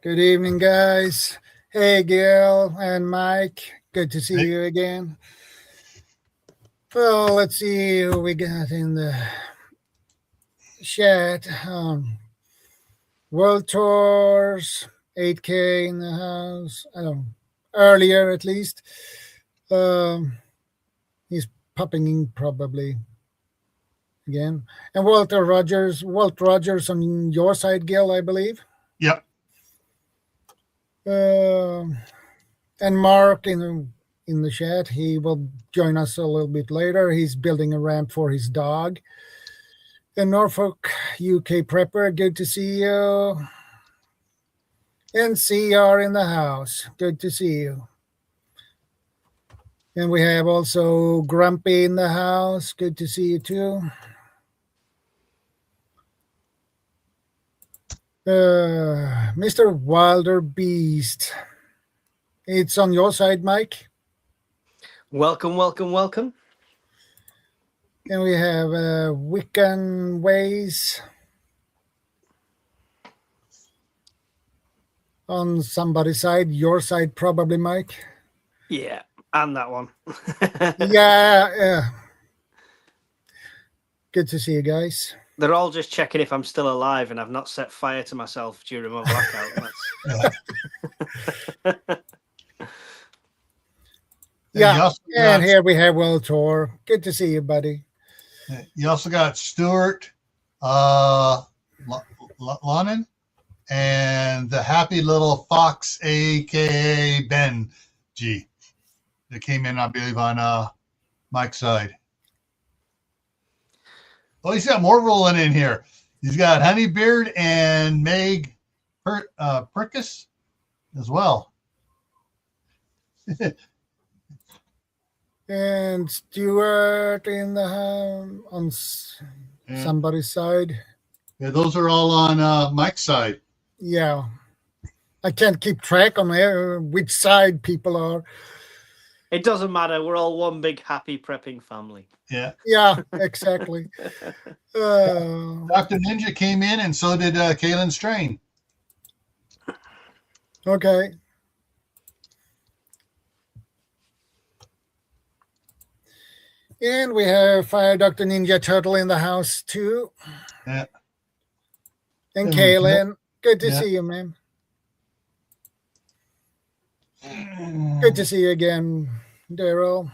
Good evening, guys. Hey, Gail and Mike. Good to see Hey. you again. Well, let's see who we got in the chat. World Tours, 8K in the house. I don't know, earlier at least. He's popping in probably again. And Walt Rogers on your side, Gil, I believe. Yep. And Mark in the chat, he will join us a little bit later. He's building a ramp for his dog. And Norfolk, UK Prepper, good to see you. And CR in the house, good to see you. And we have also Grumpy in the house, good to see you too. Mr. Wilder Beast, it's on your side, Mike. Welcome, welcome, welcome. And we have Wiccan Ways on somebody's side. Your side, probably, Mike. Yeah, and that one. Yeah. Good to see you guys. They're all just checking if I'm still alive, and I've not set fire to myself during my blackout. Yeah, and here we have World Tour. Good to see you, buddy. You also got Stuart Lonan and the happy little fox, aka Ben G, that came in, I believe, on Mike's side. Oh, he's got more rolling in here. He's got Honeybeard and Meg Perkis as well. And Stuart in the house on somebody's side. Yeah, those are all on Mike's side. Yeah. I can't keep track on which side people are. It doesn't matter. We're all one big happy prepping family. Yeah. Yeah, exactly. Dr. Ninja came in, and so did Kaylin Strain. Okay. And we have Fire Dr. Ninja Turtle in the house too. Yeah. And Kaylin, good to see you, man. Good to see you again, Daryl.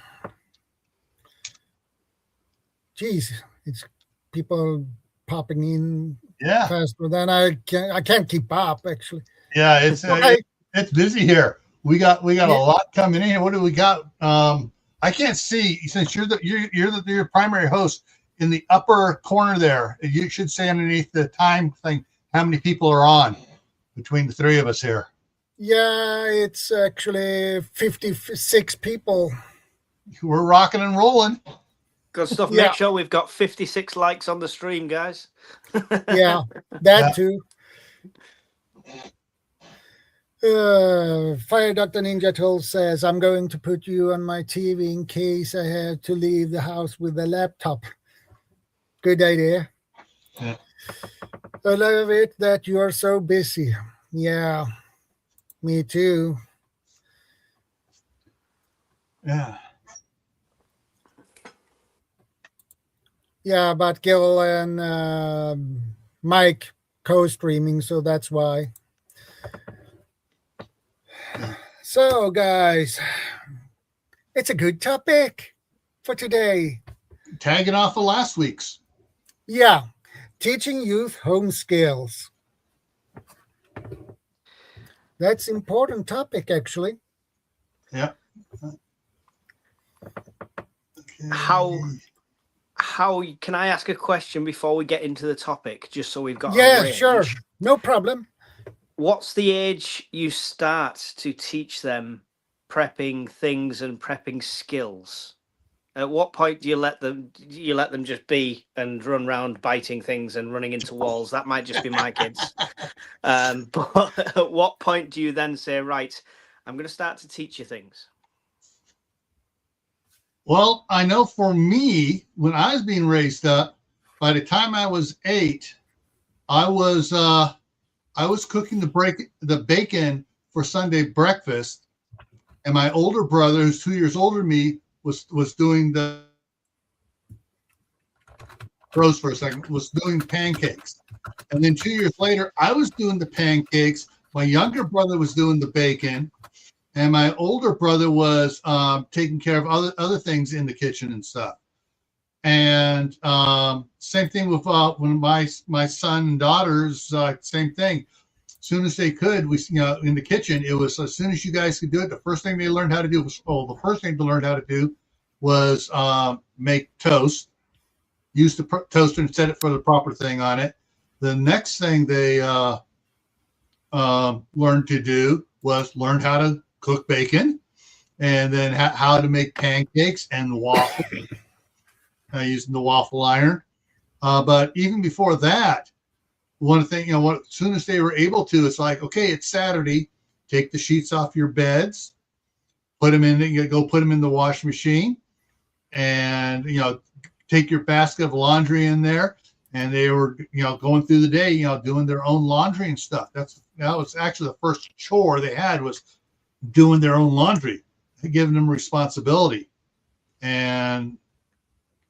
Jeez, it's people popping in faster than I can't keep up, actually. Yeah, it's busy here. We got a lot coming in. What do we got? I can't see, since you're the primary host, in the upper corner there. You should say underneath the time thing how many people are on between the three of us here. Yeah, it's actually 56 people. We're rocking and rolling. Good stuff. Make sure we've got 56 likes on the stream, guys. Yeah, that too. Fire Dr. Ninja Toll says, I'm going to put you on my TV in case I have to leave the house with a laptop. Good idea. Yeah. I love it that you are so busy. Yeah, me too. Yeah. Yeah, but Gil and Mike co-streaming, so that's why. So, guys, it's a good topic for today. Tagging off of last week's. Yeah, teaching youth home skills. That's important topic, actually. Yeah. Okay. How can I ask a question before we get into the topic, just so we've got a range? Sure, no problem. What's the age you start to teach them prepping things and prepping skills? At what point do you let them just be and run around biting things and running into walls? That might just be my kids. But at what point do you then say, right, I'm going to start to teach you things? Well, I know for me, when I was being raised up, by the time I was 8, I was I was cooking the bacon for Sunday breakfast, and my older brother, who's 2 years older than me, was doing the froze for a second, was doing pancakes. And then 2 years later, I was doing the pancakes. My younger brother was doing the bacon, and my older brother was taking care of other things in the kitchen and stuff. And same thing with when my son and daughters, same thing. As soon as they could, we in the kitchen, it was as soon as you guys could do it. The first thing they learned how to do was make toast. Use the toaster and set it for the proper thing on it. The next thing they learned to do was learn how to cook bacon, and then how to make pancakes and waffles using the waffle iron. But even before that, one thing, as soon as they were able to, it's like, okay, it's Saturday, take the sheets off your beds, put them in the washing machine, and take your basket of laundry in there. And they were going through the day doing their own laundry and stuff. That was actually the first chore they had, was doing their own laundry, giving them responsibility. And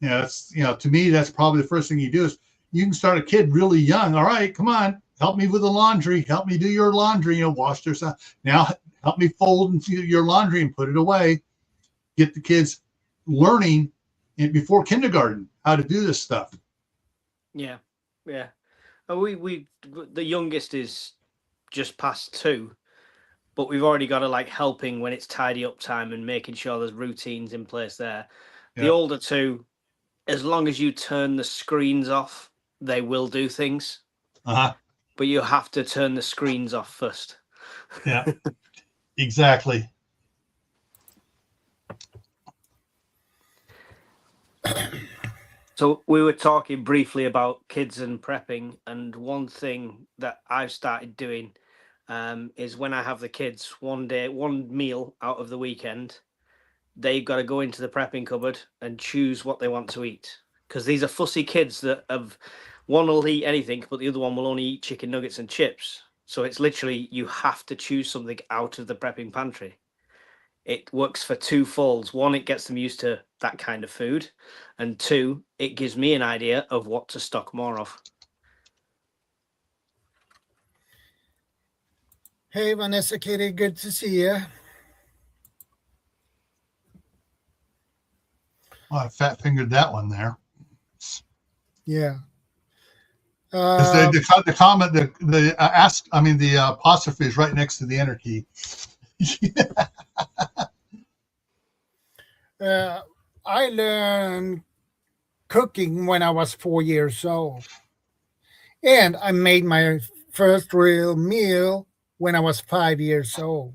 that's to me, that's probably the first thing you do. Is you can start a kid really young. All right, come on, help me with the laundry, help me do your laundry, wash their stuff. Now help me fold and your laundry and put it away. Get the kids learning before kindergarten how to do this stuff. Yeah. We the youngest is just past 2, but we've already got to helping when it's tidy up time and making sure there's routines in place there. The older 2, as long as you turn the screens off, they will do things. But you have to turn the screens off first. Yeah, exactly. So we were talking briefly about kids and prepping, and one thing that I've started doing is when I have the kids one meal out of the weekend, they've got to go into the prepping cupboard and choose what they want to eat. Because these are fussy kids that one will eat anything, but the other one will only eat chicken nuggets and chips. So it's literally, you have to choose something out of the prepping pantry. It works for 2 folds. 1, it gets them used to that kind of food. And 2, it gives me an idea of what to stock more of. Hey, Vanessa Kitty, good to see you. Well, I fat fingered that one there. Yeah. The comment, the apostrophe is right next to the enter key. I learned cooking when I was 4 years old, and I made my first real meal when I was 5 years old,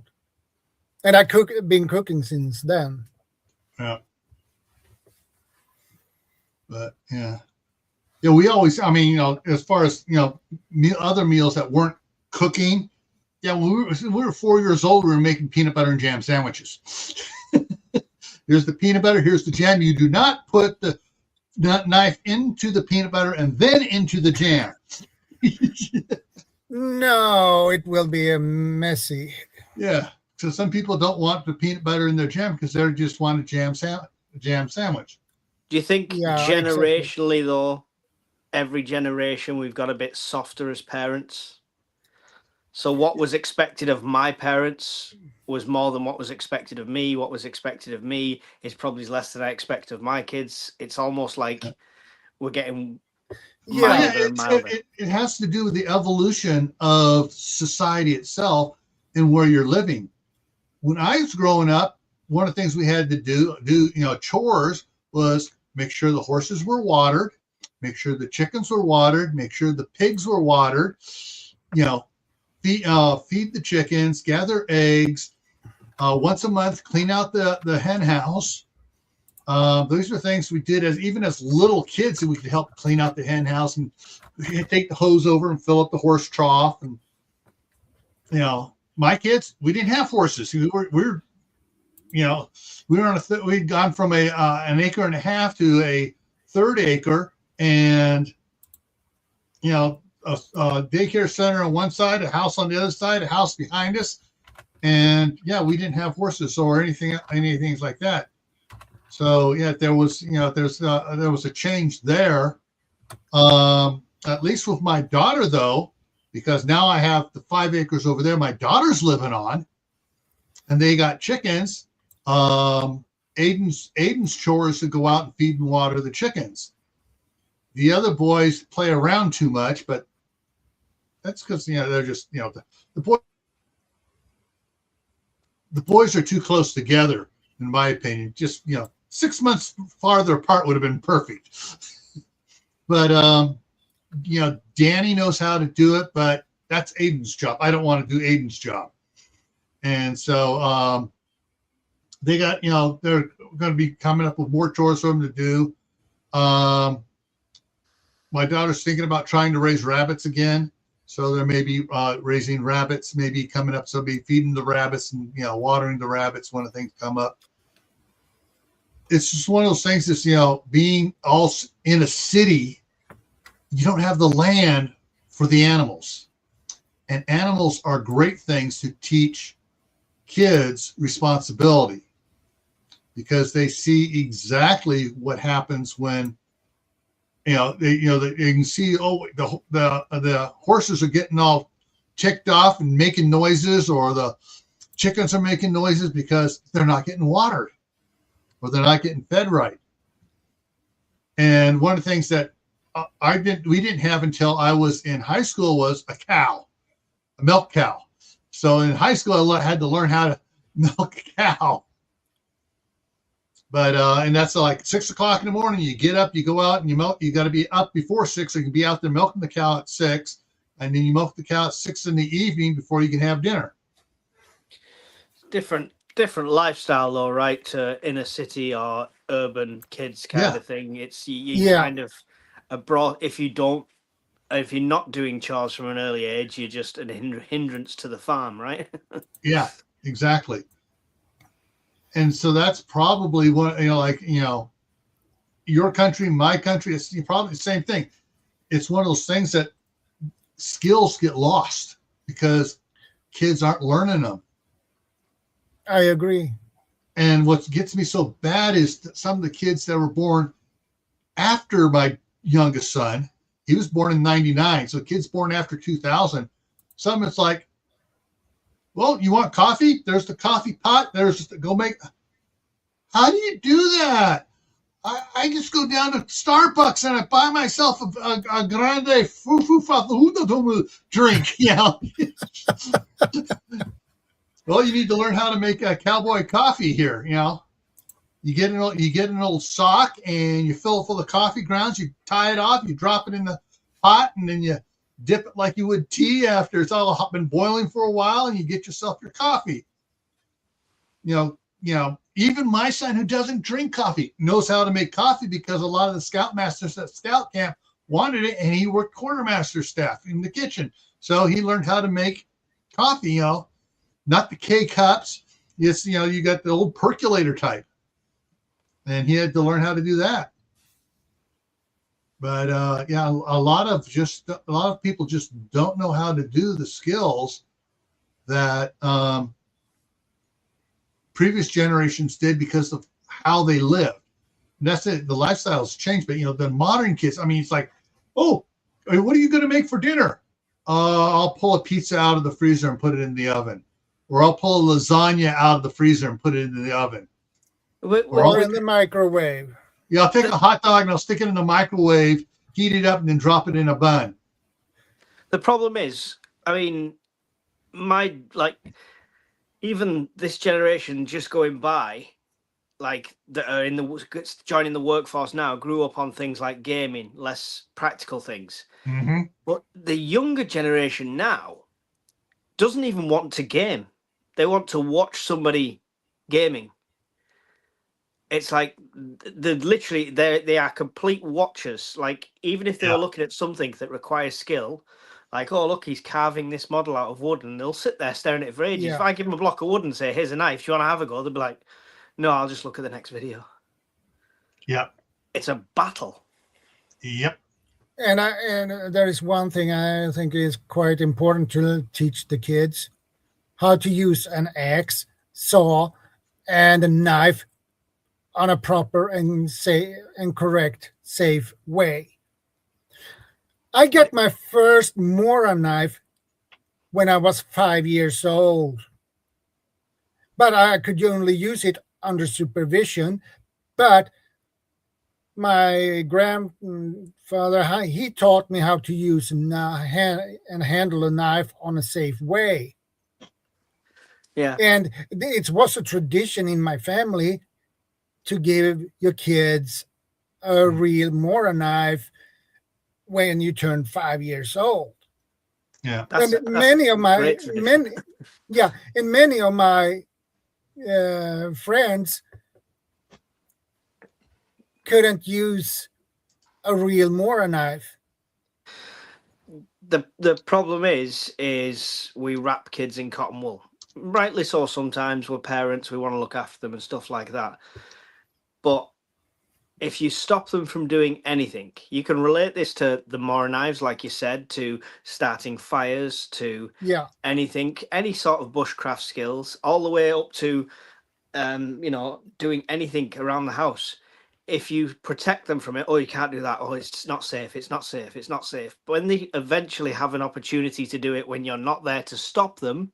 and I been cooking since then. Yeah. But we always, as far as other meals that weren't cooking, when we were 4 years old, we were making peanut butter and jam sandwiches. Here's the peanut butter, here's the jam. You do not put the knife into the peanut butter and then into the jam. No, it will be messy. Yeah. So some people don't want the peanut butter in their jam because they just want a jam sandwich. Do you think generationally, though, every generation we've got a bit softer as parents? So what was expected of my parents was more than what was expected of me. What was expected of me is probably less than I expect of my kids. It's almost like we're getting milder and milder. It has to do with the evolution of society itself and where you're living. When I was growing up, one of the things we had to do chores was make sure the horses were watered, make sure the chickens were watered, make sure the pigs were watered, feed the chickens, gather eggs, once a month, clean out the hen house. Those are things we did even as little kids, so we could help clean out the hen house and take the hose over and fill up the horse trough. And my kids, we didn't have horses. We'd gone from an acre and a half to a 1/3 acre, and daycare center on one side, a house on the other side, a house behind us, and yeah, we didn't have horses or anything like that. So yeah, there was a change there. At least with my daughter though, because now I have the 5 acres over there my daughter's living on, and they got chickens. Aiden's chore is to go out and feed and water the chickens. The other boys play around too much, but that's because they're just the boys are too close together, in my opinion. Just 6 months farther apart would have been perfect. But Danny knows how to do it, but that's Aiden's job. I don't want to do Aiden's job. And so they got, they're going to be coming up with more chores for them to do. My daughter's thinking about trying to raise rabbits again. So there may be raising rabbits, maybe coming up. So be feeding the rabbits and, watering the rabbits when the things come up. It's just one of those things that's, being all in a city, you don't have the land for the animals. And animals are great things to teach kids responsibility, because they see exactly what happens when they can see, the horses are getting all ticked off and making noises, or the chickens are making noises because they're not getting watered or they're not getting fed right. And one of the things that we didn't have until I was in high school was a milk cow. So in high school, I had to learn how to milk a cow. But and that's like 6 o'clock in the morning. You get up, you go out and you milk. You got to be up before 6, so you can be out there milking the cow at 6, and then you milk the cow at 6 in the evening before you can have dinner. Different lifestyle, though, right? To inner city or urban kids kind of thing. It's you kind of if you're not doing chores from an early age, you're just a hindrance to the farm, right? Yeah, exactly. And so that's probably what, your country, my country, it's probably the same thing. It's one of those things that skills get lost because kids aren't learning them. I agree. And what gets me so bad is that some of the kids that were born after my youngest son, he was born in 99. So kids born after 2000, some it's like, well, you want coffee? There's the coffee pot. Go make. How do you do that? I just go down to Starbucks and I buy myself a grande drink. Well, you need to learn how to make a cowboy coffee here. You get an old sock and you fill it full of coffee grounds. You tie it off. You drop it in the pot, and then you dip it like you would tea after it's all been boiling for a while, and you get yourself your coffee. Even my son, who doesn't drink coffee, knows how to make coffee because a lot of the scoutmasters at scout camp wanted it, and he worked quartermaster staff in the kitchen. So he learned how to make coffee, not the K-cups. It's, you got the old percolator type. And he had to learn how to do that. But a lot of people just don't know how to do the skills that previous generations did because of how they lived. And that's it. The lifestyle's changed, but the modern kids, it's like, oh, what are you going to make for dinner? I'll pull a pizza out of the freezer and put it in the oven, or I'll pull a lasagna out of the freezer and put it in the oven. Or in the microwave. Yeah, I'll take a hot dog and I'll stick it in the microwave, heat it up, and then drop it in a bun. The problem is, even this generation just going by, that are joining the workforce now, grew up on things like gaming, less practical things. Mm-hmm. But the younger generation now doesn't even want to game. They want to watch somebody gaming. It's like they are complete watchers. Like, even if they were looking at something that requires skill, like, oh, look, he's carving this model out of wood, and they'll sit there staring at it for ages. Yeah. If I give them a block of wood and say, here's a knife, do you want to have a go? They'll be like, no, I'll just look at the next video. Yep. It's a battle. Yep. And there is one thing I think is quite important to teach the kids: how to use an axe, saw, and a knife on a proper and correct, safe way. I got my first Mora knife when I was 5 years old, but I could only use it under supervision. But my grandfather, he taught me how to use and handle a knife on a safe way. Yeah. And it was a tradition in my family to give your kids a real Mora knife when you turn 5 years old. Yeah. And many of my tradition. and many of my friends couldn't use a real Mora knife. The problem is we wrap kids in cotton wool. Rightly so. Sometimes we're parents, we want to look after them and stuff like that. But if you stop them from doing anything, you can relate this to the Mora knives, like you said, to starting fires, to anything, any sort of bushcraft skills, all the way up to doing anything around the house. If you protect them from it, oh, you can't do that, oh, it's not safe, it's not safe, it's not safe. But when they eventually have an opportunity to do it when you're not there to stop them,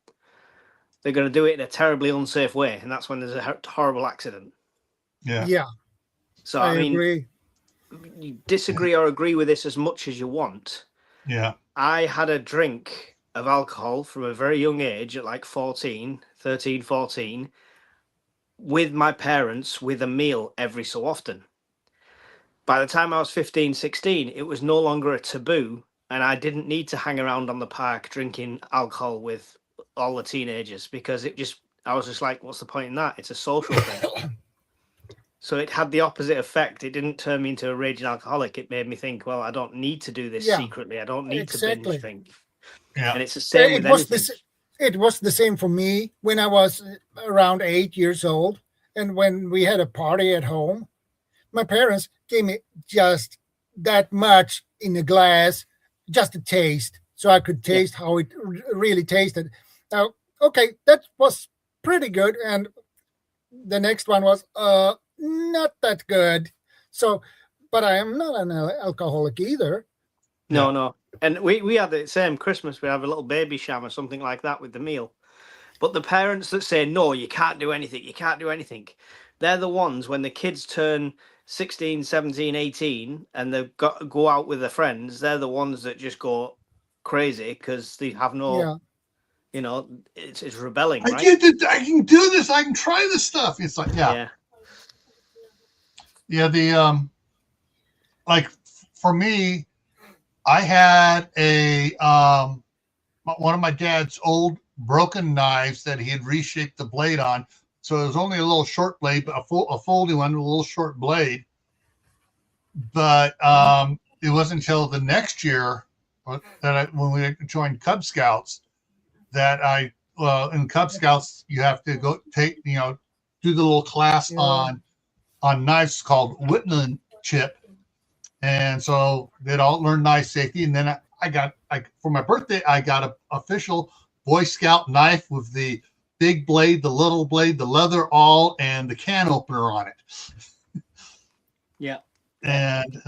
they're going to do it in a terribly unsafe way, and that's when there's a horrible accident. Yeah. So I mean, agree. You disagree or agree with this as much as you want. Yeah. I had a drink of alcohol from a very young age, at like 13, 14, with my parents, with a meal every so often. By the time I was 15, 16, it was no longer a taboo, and I didn't need to hang around on the park drinking alcohol with all the teenagers, because I was just like, what's the point in that? It's a social thing. So it had the opposite effect. It didn't turn me into a raging alcoholic. It made me think, well, I don't need to do this secretly. I don't need to binge drink. Yeah. And it's the same with anything. It was the same for me when I was around 8 years old. And when we had a party at home, my parents gave me just that much in a glass, just a taste, so I could taste how it really tasted. Now, okay, that was pretty good. And the next one was not that good. So, but I am not an alcoholic either. No. And we had the same Christmas. We have a little baby sham or something like that with the meal. But the parents that say, no, you can't do anything, you can't do anything, they're the ones when the kids turn 16, 17, 18 and they've got to go out with their friends, they're the ones that just go crazy because they have no, it's rebelling, right? I can do this. I can try this stuff. It's like, yeah. Like for me, I had one of my dad's old broken knives that he had reshaped the blade on. So it was only a little short blade, but a folding one with a little short blade. But it wasn't until the next year that when we joined Cub Scouts that in Cub Scouts you have to go do the little class on knives called Whitman chip. And so they'd all learn knife safety. And then for my birthday, I got an official Boy Scout knife with the big blade, the little blade, the leather awl, and the can opener on it. Yeah. And,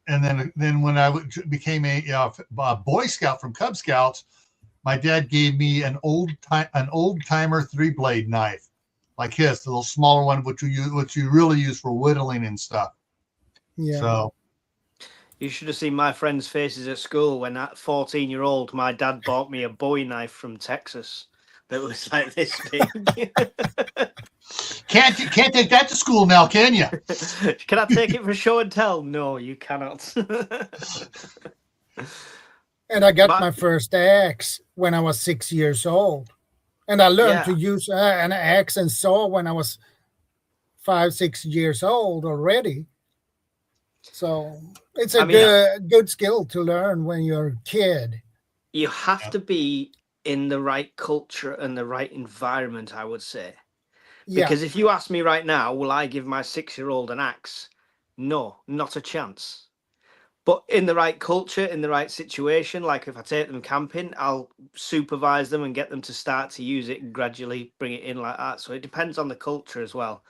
then when I became a Boy Scout from Cub Scouts, my dad gave me an old timer 3-blade knife like his, the little smaller one, which you really use for whittling and stuff. Yeah. So you should have seen my friends' faces at school when at 14-year-old, my dad bought me a Bowie knife from Texas that was like this big. Can't take that to school now, can you? Can I take it for show and tell? No, you cannot. And I got my first axe when I was 6 years old. And I learned to use an axe and saw when I was 5, 6 years old already. So it's a good skill to learn when you're a kid. You have to be in the right culture and the right environment, I would say. Because if you ask me right now, will I give my 6-year-old an axe? No, not a chance. But in the right culture, in the right situation, like if I take them camping, I'll supervise them and get them to start to use it and gradually bring it in like that. So it depends on the culture as well.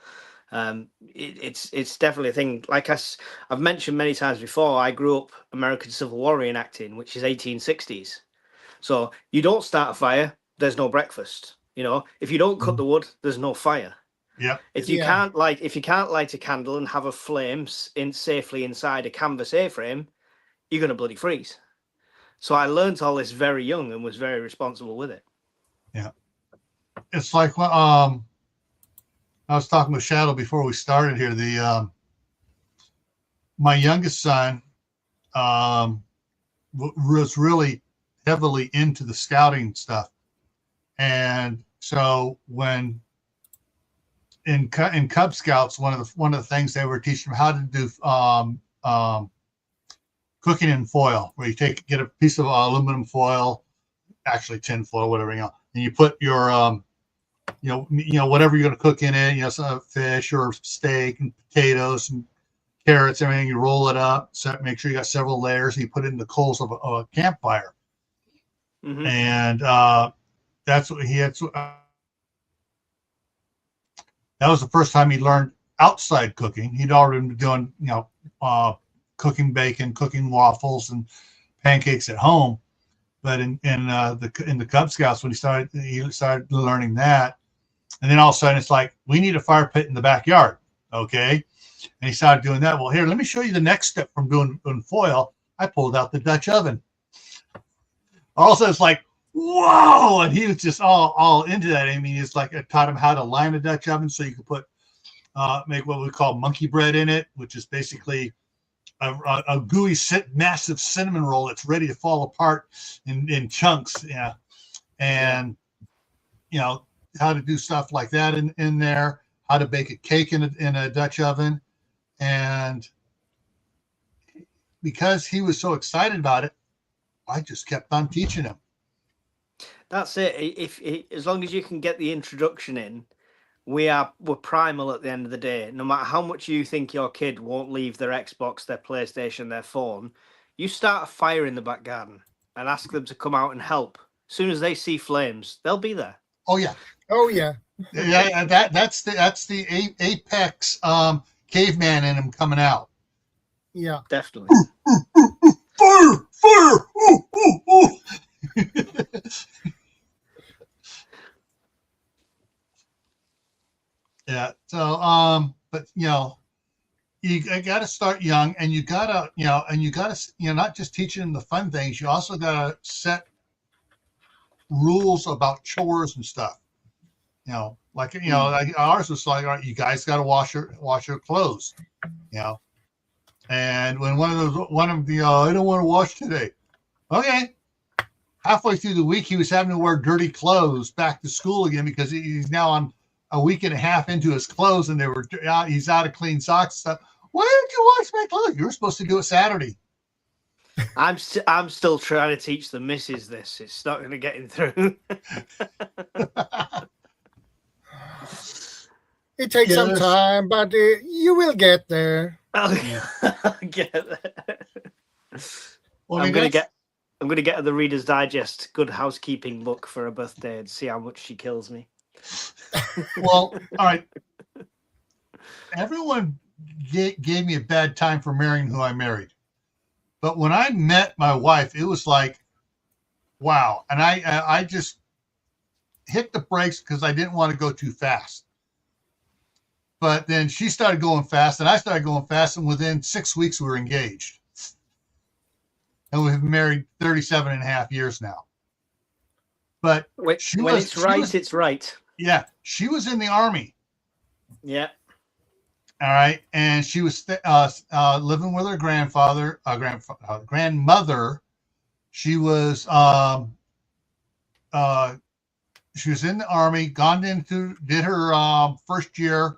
It's definitely a thing. Like I've mentioned many times before, I grew up American Civil War reenacting, which is 1860s. So you don't start a fire, there's no breakfast. You know, if you don't cut the wood, there's no fire. Yeah. If you can't light a candle and have a flame safely inside a canvas A-frame, you're gonna bloody freeze. So I learned all this very young and was very responsible with it. Yeah. It's like I was talking with Shadow before we started here. My youngest son was really heavily into the scouting stuff, and so when in Cub Scouts, one of the things they were teaching him how to do cooking in foil, where you get a piece of aluminum foil, actually tin foil, whatever, and you put your whatever you're going to cook in it, some fish or steak and potatoes and carrots, everything. You roll it up, make sure you got several layers, and you put it in the coals of a campfire. Mm-hmm. And that's what he had. That was the first time he learned outside cooking. He'd already been doing, cooking bacon, cooking waffles, and pancakes at home. But in the Cub Scouts, when he started learning that, and then all of a sudden it's like, we need a fire pit in the backyard, okay? And he started doing that. Well, here, let me show you the next step from doing foil. I pulled out the Dutch oven. Also, it's like, whoa! And he was just all into that. I mean, it's like I taught him how to line a Dutch oven so you could make what we call monkey bread in it, which is basically a gooey, massive cinnamon roll that's ready to fall apart in chunks. Yeah, and how to do stuff like that in there. How to bake a cake in a Dutch oven, and because he was so excited about it, I just kept on teaching him. That's it. As long as you can get the introduction in, we're primal at the end of the day. No matter how much you think your kid won't leave their Xbox, their PlayStation, their phone, you start a fire in the back garden and ask them to come out and help. As soon as they see flames, they'll be there. Oh yeah. Oh yeah. Yeah. That's the apex caveman in him coming out. Yeah. Definitely. Fire! Ooh, ooh, ooh. Yeah. So, but you got to start young, and you gotta not just teaching them the fun things. You also gotta set rules about chores and stuff. Like ours was like, all right, you guys got to wash your clothes. And when one of the I don't want to wash today. Okay. Halfway through the week, he was having to wear dirty clothes back to school again because he's now on a week and a half into his clothes, and he's out of clean socks and stuff. Why didn't you wash my clothes? You were supposed to do it Saturday. I'm still trying to teach the missus this. It's not going to get him through. It takes some time, but you will get there. I'll get there. Well, I'm going to get her the Reader's Digest Good Housekeeping book for her birthday and see how much she kills me. Well, all right. Everyone gave me a bad time for marrying who I married. But when I met my wife, it was like, wow. And I just hit the brakes because I didn't want to go too fast. But then she started going fast, and I started going fast, and within 6 weeks, we were engaged. And we've been married 37 and a half years now. But it's right. Yeah. She was in the Army. Yeah. All right. And she was living with her grandmother. She was in the Army, did her first year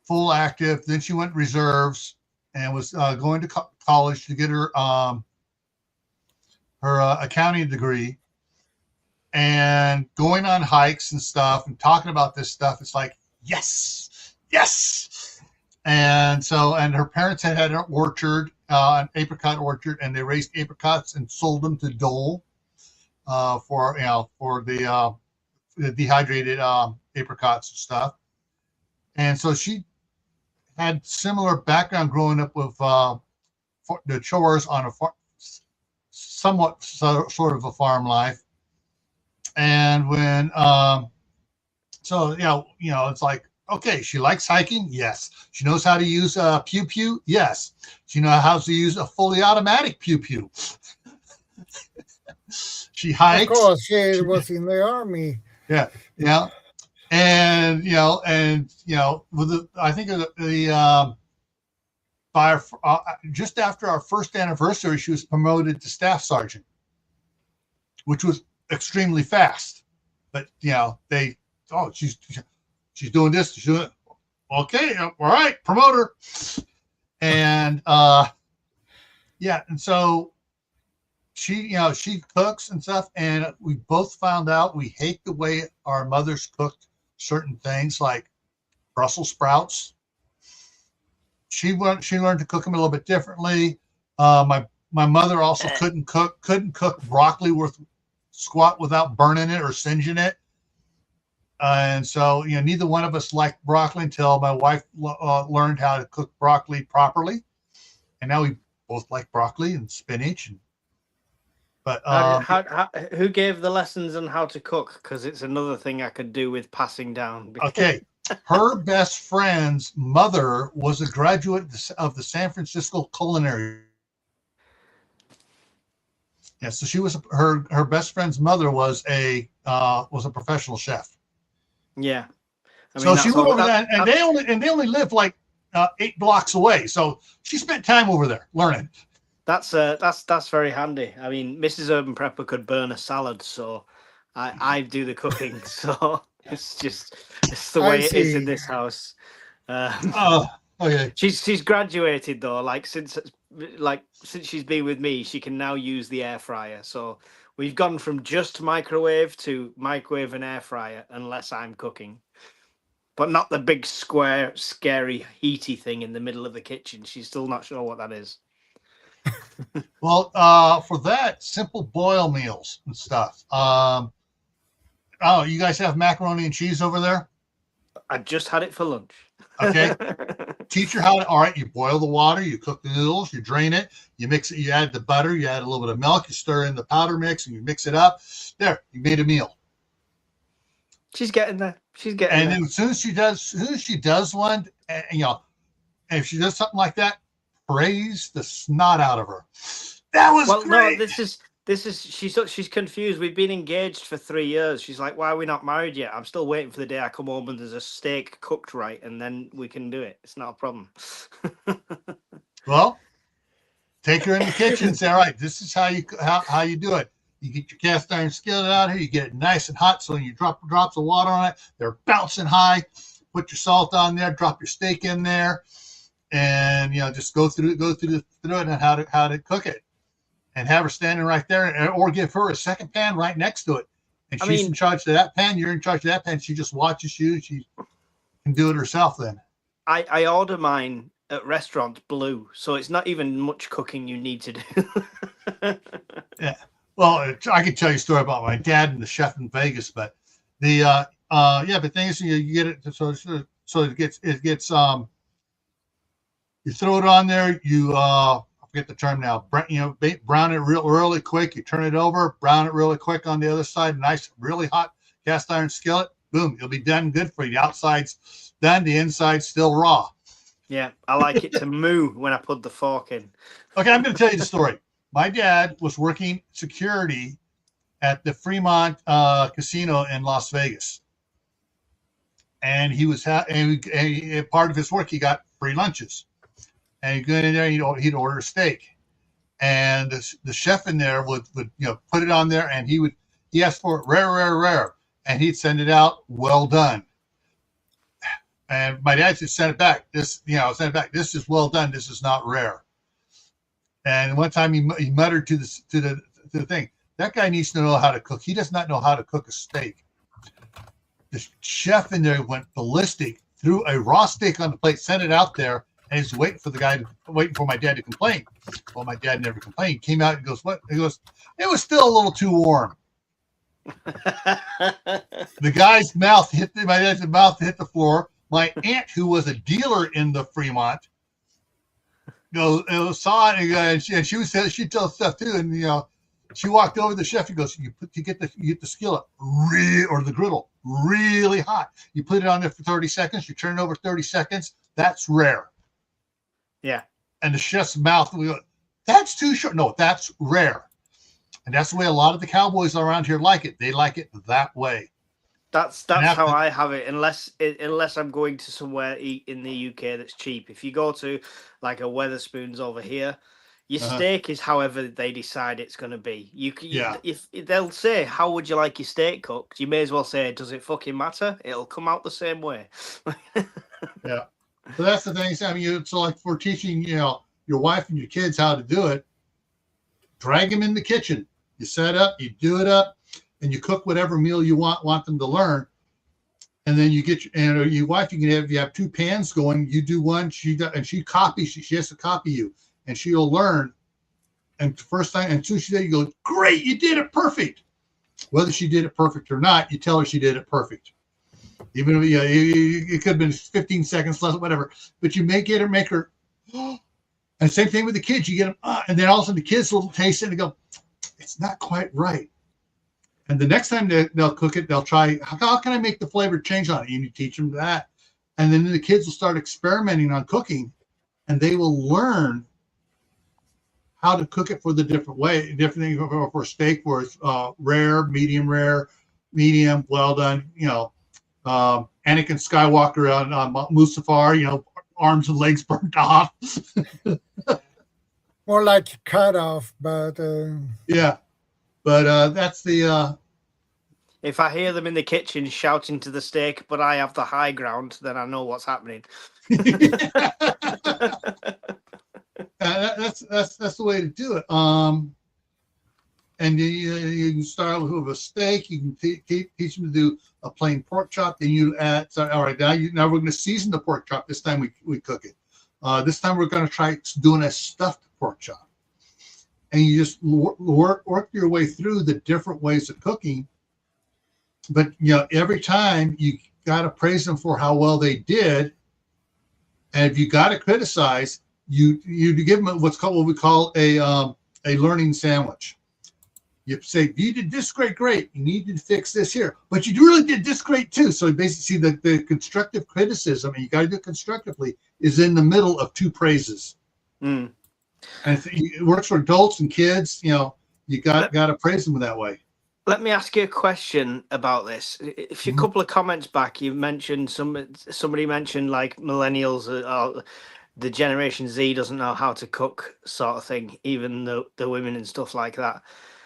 full active. Then she went reserves and was going to college to get her accounting degree, and going on hikes and stuff and talking about this stuff. It's like, yes. And her parents had an orchard, an apricot orchard, and they raised apricots and sold them to Dole for the dehydrated apricots and stuff. And so she had similar background growing up with the chores on a somewhat sort of a farm life. And when it's like, okay, she likes hiking. Yes. She knows how to use a pew pew. Yes. She knows how to use a fully automatic pew pew. She hikes. Of course, she was in the army. Yeah. And I think just after our first anniversary, she was promoted to staff sergeant, which was extremely fast. But she's doing this. She's doing it. Okay, all right, promote her. And and so she cooks and stuff. And we both found out we hate the way our mothers cooked certain things like Brussels sprouts. She learned to cook them a little bit differently. My mother also couldn't cook broccoli worth squat without burning it or singeing it. And so, neither one of us liked broccoli until my wife learned how to cook broccoli properly. And now we both like broccoli and spinach. Who gave the lessons on how to cook? Because it's another thing I could do with passing down. Okay. Her best friend's mother was a graduate of the San Francisco Culinary. Yeah, so she was her best friend's mother was a professional chef. Yeah, so she went over there, and they only live like 8 blocks away. So she spent time over there learning. That's very handy. I mean, Mrs. Urban Prepper could burn a salad, so I do the cooking. So it's the way it is in this house. Okay. She's graduated though. Like since she's been with me, she can now use the air fryer. So we've gone from just microwave to microwave and air fryer, unless I'm cooking. But not the big square, scary, heaty thing in the middle of the kitchen. She's still not sure what that is. Well, for that, simple boil meals and stuff. You guys have macaroni and cheese over there? I just had it for lunch. Okay. Teach her you boil the water, you cook the noodles, you drain it, you mix it, you add the butter, you add a little bit of milk, you stir in the powder mix, and you mix it up. There, you made a meal. She's getting there. And then as soon as she does one, and if she does something like that, praise the snot out of her. That was great. No, this is she's confused. We've been engaged for 3 years. She's like, why are we not married yet? I'm still waiting for the day I come home and there's a steak cooked right, and then we can do it. It's not a problem. Well, take her in the kitchen and say, all right, this is how you do it. You get your cast iron skillet out here, you get it nice and hot, so when you drop drops of water on it, they're bouncing high. Put your salt on there, drop your steak in there, and just go through it and how to cook it. And have her standing right there, or give her a second pan right next to it. And she's in charge of that pan. You're in charge of that pan. She just watches you. She can do it herself then. I order mine at restaurant blue, so it's not even much cooking you need to do. Yeah. Well, I could tell you a story about my dad and the chef in Vegas, but the the thing is, you get it so it gets you throw it on there, forget the term now. Brown it really quick. You turn it over, brown it really quick on the other side. Nice, really hot cast iron skillet. Boom, it'll be done good for you. The outside's done, the inside's still raw. Yeah, I like it to moo when I put the fork in. Okay, I'm going to tell you the story. My dad was working security at the Fremont Casino in Las Vegas, and he was and part of his work. He got free lunches. And he'd go in there, and he'd order a steak, and the chef in there would put it on there, and he asked for it rare, and he'd send it out well done. And my dad just sent it back. This is well done. This is not rare. And one time he muttered to the thing, that guy needs to know how to cook. He does not know how to cook a steak. The chef in there went ballistic, threw a raw steak on the plate, set it out there, and he's waiting for my dad to complain. Well, my dad never complained. Came out and goes, "What?" He goes, "It was still a little too warm." The guy's mouth hit my dad's mouth hit the floor. My aunt, who was a dealer in the Fremont, saw it, and she tells stuff too. And she walked over to the chef. He goes, "You get the skillet or the griddle really hot. You put it on there for 30 seconds. You turn it over 30 seconds. That's rare." Yeah. And the chef's mouth, we go, "That's too short." No, that's rare. And that's the way a lot of the cowboys around here like it. They like it that way. That's how I have it. Unless I'm going to somewhere eat in the UK that's cheap. If you go to like a Weatherspoons over here, your steak is however they decide it's going to be. If they'll say, "How would you like your steak cooked?" You may as well say, "Does it fucking matter? It'll come out the same way." Yeah. So that's the thing. I mean, so like for teaching, your wife and your kids how to do it, drag them in the kitchen. You set up, you do it up, and you cook whatever meal you want them to learn. And then you get your wife. You have two pans going. You do one. She copies. She has to copy you, and she'll learn. And the first time, and soon she did, you go, "Great, you did it perfect." Whether she did it perfect or not, you tell her she did it perfect. Even if it could have been 15 seconds less, whatever. But you make her. And same thing with the kids. You get them, and then all of a sudden the kids will taste it and go, "It's not quite right." And the next time they'll cook it, they'll try, "How can I make the flavor change on it?" And you teach them that. And then the kids will start experimenting on cooking, and they will learn how to cook it for the different thing for steak, where it's rare, medium, well done. Anakin Skywalker on Mustafar, arms and legs burnt off. More like cut off, but yeah. But that's the. If I hear them in the kitchen shouting to the steak, "But I have the high ground," then I know what's happening. That's the way to do it. And you can start with a steak. You can teach them to do a plain pork chop. Then you add. All right, now we're going to season the pork chop. This time we cook it. This time we're going to try doing a stuffed pork chop. And you just work your way through the different ways of cooking. But every time you got to praise them for how well they did, and if you got to criticize, you give them what we call a learning sandwich. You say, "You did this great. You need to fix this here, but you really did this great too." So basically, the constructive criticism, and you got to do it constructively, is in the middle of two praises. Mm. And it works for adults and kids. You got to praise them that way. Let me ask you a question about this. If a couple of comments back, you mentioned somebody mentioned like millennials or the Generation Z doesn't know how to cook, sort of thing, even the women and stuff like that.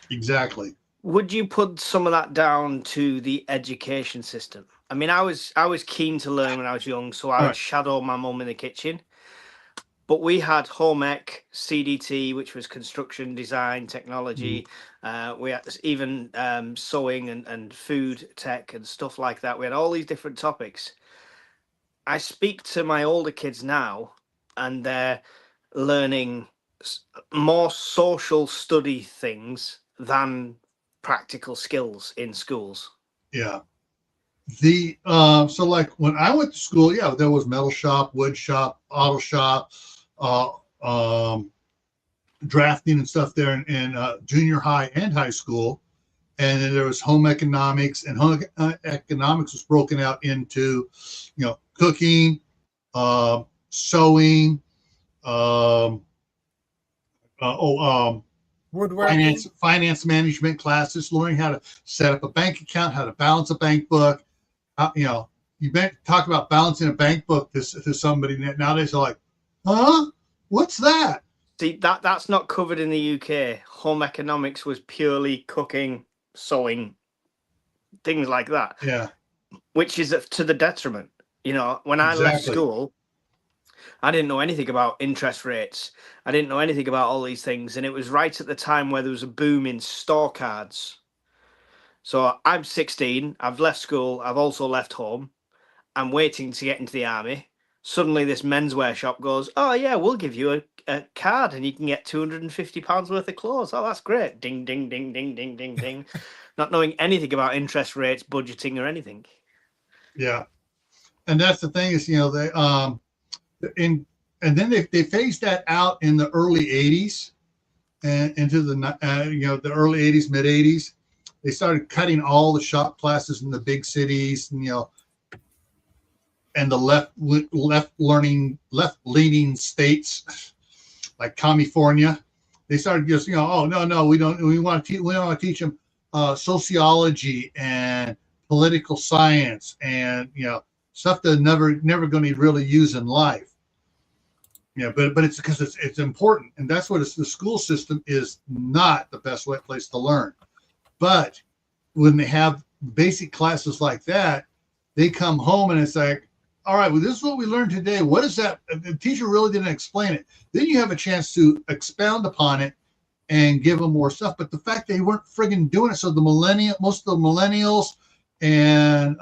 Exactly. Would you put some of that down to the education system? I mean, I was keen to learn when I was young, so I would shadow my mum in the kitchen. But we had home ec, CDT, which was construction design technology. We had even sewing and food tech and stuff like that. We had all these different topics. I speak to my older kids now, and they're learning more social study things than practical skills in schools. Yeah. So like when I went to school, there was metal shop, wood shop, auto shop, drafting and stuff there in junior high and high school. And then there was home economics, and home economics was broken out into, cooking, sewing, woodworking, finance management classes, learning how to set up a bank account, how to balance a bank book. You talk about balancing a bank book to somebody nowadays. They're like, "Huh? What's that?" See, that's not covered in the UK. Home economics was purely cooking, sewing, things like that. Yeah. Which is to the detriment. When I left school, I didn't know anything about interest rates. I didn't know anything about all these things. And it was right at the time where there was a boom in store cards. So I'm 16. I've left school. I've also left home. I'm waiting to get into the army. Suddenly this menswear shop goes, oh yeah, we'll give you a card and you can get £250 worth of clothes. Oh, that's great. Ding, ding, ding, ding, ding, ding, ding. Not knowing anything about interest rates, budgeting or anything. Yeah. And that's the thing is, they, and then they phased that out in the early 80s and into the, the early 80s, mid 80s. They started cutting all the shop classes in the big cities, and, and the left leaning states like California. They started just, oh no, we want to teach them sociology and political science and stuff that never going to really use in life. But it's because it's important, and that's what the school system is not the best place to learn. But when they have basic classes like that, they come home and it's like, all right, well, this is what we learned today. What is that? The teacher really didn't explain it. Then you have a chance to expound upon it and give them more stuff. But the fact they weren't friggin' doing it, so most of the millennials and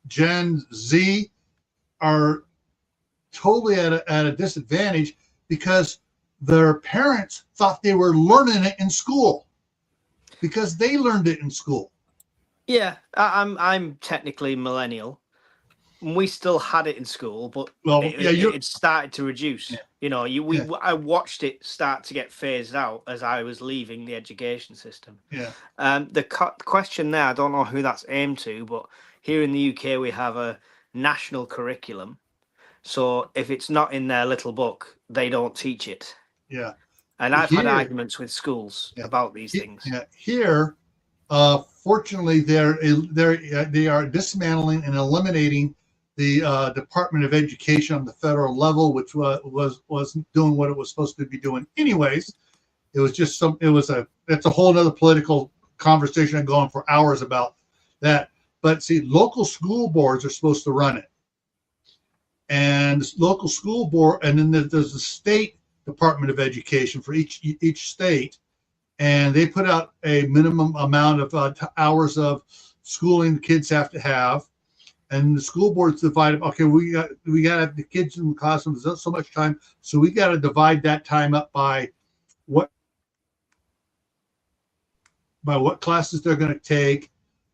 Gen Z are totally at a disadvantage because their parents thought they were learning it in school because they learned it in school. Yeah, I'm technically millennial. We still had it in school, but it started to reduce. Yeah. I watched it start to get phased out as I was leaving the education system. Yeah. The question there, I don't know who that's aimed to, but here in the UK we have a national curriculum. So if it's not in their little book, they don't teach it. Yeah. And I've had arguments with schools about these things. Yeah. Here, fortunately, they are dismantling and eliminating the Department of Education on the federal level, which wasn't doing what it was supposed to be doing anyways. It was just that's a whole other political conversation and going for hours about that. But see, local school boards are supposed to run it. And this local school board, and then there's the state Department of Education for each state, and they put out a minimum amount of hours of schooling the kids have to have, and the school board's divided. Okay, we got to have the kids in the classroom so much time, so we got to divide that time up by what classes they're going to take.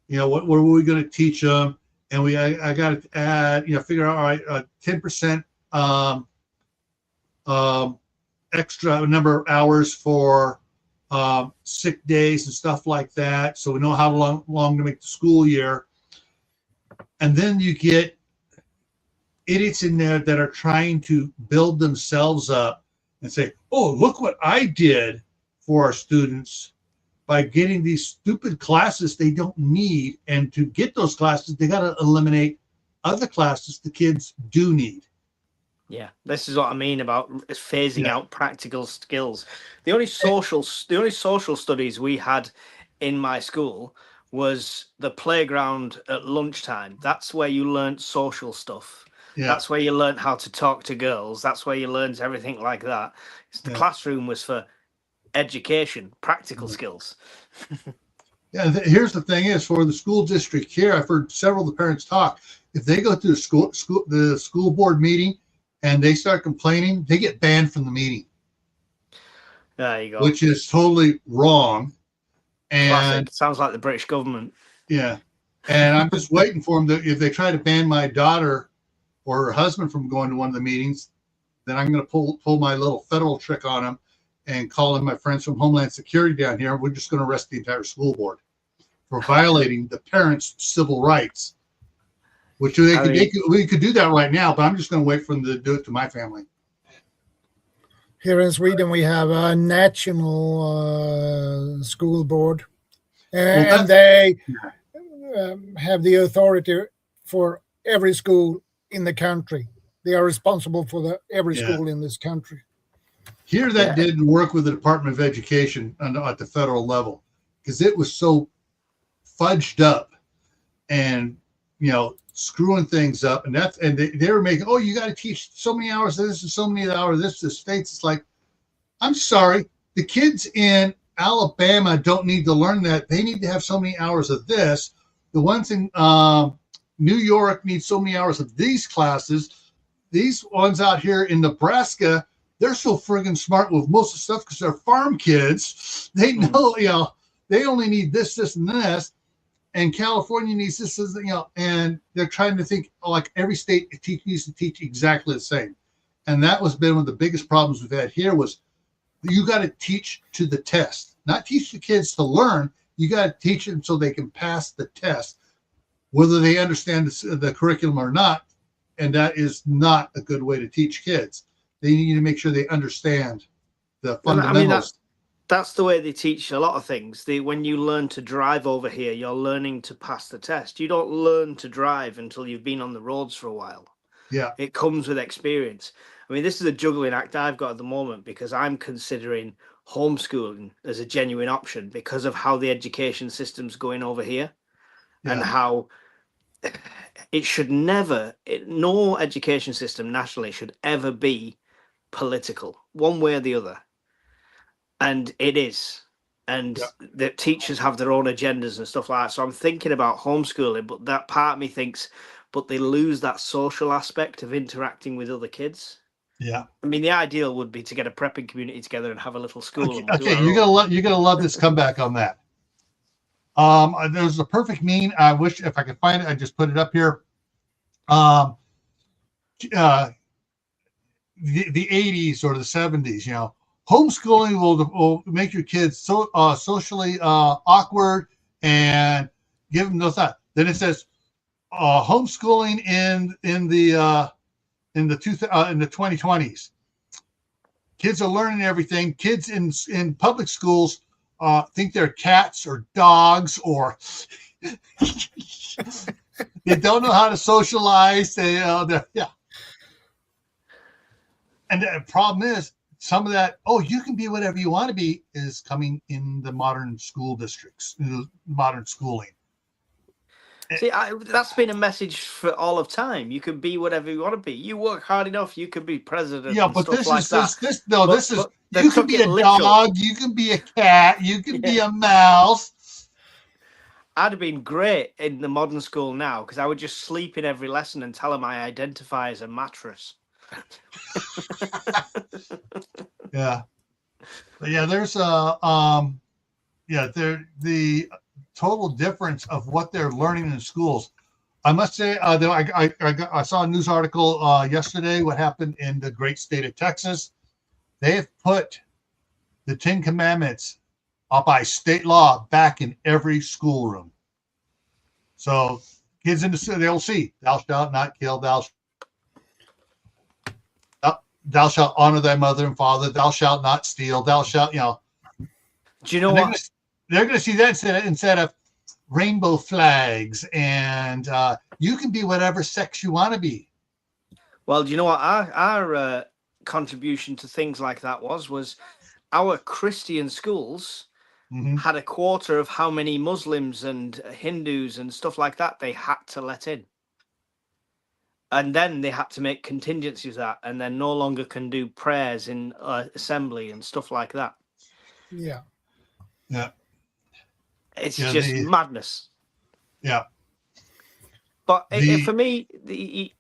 What are we going to teach them? And I got to add, figure out, all right, 10% extra number of hours for sick days and stuff like that. So we know how long to make the school year. And then you get idiots in there that are trying to build themselves up and say, oh, look what I did for our students by getting these stupid classes they don't need. And to get those classes, they got to eliminate other classes the kids do need. Yeah, this is what I mean about phasing out practical skills. The only social studies we had in my school was the playground at lunchtime. That's where you learned social stuff. Yeah. That's where you learned how to talk to girls. That's where you learned everything like that. The classroom was for education, practical skills. Here's the thing is, for the school district here, I've heard several of the parents talk. If they go to the school board meeting and they start complaining, they get banned from the meeting. There you go. Which is totally wrong. And classic. Sounds like the British government. Yeah. And I'm just waiting for them if they try to ban my daughter or her husband from going to one of the meetings, then I'm going to pull my little federal trick on them and call in my friends from Homeland Security down here. We're just going to arrest the entire school board for violating the parents' civil rights, which we could do that right now, but I'm just going to wait for them to do it to my family. Here in Sweden, we have a national school board, and they have the authority for every school in the country. They are responsible for every school in this country. Here, that didn't work with the Department of Education at the federal level because it was so fudged up and, screwing things up. And they were making, you got to teach so many hours of this and so many hours of this to the states. It's like, I'm sorry, the kids in Alabama don't need to learn that. They need to have so many hours of this. The ones in New York needs so many hours of these classes. These ones out here in Nebraska, they're so friggin' smart with most of the stuff because they're farm kids. They know, they only need this, this, and this. And California needs this, and they're trying to think like every state needs to teach exactly the same. And that was been one of the biggest problems we've had here was you got to teach to the test, not teach the kids to learn. You got to teach them so they can pass the test, whether they understand the curriculum or not. And that is not a good way to teach kids. They need to make sure they understand the fundamentals. That's the way they teach a lot of things. When you learn to drive over here, you're learning to pass the test. You don't learn to drive until you've been on the roads for a while. Yeah. It comes with experience. I mean, this is a juggling act I've got at the moment because I'm considering homeschooling as a genuine option because of how the education system's going over here and how it should never, no education system nationally should ever be political, one way or the other. And it is. And the teachers have their own agendas and stuff like that. So I'm thinking about homeschooling, but that part of me thinks, but they lose that social aspect of interacting with other kids. Yeah. I mean, the ideal would be to get a prepping community together and have a little school. Okay, you're gonna love this comeback on that. There's a perfect meme. I wish if I could find it, I just put it up here. The 80s or the 70s, homeschooling will make your kids so socially awkward and give them no thought. Then it says homeschooling in the 2020s. Kids are learning everything. Kids in public schools think they're cats or dogs or they don't know how to socialize. And the problem is some of that, you can be whatever you want to be, is coming in the modern school districts, modern schooling. See, that's been a message for all of time. You can be whatever you want to be. You work hard enough, you can be president. Yeah, but this is you can be a dog, you can be a cat, you can be a mouse. I'd have been great in the modern school now because I would just sleep in every lesson and tell them I identify as a mattress. Yeah, but there's the total difference of what they're learning in schools. I must say, I saw a news article yesterday. What happened in the great state of Texas? They have put the 10 Commandments by state law back in every schoolroom. So kids in the city, they'll see, thou shalt not kill, thou shalt honor thy mother and father, thou shalt not steal, thou shalt, Do you know what? They're going to see that instead of rainbow flags and you can be whatever sex you want to be. Well, do you know what our contribution to things like that was our Christian schools had a quarter of how many Muslims and Hindus and stuff like that they had to let in. And then they had to make contingencies of that, and then no longer can do prayers in assembly and stuff like that. Yeah. Yeah. It's just madness. Yeah. But for me, they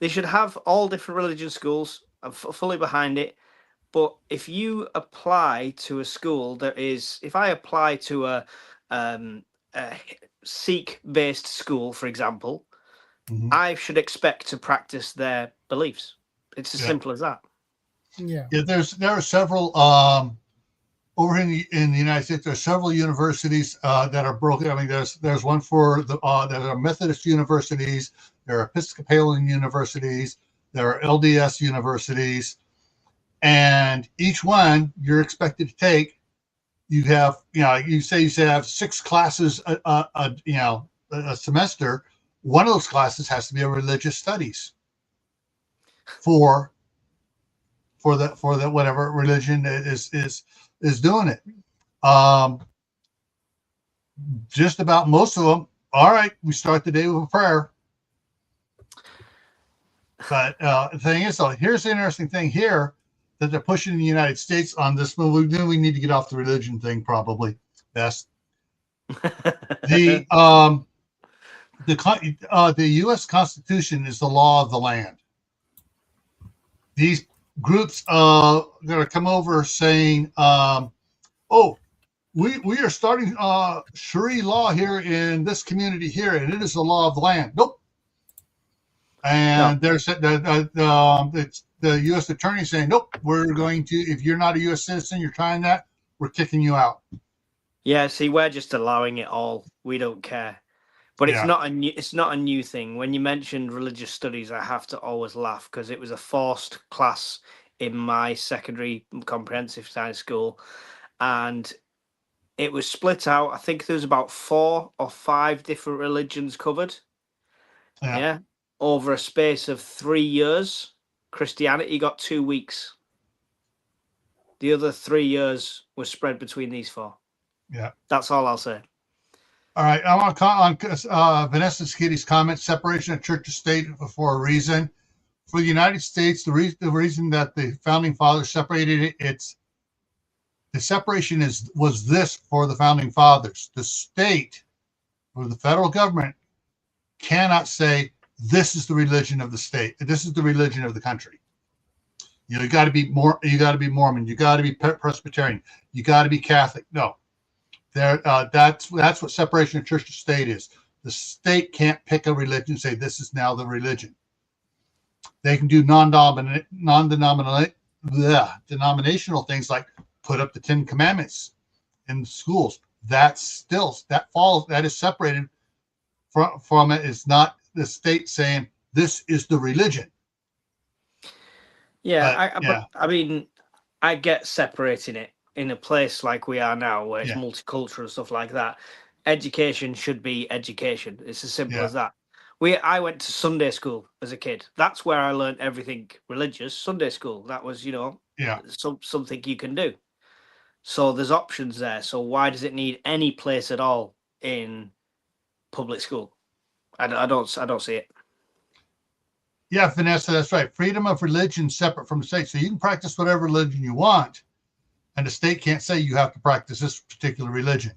should have all different religion schools. I'm fully behind it. But if you apply to a school if I apply to a Sikh-based school, for example, I should expect to practice their beliefs. It's as simple as that. Yeah. There are several over in the United States. There are several universities that are broken. I mean, there's one for there are Methodist universities, there are Episcopalian universities, there are LDS universities, and each one you're expected to take. You have, you say you have 6 classes a semester. One of those classes has to be a religious studies for the whatever religion is doing it. Just about most of them. All right, we start the day with a prayer. But the thing is, though, here's the interesting thing here that they're pushing in the United States on this move. We need to get off the religion thing, probably best. The U.S. Constitution is the law of the land. These groups are going to come over saying, "Oh, we are starting Sharia law here in this community here, and it is the law of the land." Nope. And there's it's the U.S. attorney saying, "Nope, we're going to. If you're not a U.S. citizen, you're trying that, we're kicking you out." Yeah, see, we're just allowing it all. We don't care. But it's Yeah. not a new thing. When you mentioned religious studies, I have to always laugh because it was a forced class in my secondary comprehensive science school, and it was split out. I think there was about 4 or 5 different religions covered. Yeah. Over a space of 3 years, Christianity got 2 weeks. The other 3 years was spread between these 4. Yeah. That's all I'll say. All right, I want to comment on Vanessa Skitty's comment: separation of church and state for a reason. For the United States, the reason that the founding fathers separated it, the separation was this for the founding fathers. The state or the federal government cannot say this is the religion of the state. This is the religion of the country. You got to be You got to be Mormon. You got to be Presbyterian. You got to be Catholic. No. That's what separation of church and state is. The state can't pick a religion and say this is now the religion. They can do denominational things like put up the 10 Commandments in schools. That is separated from it. It's not the state saying this is the religion. Yeah, but I mean, I get separating it. In a place like we are now, where it's multicultural and stuff like that, education should be education. It's as simple as that. I went to Sunday school as a kid. That's where I learned everything religious. Sunday school. That was, something you can do. So there's options there. So why does it need any place at all in public school? I don't see it. Yeah, Vanessa, that's right. Freedom of religion separate from the state. So you can practice whatever religion you want, and the state can't say you have to practice this particular religion.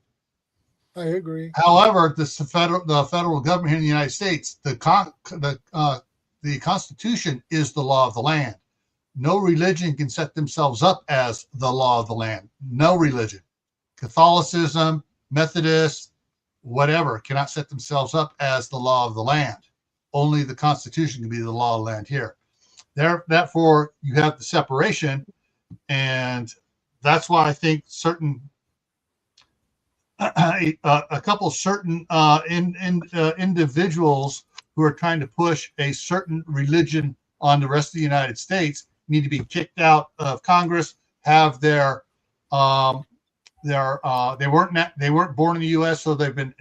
I agree. However, the federal government here in the United States, the Constitution is the law of the land. No religion can set themselves up as the law of the land. No religion. Catholicism, Methodist, whatever, cannot set themselves up as the law of the land. Only the Constitution can be the law of the land here. Therefore, you have the separation, and that's why I think a couple certain individuals who are trying to push a certain religion on the rest of the United States need to be kicked out of Congress. Have they weren't born in the U.S., so they've been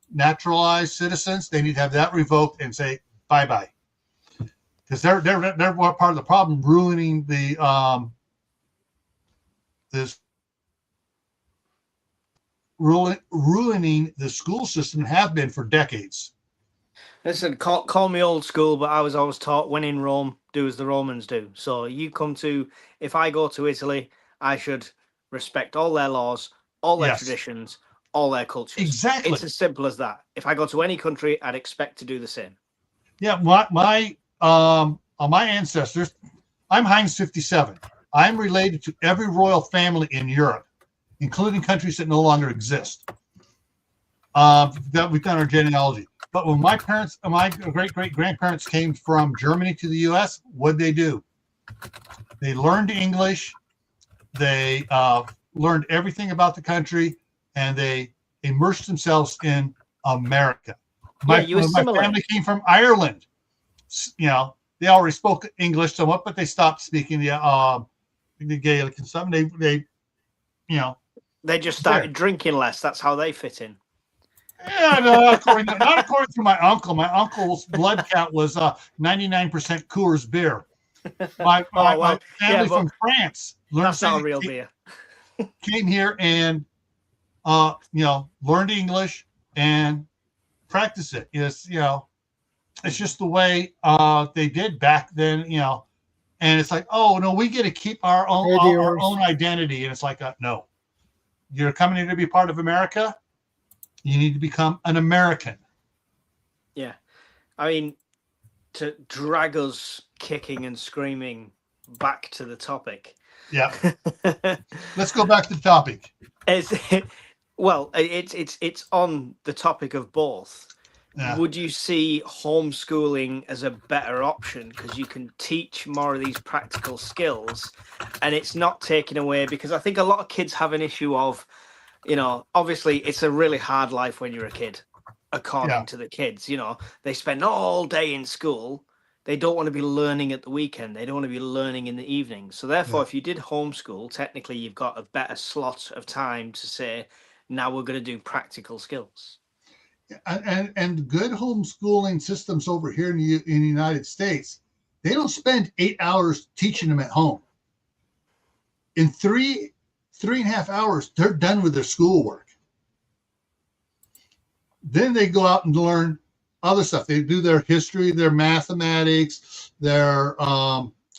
naturalized citizens. They need to have that revoked and say bye-bye, because they're part of the problem, ruining ruining the school system, and have been for decades. Listen, call me old school, but I was always taught when in Rome, do as the Romans do. So if I go to Italy, I should respect all their laws, all their traditions, all their cultures. Exactly. It's as simple as that. If I go to any country, I'd expect to do the same. Yeah, my ancestors, I'm Heinz 57. I'm related to every royal family in Europe, including countries that no longer exist. That we've done our genealogy. But when my great-great-grandparents came from Germany to the U.S., what'd they do? They learned English. They learned everything about the country, and they immersed themselves in America. My family came from Ireland. They already spoke English somewhat, but they stopped speaking the Gaelic and something. They just started drinking less. That's how they fit in. Yeah, no, not according to my uncle. My uncle's blood count was 99% Coors beer. My family from France that's not a real beer. Came here and learned English and practiced it. It's just the way they did back then. And it's like, oh no, we get to keep our own identity. And it's like, no, you're coming here to be part of America. You need to become an American. Yeah. I mean, to drag us kicking and screaming back to the topic. Yeah. Let's go back to the topic. Well, it's on the topic of both. Yeah. Would you see homeschooling as a better option because you can teach more of these practical skills and it's not taken away? Because I think a lot of kids have an issue of, obviously it's a really hard life when you're a kid, according to the kids. They spend all day in school. They don't want to be learning at the weekend. They don't want to be learning in the evening. So therefore, if you did homeschool, technically you've got a better slot of time to say, now we're going to do practical skills. And good homeschooling systems over here in the United States, they don't spend 8 hours teaching them at home. In 3.5 hours, they're done with their schoolwork. Then they go out and learn other stuff. They do their history, their mathematics, their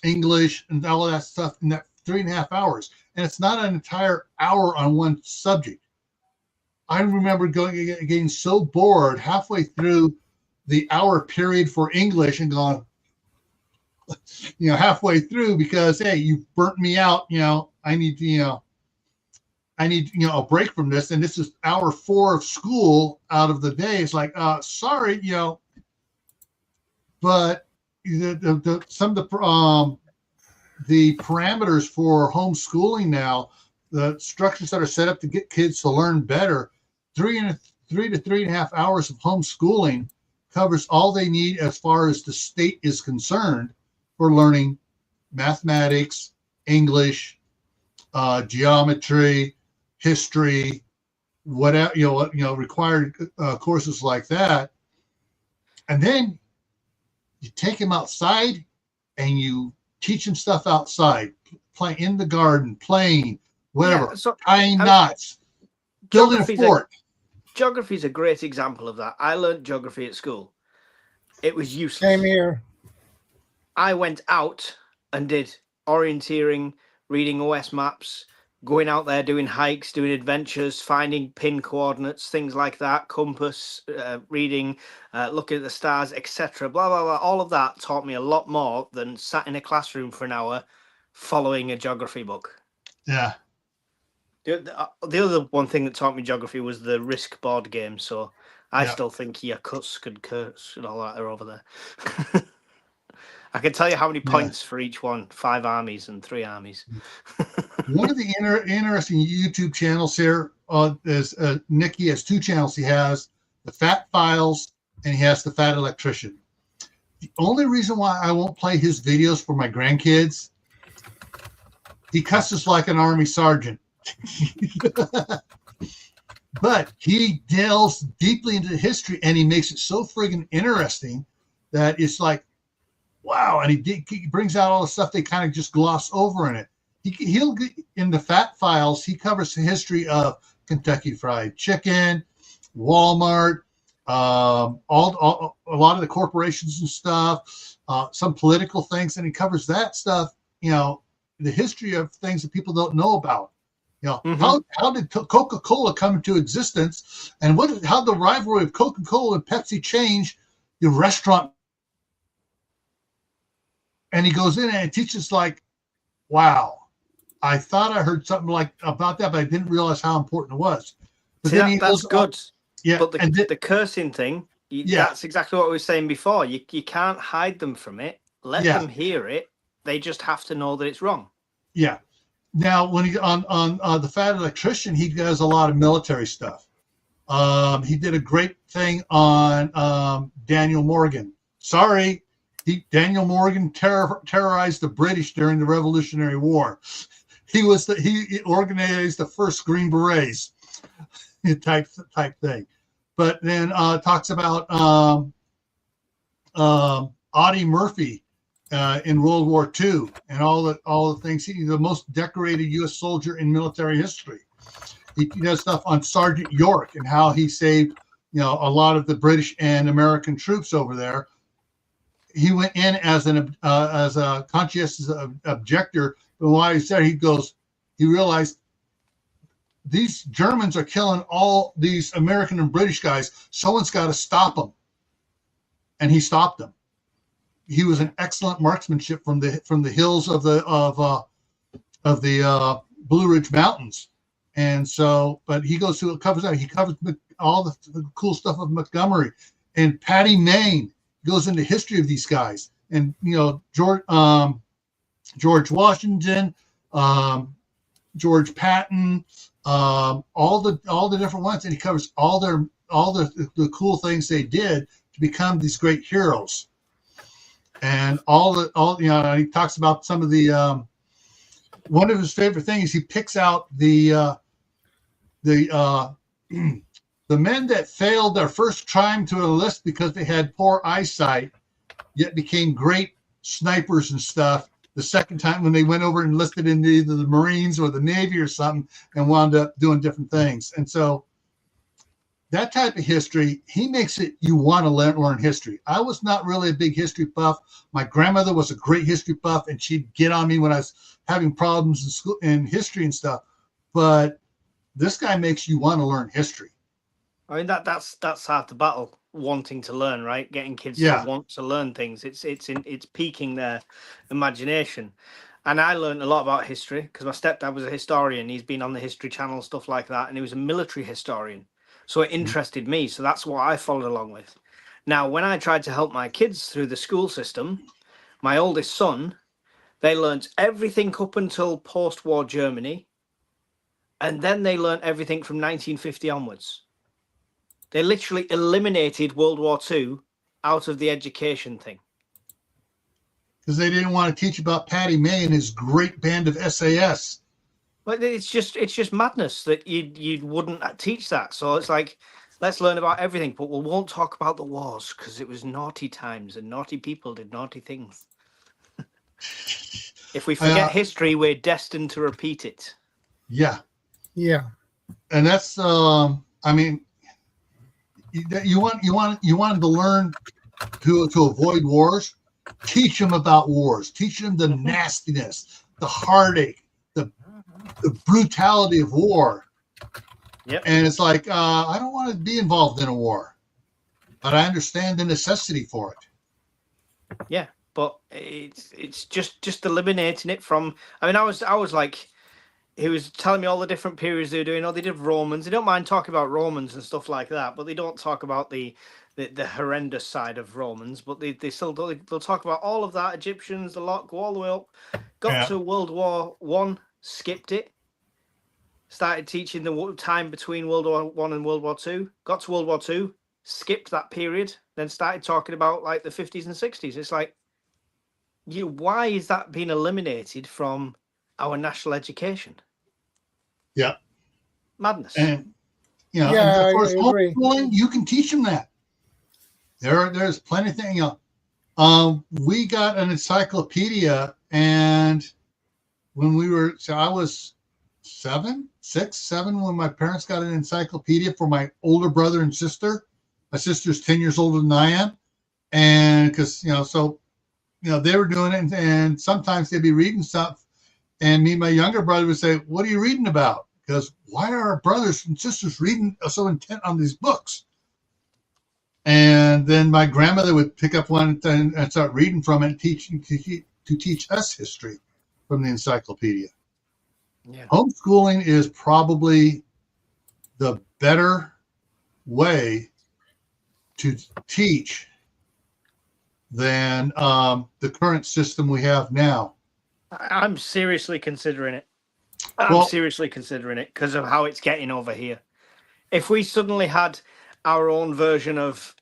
English, and all of that stuff in that 3.5 hours. And it's not an entire hour on one subject. I remember getting so bored halfway through the hour period for English and going, halfway through because, hey, you burnt me out. I need a break from this. And this is hour 4 of school out of the day. It's like, sorry, but some of the parameters for homeschooling now, the structures that are set up to get kids to learn better, 3 to 3.5 hours of homeschooling covers all they need as far as the state is concerned for learning mathematics, English, geometry, history, whatever, required courses like that. And then you take them outside and you teach them stuff outside, play in the garden, playing, whatever, tying knots, building a fort. Geography is a great example of that. I learned geography at school. It was useless. Same here. I went out and did orienteering, reading OS maps, going out there doing hikes, doing adventures, finding pin coordinates, things like that, compass, reading, looking at the stars, etc. Blah, blah, blah. All of that taught me a lot more than sat in a classroom for an hour following a geography book. Yeah. The other one thing that taught me geography was the Risk board game. So I still think Yakutsk and Kursk and all that are over there. I can tell you how many points for each one: 5 armies and 3 armies. One of the interesting YouTube channels here is Nicky has 2 channels. He has the Fat Files and he has the Fat Electrician. The only reason why I won't play his videos for my grandkids, he cusses like an army sergeant. But he delves deeply into history and he makes it so friggin' interesting that it's like, wow. And he brings out all the stuff they kind of just gloss over in it. He'll get in the Fat Files. He covers the history of Kentucky Fried Chicken, Walmart, a lot of the corporations and stuff, some political things. And he covers that stuff, the history of things that people don't know about. How did Coca-Cola come into existence, and how the rivalry of Coca-Cola and Pepsi change the restaurant? And he goes in and teaches like, wow, I thought I heard something like about that, but I didn't realize how important it was. But see, that's good. Yeah, but the cursing thing, that's exactly what we were saying before. You can't hide them from it. Let them hear it. They just have to know that it's wrong. Yeah. Now, when he on the Fat Electrician, he does a lot of military stuff. He did a great thing on Daniel Morgan. Sorry, Daniel Morgan terrorized the British during the Revolutionary War. He organized the first Green Berets type thing. But then talks about Audie Murphy in World War II and all the things. He's the most decorated U.S. soldier in military history. He does stuff on Sergeant York and how he saved a lot of the British and American troops over there. He went in as a conscientious objector, but while he said he realized these Germans are killing all these American and British guys. Someone's got to stop them. and he stopped them. He was an excellent marksmanship from the hills of the Blue Ridge Mountains, and so, but he goes through, covers all the cool stuff of Montgomery and Patty Main. Goes into history of these guys, and George Washington, George Patton, all the different ones, and he covers all the cool things they did to become these great heroes. And he talks about some of the one of his favorite things. He picks out the men that failed their first time to enlist because they had poor eyesight, yet became great snipers and stuff the second time when they went over and enlisted in either the Marines or the Navy or something, and wound up doing different things. And so that type of history, he makes it you want to learn history. I was not really a big history buff. My grandmother was a great history buff, and she'd get on me when I was having problems in school in history and stuff. But this guy makes you want to learn history. I mean, that's half the battle, wanting to learn, right? Getting kids to want to learn things. It's piquing their imagination. And I learned a lot about history because my stepdad was a historian. He's been on the History Channel, stuff like that, and he was a military historian. So it interested me. So that's what I followed along with. Now, when I tried to help my kids through the school system, my oldest son, they learned everything up until post-war Germany, and then they learned everything from 1950 onwards. They literally eliminated World War II out of the education thing. Because they didn't want to teach about Patty May and his great band of SAS. But it's just madness that you wouldn't teach that. So it's like, let's learn about everything, but we won't talk about the wars because it was naughty times and naughty people did naughty things. If we forget history, we're destined to repeat it. Yeah. Yeah. And that's I mean, you want them to learn to avoid wars. Teach them about wars. Teach them the nastiness, the heartache, the brutality of war. Yep. And it's like, I don't want to be involved in a war, but I understand the necessity for it. Yeah, but it's just eliminating it from. I mean, I was like, he was telling me all the different periods they were doing. Oh, they did Romans. They don't mind talking about Romans and stuff like that, but they don't talk about the horrendous side of Romans. But they still they'll talk about all of that. Egyptians, the lot, go all the way up. Got to World War I, skipped it. Started teaching the time between World War I and World War II. Got to World War II, skipped that period. Then started talking about like the 50s and 60s. It's like, why is that being eliminated from our national education? Yeah. Madness. And and of course, homeschooling, you can teach them that. There's plenty of things. We got an encyclopedia, and when I was 6, 7, when my parents got an encyclopedia for my older brother and sister. My sister's 10 years older than I am, and because they were doing it, and sometimes they'd be reading stuff, and me and my younger brother would say, "What are you reading about?" Because why are our brothers and sisters reading so intent on these books? And then my grandmother would pick up one and start reading from it, to teach us history from the encyclopedia. Yeah. Homeschooling is probably the better way to teach than the current system we have now. I'm seriously considering it. I'm seriously considering it because of how it's getting over here. If we suddenly had our own version of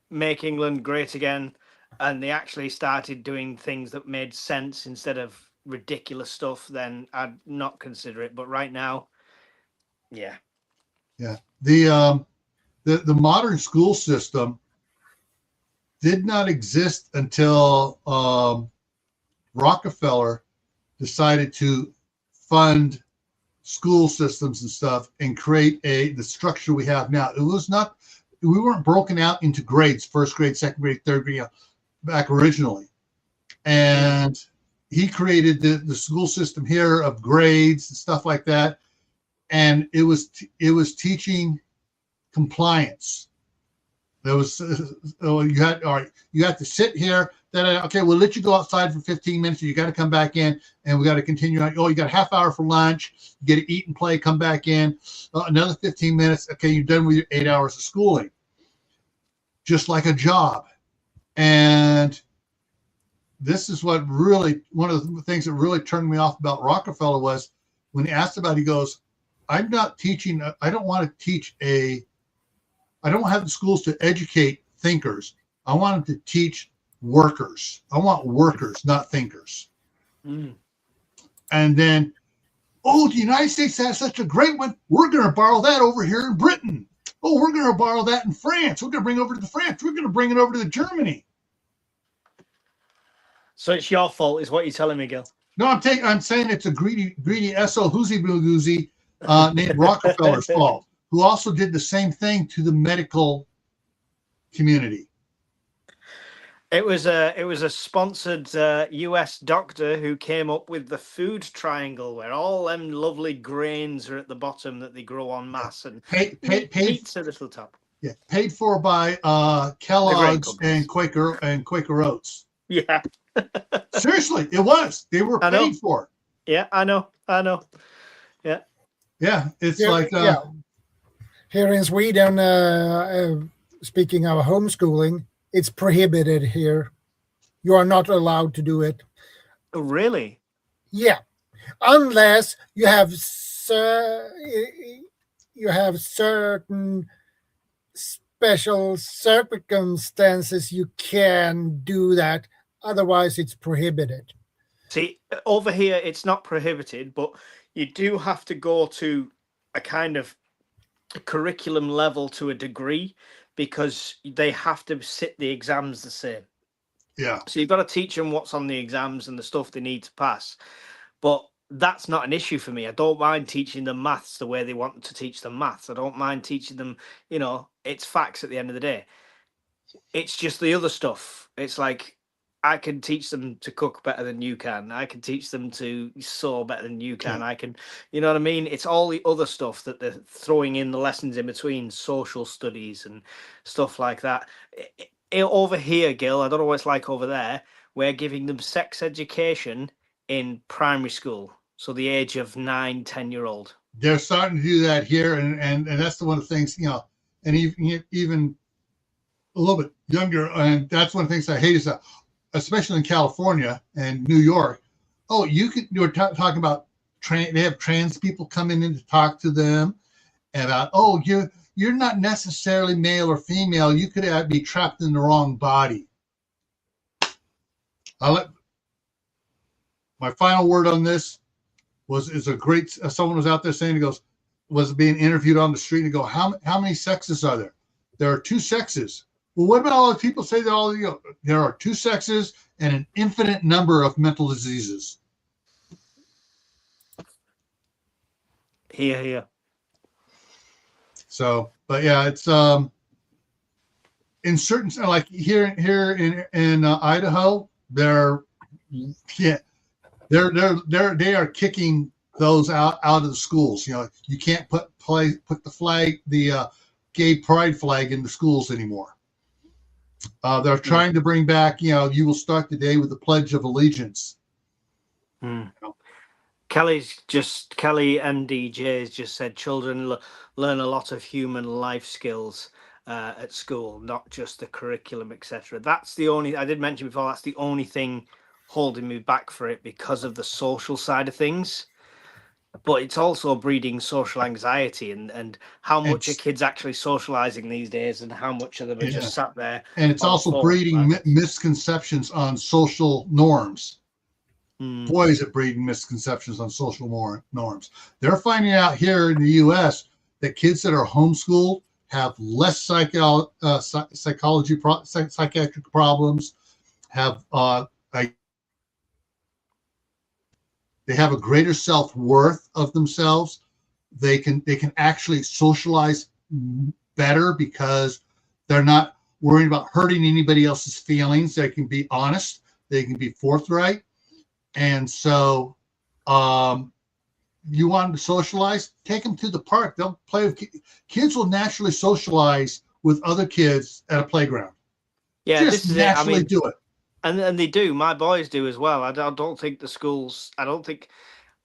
Make England Great Again, and they actually started doing things that made sense instead of ridiculous stuff, then I'd not consider it. But right now, yeah. The modern school system did not exist until Rockefeller decided to fund school systems and stuff and create the structure we have now. We weren't broken out into grades, first grade, second grade, third grade, back originally. And he created the school system here of grades and stuff like that. And it was teaching compliance. There was you had all right. You have to sit here. Then okay, we'll let you go outside for 15 minutes. You got to come back in, and we got to continue on. Oh, you got a half hour for lunch. You get to eat and play. Come back in. Another 15 minutes. Okay, you're done with your 8 hours of schooling. Just like a job. And this is what really, one of the things that really turned me off about Rockefeller was when he asked about it, he goes, I'm not teaching, I don't want to teach I don't have the schools to educate thinkers. I want them to teach workers. I want workers, not thinkers. Mm. And then, oh, the United States has such a great one. We're going to borrow that over here in Britain. Oh, we're going to borrow that in France. We're going to bring it over to France. We're going to bring it over to Germany. So it's your fault, is what you're telling me, Gil. No, I'm saying it's a greedy SO Hoosie Boo named Rockefeller's fault, who also did the same thing to the medical community. It was a sponsored US doctor who came up with the food triangle, where all them lovely grains are at the bottom that they grow en masse, and meats at the little top. Yeah, paid for by Kellogg's and Quaker Oats. Yeah. Seriously, it was. They were paid for it. Yeah, I know. Yeah. Yeah, it's Here in Sweden, speaking of homeschooling, it's prohibited here. You are not allowed to do it. Oh, really? Yeah, unless you have certain special circumstances, you can do that. Otherwise, it's prohibited. See, over here, it's not prohibited, but you do have to go to a kind of curriculum level to a degree, because they have to sit the exams the same. Yeah. So you've got to teach them what's on the exams and the stuff they need to pass. But that's not an issue for me. I don't mind teaching them maths the way they want to teach them maths. I don't mind teaching them, it's facts at the end of the day. It's just the other stuff. It's like, I can teach them to cook better than you can. I can teach them to sew better than you can. I can, you know what I mean? It's all the other stuff that they're throwing in the lessons in between, social studies and stuff like that. Over here, Gil, I don't know what it's like over there. We're giving them sex education in primary school. So the age of 9, 10-year-old. They're starting to do that here. And that's the one of the things, and even a little bit younger. And that's one of the things I hate is that, especially in California and New York. Oh, you're talking about they have trans people coming in to talk to them about, oh, you're not necessarily male or female. You could be trapped in the wrong body. My final word on this is a great, someone was out there saying, he goes, was being interviewed on the street and go, how many sexes are there? There are 2 sexes. Well, what about all the people say that there are 2 sexes and an infinite number of mental diseases? Here. So, but yeah, it's in certain, like here in Idaho, they are kicking those out of the schools. You can't put the flag, the gay pride flag in the schools anymore. They're trying to bring back, you will start the day with the Pledge of Allegiance. Kelly MDJ has just said children learn a lot of human life skills at school, not just the curriculum, etc. That's the only, I did mention before, that's the only thing holding me back for it, because of the social side of things. But it's also breeding social anxiety, and how much are kids actually socializing these days, and how much of them are just sat there. And it's also breeding misconceptions on social norms. Boy, is it breeding misconceptions on social norms. They're finding out here in the U.S. that kids that are homeschooled have less psychiatric problems, they have a greater self-worth of themselves. They can actually socialize better because they're not worrying about hurting anybody else's feelings. They can be honest. They can be forthright. And so you want them to socialize, take them to the park. They'll play with kids will naturally socialize with other kids at a playground. Yeah, Just this is it. I naturally mean, do it. and they do. My boys do as well. I don't think the schools. I don't think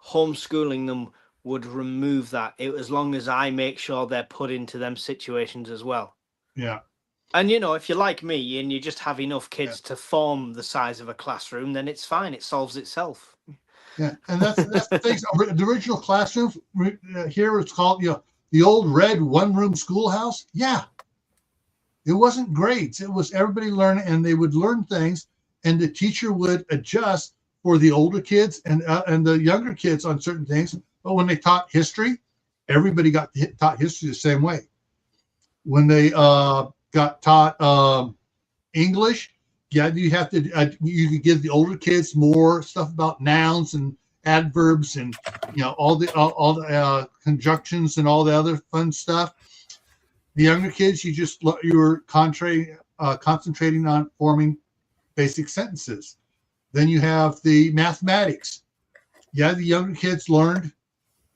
homeschooling them would remove that. As long as I make sure they're put into them situations as well. Yeah. And you know, if you're like me and you just have enough kids to form the size of a classroom, then it's fine. It solves itself. Yeah, and that's the thing. The original classrooms here, it's called, the old red one-room schoolhouse. Yeah, it wasn't grades. It was everybody learning, and they would learn things, and the teacher would adjust for the older kids and the younger kids on certain things. But when they taught history, everybody got taught history the same way. When they got taught English, yeah, you have to. You could give the older kids more stuff about nouns and adverbs and all the conjunctions and all the other fun stuff. The younger kids, you were concentrating on forming basic sentences. Then you have the mathematics. Yeah, the younger kids learned.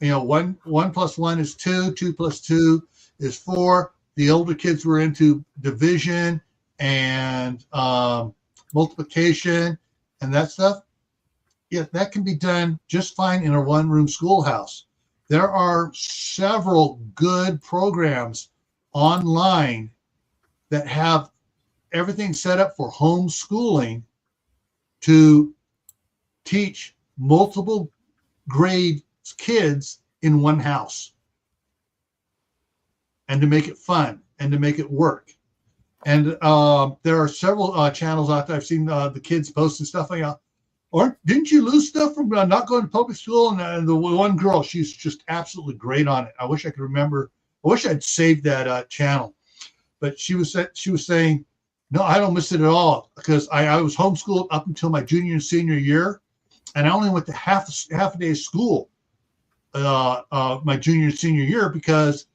1 + 1 is 2. 2 + 2 is 4. The older kids were into division and multiplication and that stuff. Yeah, that can be done just fine in a one-room schoolhouse. There are several good programs online that have everything set up for homeschooling to teach multiple grade kids in one house and to make it fun and to make it work. And there are several channels out there. I've seen the kids post and stuff like that. Or didn't you lose stuff from not going to public school? And the one girl, she's just absolutely great on it. I wish I could remember. I wish I'd saved that channel. But she was saying, no, I don't miss it at all because I was homeschooled up until my junior and senior year, and I only went to half a day of school my junior and senior year because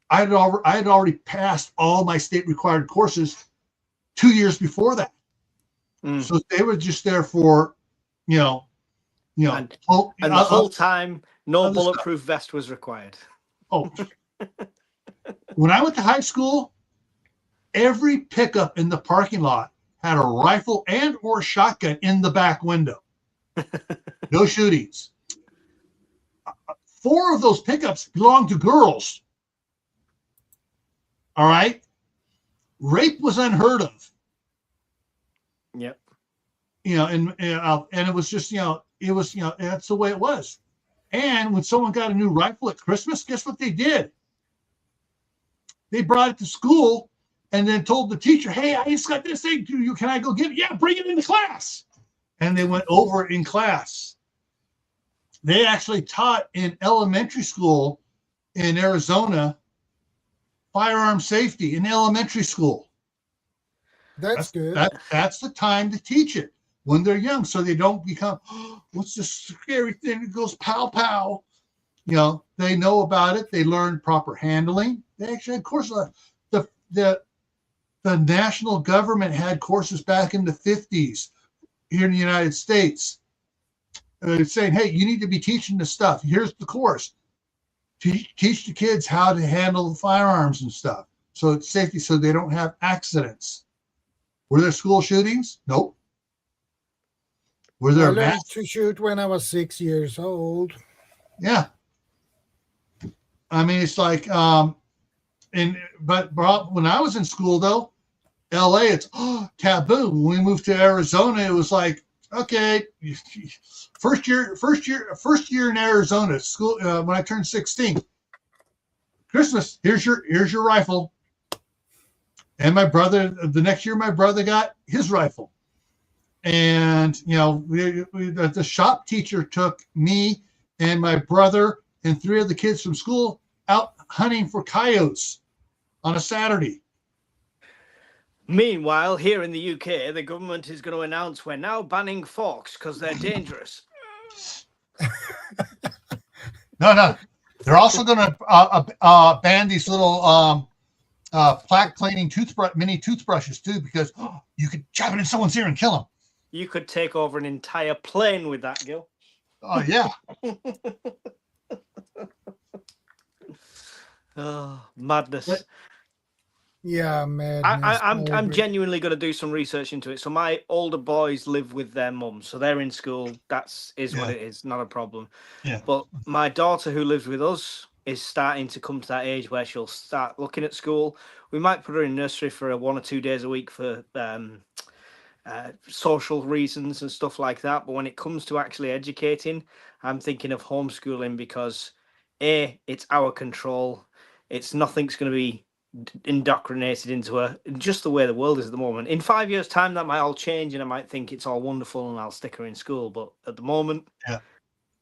I had already passed all my state required courses 2 years before that. So they were just there for, and the whole time, no bulletproof vest was required. Oh, when I went to high school, every pickup in the parking lot had a rifle and or shotgun in the back window. No shootings. 4 of those pickups belonged to girls. All right. Rape was unheard of. Yep. And it was just, that's the way it was. And when someone got a new rifle at Christmas, guess what they did? They brought it to school and then told the teacher, hey, I just got this thing. Can I go get it? Yeah, bring it into class. And they went over it in class. They actually taught in elementary school in Arizona firearm safety in elementary school. That's good. That's the time to teach it when they're young, so they don't become, what's this scary thing that goes pow pow? They know about it. They learn proper handling. They actually had courses. The national government had courses back in the 50s here in the United States. Saying, hey, you need to be teaching this stuff. Here's the course. Teach the kids how to handle the firearms and stuff. So it's safety, so they don't have accidents. Were there school shootings? Nope. Were there I learned to shoot when I was 6 years old. Yeah. I mean, it's like, but when I was in school, though, LA, it's taboo. When we moved to Arizona, it was like, okay, first year in Arizona school. When I turned 16, Christmas, here's your rifle. And my brother, the next year, my brother got his rifle. And the shop teacher took me and my brother and 3 of the kids from school out hunting for coyotes on a Saturday. Meanwhile, here in the UK, the government is going to announce we're now banning forks because they're dangerous. No. They're also going to ban these little plaque cleaning mini toothbrushes too, because you could chop it in someone's ear and kill them. You could take over an entire plane with that, Gil. Oh yeah. Oh, madness. Yeah, madness. I'm genuinely going to do some research into it. So my older boys live with their mums, so they're in school. That's what it is, not a problem. Yeah. But my daughter, who lives with us, is starting to come to that age where she'll start looking at school. We might put her in nursery for 1 or 2 days a week for social reasons and stuff like that. But when it comes to actually educating, I'm thinking of homeschooling because it's our control. It's nothing's going to be indoctrinated into just the way the world is at the moment. In 5 years' time, that might all change, and I might think it's all wonderful, and I'll stick her in school. But at the moment,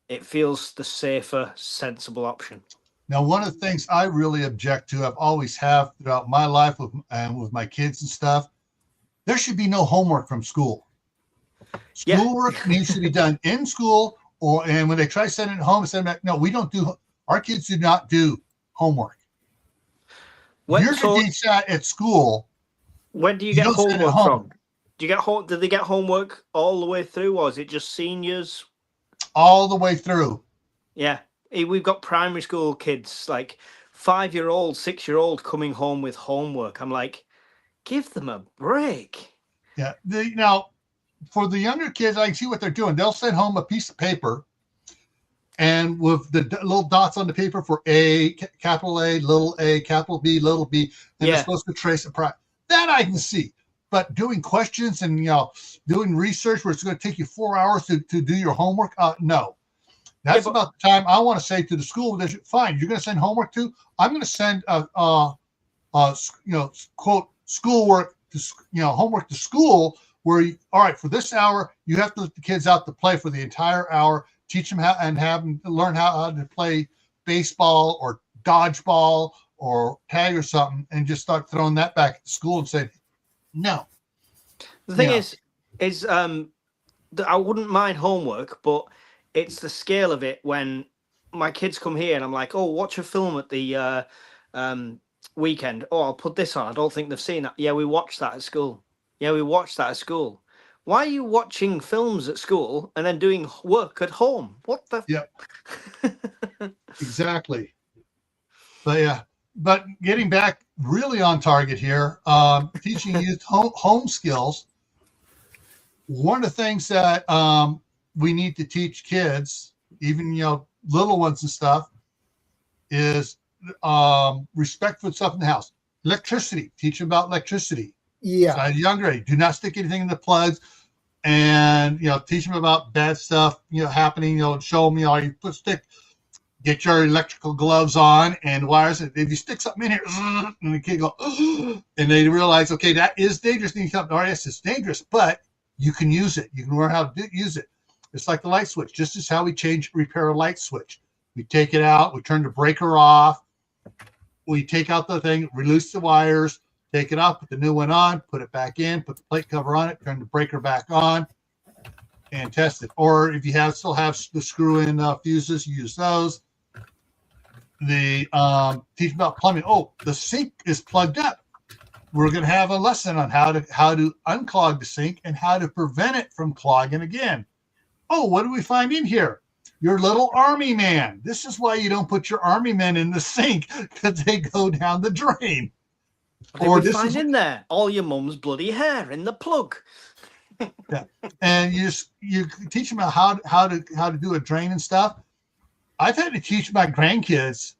it feels the safer, sensible option. Now, one of the things I really object to, I've always have throughout my life with my kids and stuff, there should be no homework from school. Schoolwork needs to be done in school, and when they try sending it home, send it back. No, we don't do. Our kids do not do homework. You're to teach that at school. When do you get homework from? Do you get home? Do they get homework all the way through, or is it just seniors? All the way through. Yeah, we've got primary school kids, like 5-year-old, 6-year-old, coming home with homework. I'm like, give them a break. Yeah. Now, for the younger kids, I can see what they're doing. They'll send home a piece of paper, and with the little dots on the paper for A, capital A, capital B, little b, and they're supposed to trace a price. That I can see. But doing questions and doing research where it's going to take you 4 hours to do your homework, no. That's about the time I want to say to the school, fine, you're going to send homework to? I'm going to send quote schoolwork to homework to school where all right, for this hour you have to let the kids out to play for the entire hour, teach them how and have them learn how to play baseball or dodgeball or tag or something, and just start throwing that back at the school and say no. The thing is I wouldn't mind homework, but it's the scale of it when my kids come here and I'm like, oh, watch a film at the weekend. Oh, I'll put this on. I don't think they've seen that. Yeah, we watched that at school. Why are you watching films at school and then doing work at home? What the? Yeah. Exactly. But getting back really on target here, teaching youth home skills. One of the things that we need to teach kids, even little ones and stuff, is respect for stuff in the house. Electricity. Teach them about electricity. Yeah. So at a younger age, do not stick anything in the plugs, and teach them about bad stuff happening. Show them you get your electrical gloves on and wires. If you stick something in here, and the kid go, and they realize, okay, that is dangerous. And you come, oh yes, it's dangerous, but you can use it. You can learn how to use it. It's like the light switch. Just as how we repair a light switch. We take it out, we turn the breaker off, we take out the thing, release the wires, take it off, put the new one on, put it back in, put the plate cover on it, turn the breaker back on, and test it. Or if you still have the screw-in fuses, use those. Teach about plumbing. Oh, the sink is plugged up. We're going to have a lesson on how to unclog the sink and how to prevent it from clogging again. Oh, what do we find in here? Your little army man. This is why you don't put your army men in the sink, because they go down the drain. What did we find in there? All your mum's bloody hair in the plug. Yeah, and you teach them how to do a drain and stuff. I've had to teach my grandkids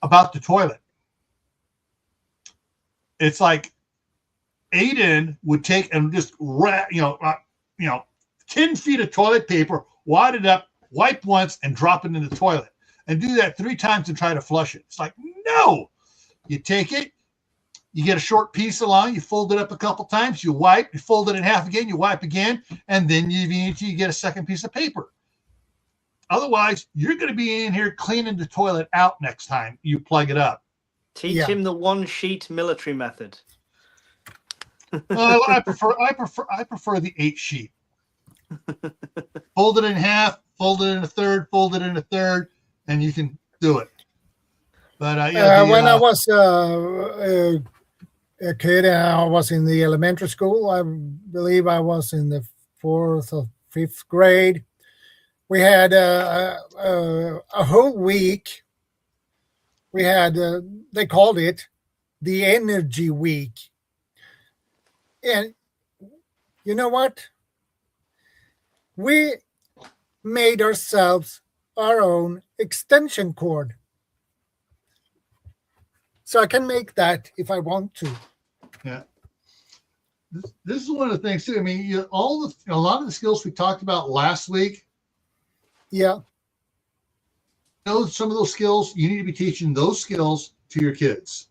about the toilet. It's like Aiden would take and just 10 feet of toilet paper, wad it up, wipe once, and drop it in the toilet, and do that 3 times and try to flush it. It's like, no. You take it, you get a short piece along, you fold it up a couple times, you wipe, you fold it in half again, you wipe again, and then you get a second piece of paper. Otherwise, you're going to be in here cleaning the toilet out next time you plug it up. Teach him the 1-sheet military method. I prefer the 8-sheet. Fold it in half, fold it in a third, fold it in a third, and you can do it. But when I was a kid and I was in the elementary school, I believe I was in the 4th or 5th grade. We had a whole week. We had they called it the energy week. And you know what? We made ourselves our own extension cord. So I can make that if I want to. Yeah. This is one of the things too. I mean, a lot of the skills we talked about last week. Yeah. Some of those skills, you need to be teaching those skills to your kids.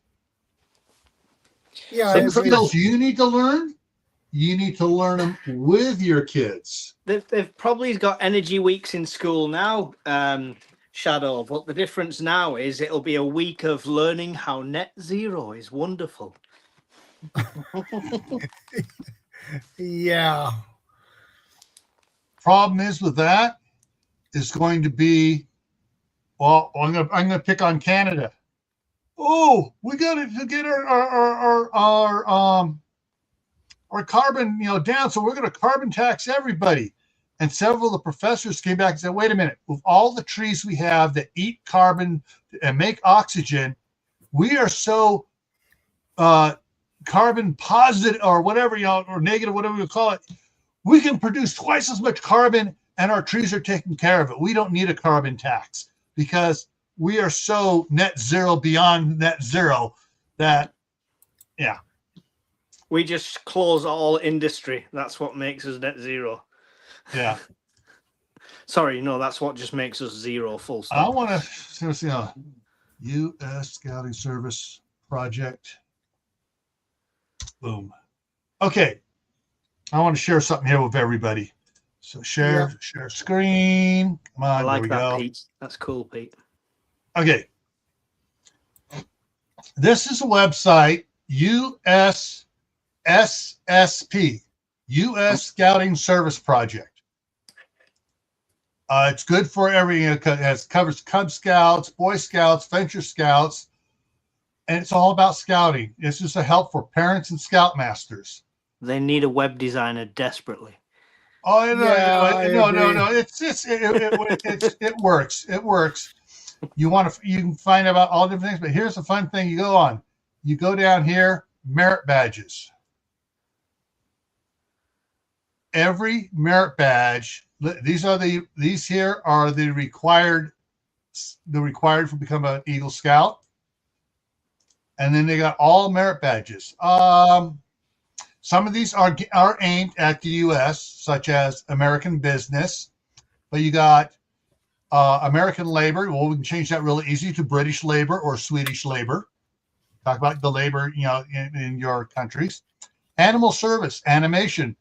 Yeah. Some skills you need to learn, you need to learn them with your kids. They've probably got energy weeks in school now, Shadow, but the difference now is it'll be a week of learning how net zero is wonderful. Yeah. Problem is with that is going to be, well, I'm gonna pick on Canada. Oh, we got to get our carbon, down. So we're going to carbon tax everybody. And several of the professors came back and said, wait a minute, with all the trees we have that eat carbon and make oxygen, we are so carbon positive or whatever, or negative, whatever you call it. We can produce twice as much carbon and our trees are taking care of it. We don't need a carbon tax because we are so net zero beyond net zero that, yeah. We just close all industry. That's what makes us net zero. Yeah. Sorry, no, that's what just makes us zero, full stop. I want to see a U.S. Scouting Service project. Boom. Okay. I want to share something here with everybody. So share screen. Come on, I like there we that, go. Pete. That's cool, Pete. Okay. This is a website, USSP, U.S. Scouting Service Project. It's good for everything. It covers Cub Scouts, Boy Scouts, Venture Scouts, and it's all about scouting. It's just a help for parents and scoutmasters. They need a web designer desperately. Oh no! It works. It works. You can find out all different things, but here's the fun thing: you go down here, merit badges. Every merit badge. These here are the required for become an Eagle Scout, and then they got all merit badges. Some of these are aimed at the U.S., such as American business, but you got American labor. Well, we can change that really easy to British labor or Swedish labor. Talk about the labor, in your countries. Animal service, animation,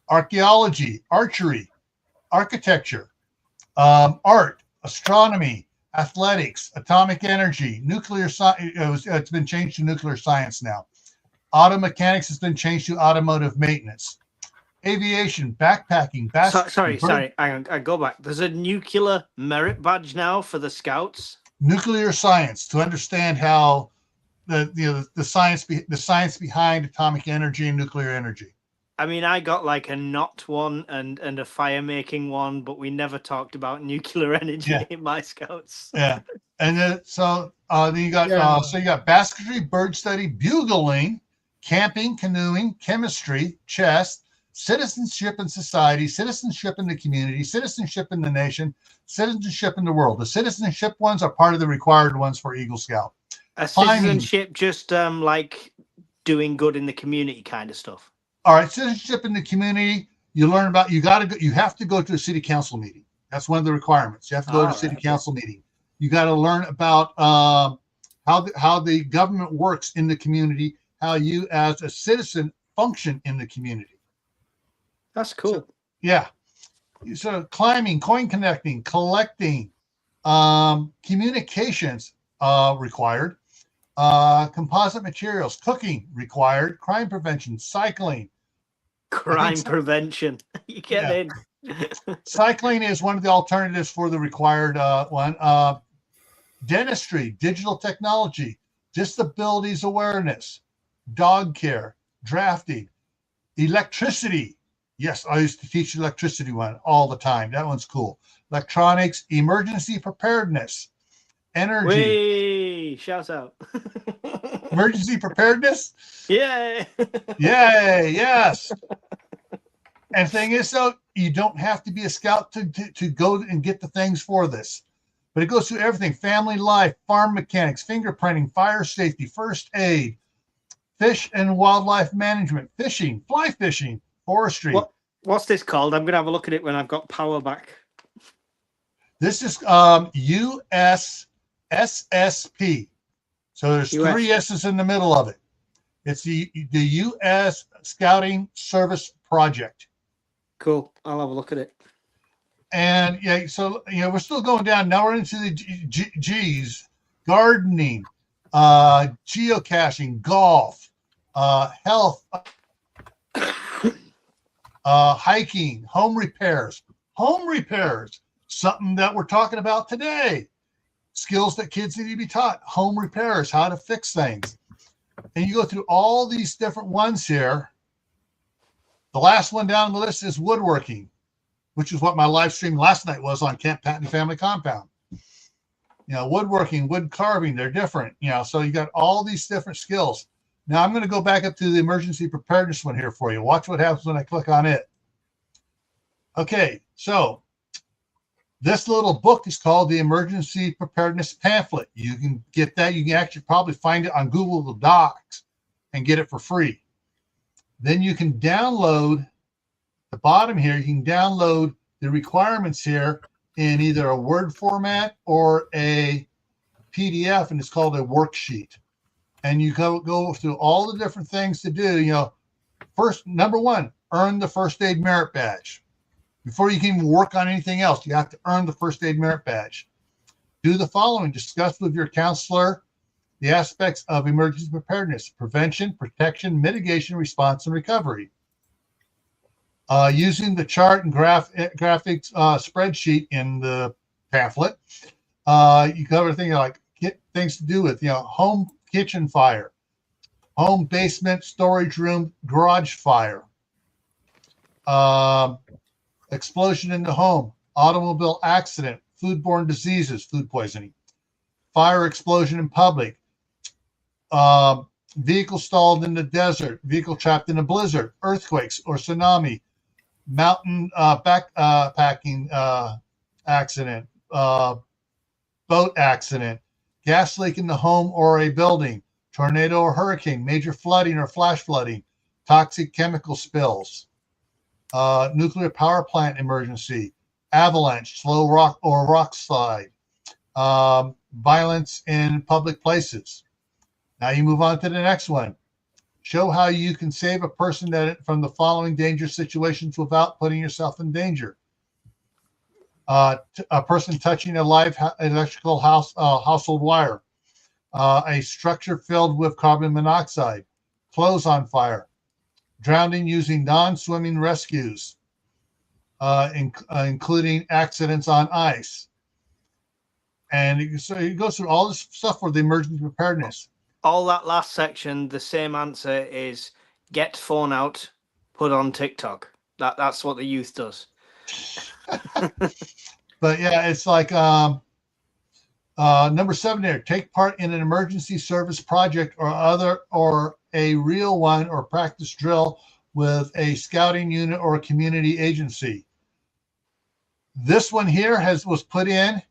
archaeology, archery, architecture, art, astronomy, athletics, atomic energy, nuclear science. It's been changed to nuclear science now. Auto mechanics has been changed to automotive maintenance. Aviation, backpacking, Sorry. I go back. There's a nuclear merit badge now for the Scouts. Nuclear science, to understand how the science behind atomic energy and nuclear energy. I mean, I got like a knot one and a fire making one, but we never talked about nuclear energy in my Scouts. Yeah, and then you got basketry, bird study, bugling, camping, canoeing, chemistry, chess, citizenship in society, citizenship in the community, citizenship in the nation, citizenship in the world. The citizenship ones are part of the required ones for Eagle Scout. Citizenship, just like doing good in the community kind of stuff. All right, citizenship in the community. You learn about. You have to go to a city council meeting. That's one of the requirements. You have to go to a city council meeting. You got to learn about how the government works in the community. How you, as a citizen, function in the community. That's cool. So climbing, coin connecting, collecting, communications required. Composite materials, cooking required, crime prevention, cycling. Prevention. You get in. Cycling is one of the alternatives for the required one. Dentistry, digital technology, disabilities awareness, dog care, drafting, electricity. Yes, I used to teach electricity one all the time. That one's cool. Electronics, emergency preparedness, energy, Shout out. emergency preparedness. Yay! Yay, yes. And the thing is, though, you don't have to be a scout to go and get the things for this. But it goes through everything: family life, farm mechanics, fingerprinting, fire safety, first aid, fish and wildlife management, fishing, fly fishing, forestry. What's this called? I'm going to have a look at it when I've got power back. This is USSSP. So there's US. 3 S's in the middle of it. It's the U.S. Scouting Service Project. Cool. I'll have a look at it. And yeah, so we're still going down. Now we're into the G's: gardening, geocaching, golf, health, hiking, home repairs. Home repairs, something that we're talking about today. Skills that kids need to be taught. Home repairs, how to fix things. And you go through all these different ones here. The last one down on the list is woodworking, which is what my live stream last night was on Camp Patton Family Compound. Woodworking, wood carving, they're different. So you got all these different skills. Now I'm going to go back up to the emergency preparedness one here for you. Watch what happens when I click on it. Okay, so this little book is called the Emergency Preparedness Pamphlet. You can get that. You can actually probably find it on Google Docs and get it for free. Then you can download the bottom here. You can download the requirements here in either a Word format or a PDF, and it's called a worksheet. And you go through all the different things to do. First, number 1, earn the first aid merit badge. Before you can even work on anything else, you have to earn the first aid merit badge. Do the following: discuss with your counselor the aspects of emergency preparedness: prevention, protection, mitigation, response, and recovery. Using the chart and graphics spreadsheet in the pamphlet, you cover everything like things to do with home kitchen fire, home basement, storage room, garage fire, explosion in the home, automobile accident, foodborne diseases, food poisoning, fire explosion in public, vehicle stalled in the desert, vehicle trapped in a blizzard, earthquakes or tsunami, mountain backpacking accident, boat accident, gas leak in the home or a building, tornado or hurricane, major flooding or flash flooding, toxic chemical spills, nuclear power plant emergency, avalanche, slow rock or rock slide, violence in public places. Now you move on to the next one. Show how you can save a person from the following dangerous situations without putting yourself in danger. A person touching a live electrical household wire, a structure filled with carbon monoxide, clothes on fire, drowning using non-swimming rescues, including accidents on ice. And so it goes through all this stuff for the emergency preparedness. All that last section, the same answer is get phone out, put on TikTok. That's what the youth does. But yeah, it's like number 7 there. Take part in an emergency service project or a real one or practice drill with a scouting unit or a community agency. This one here was put in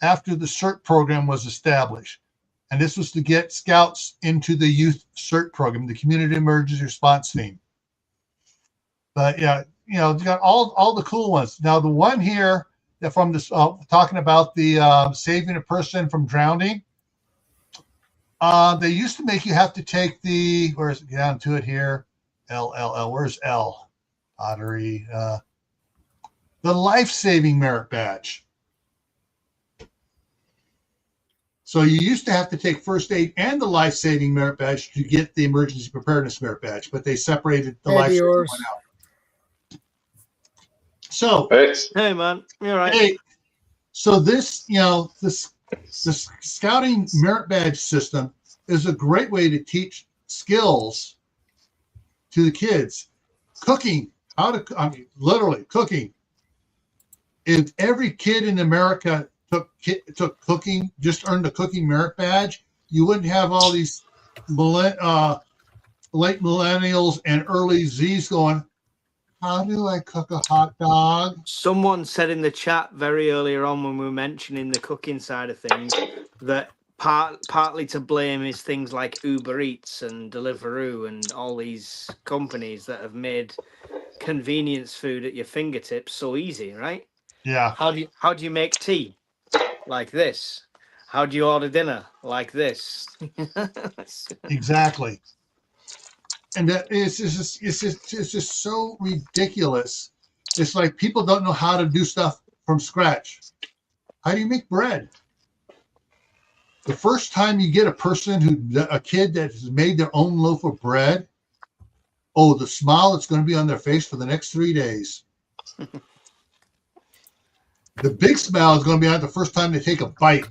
after the CERT program was established. And this was to get scouts into the youth CERT program, the Community Emergency Response Team. But yeah, you got all the cool ones. Now the one here that from this talking about the saving a person from drowning. They used to make you have to take the where's it down to it here? L. Where's L? Pottery. The life-saving merit badge. So you used to have to take first aid and the life-saving merit badge to get the emergency preparedness merit badge, but they separated the life-saving one out. So, hey man, you're right. Hey, so this, this scouting merit badge system is a great way to teach skills to the kids. Cooking, literally cooking. If every kid in America took cooking, just earned a cooking merit badge, you wouldn't have all these late millennials and early Z's going, how do I cook a hot dog? Someone said in the chat very earlier on when we were mentioning the cooking side of things that partly to blame is things like Uber Eats and Deliveroo and all these companies that have made convenience food at your fingertips so easy, right? Yeah. How do you make tea? Like this. How do you order dinner? Like this. Exactly. And that it's just so ridiculous. It's like people don't know how to do stuff from scratch. How do you make bread? The first time you get a kid that has made their own loaf of bread, oh, the smile that's going to be on their face for the next 3 days. The big smile is going to be on the first time they take a bite.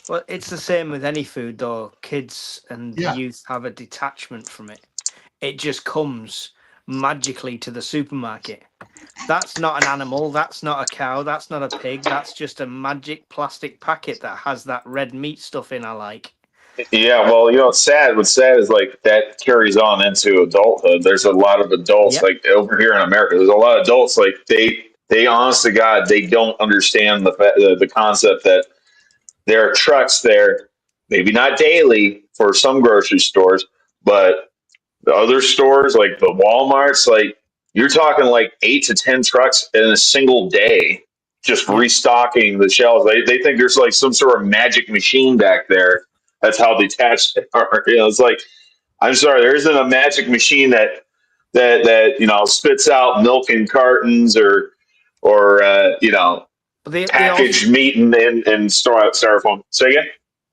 Well, it's the same with any food, though. Kids and youth have a detachment from it. It just comes magically to the supermarket. That's not an animal. That's not a cow. That's not a pig. That's just a magic plastic packet that has that red meat stuff in I like. Yeah, well, what's sad is like that carries on into adulthood. There's a lot of adults like over here in America. There's a lot of adults like they honest to God, they don't understand the concept that there are trucks there, maybe not daily for some grocery stores, but the other stores like the Walmarts, like you're talking like 8 to 10 trucks in a single day, just restocking the shelves. They think there's like some sort of magic machine back there. That's how detached they are. It's like, I'm sorry, there isn't a magic machine that spits out milk in cartons or packaged meat and styrofoam. Say again?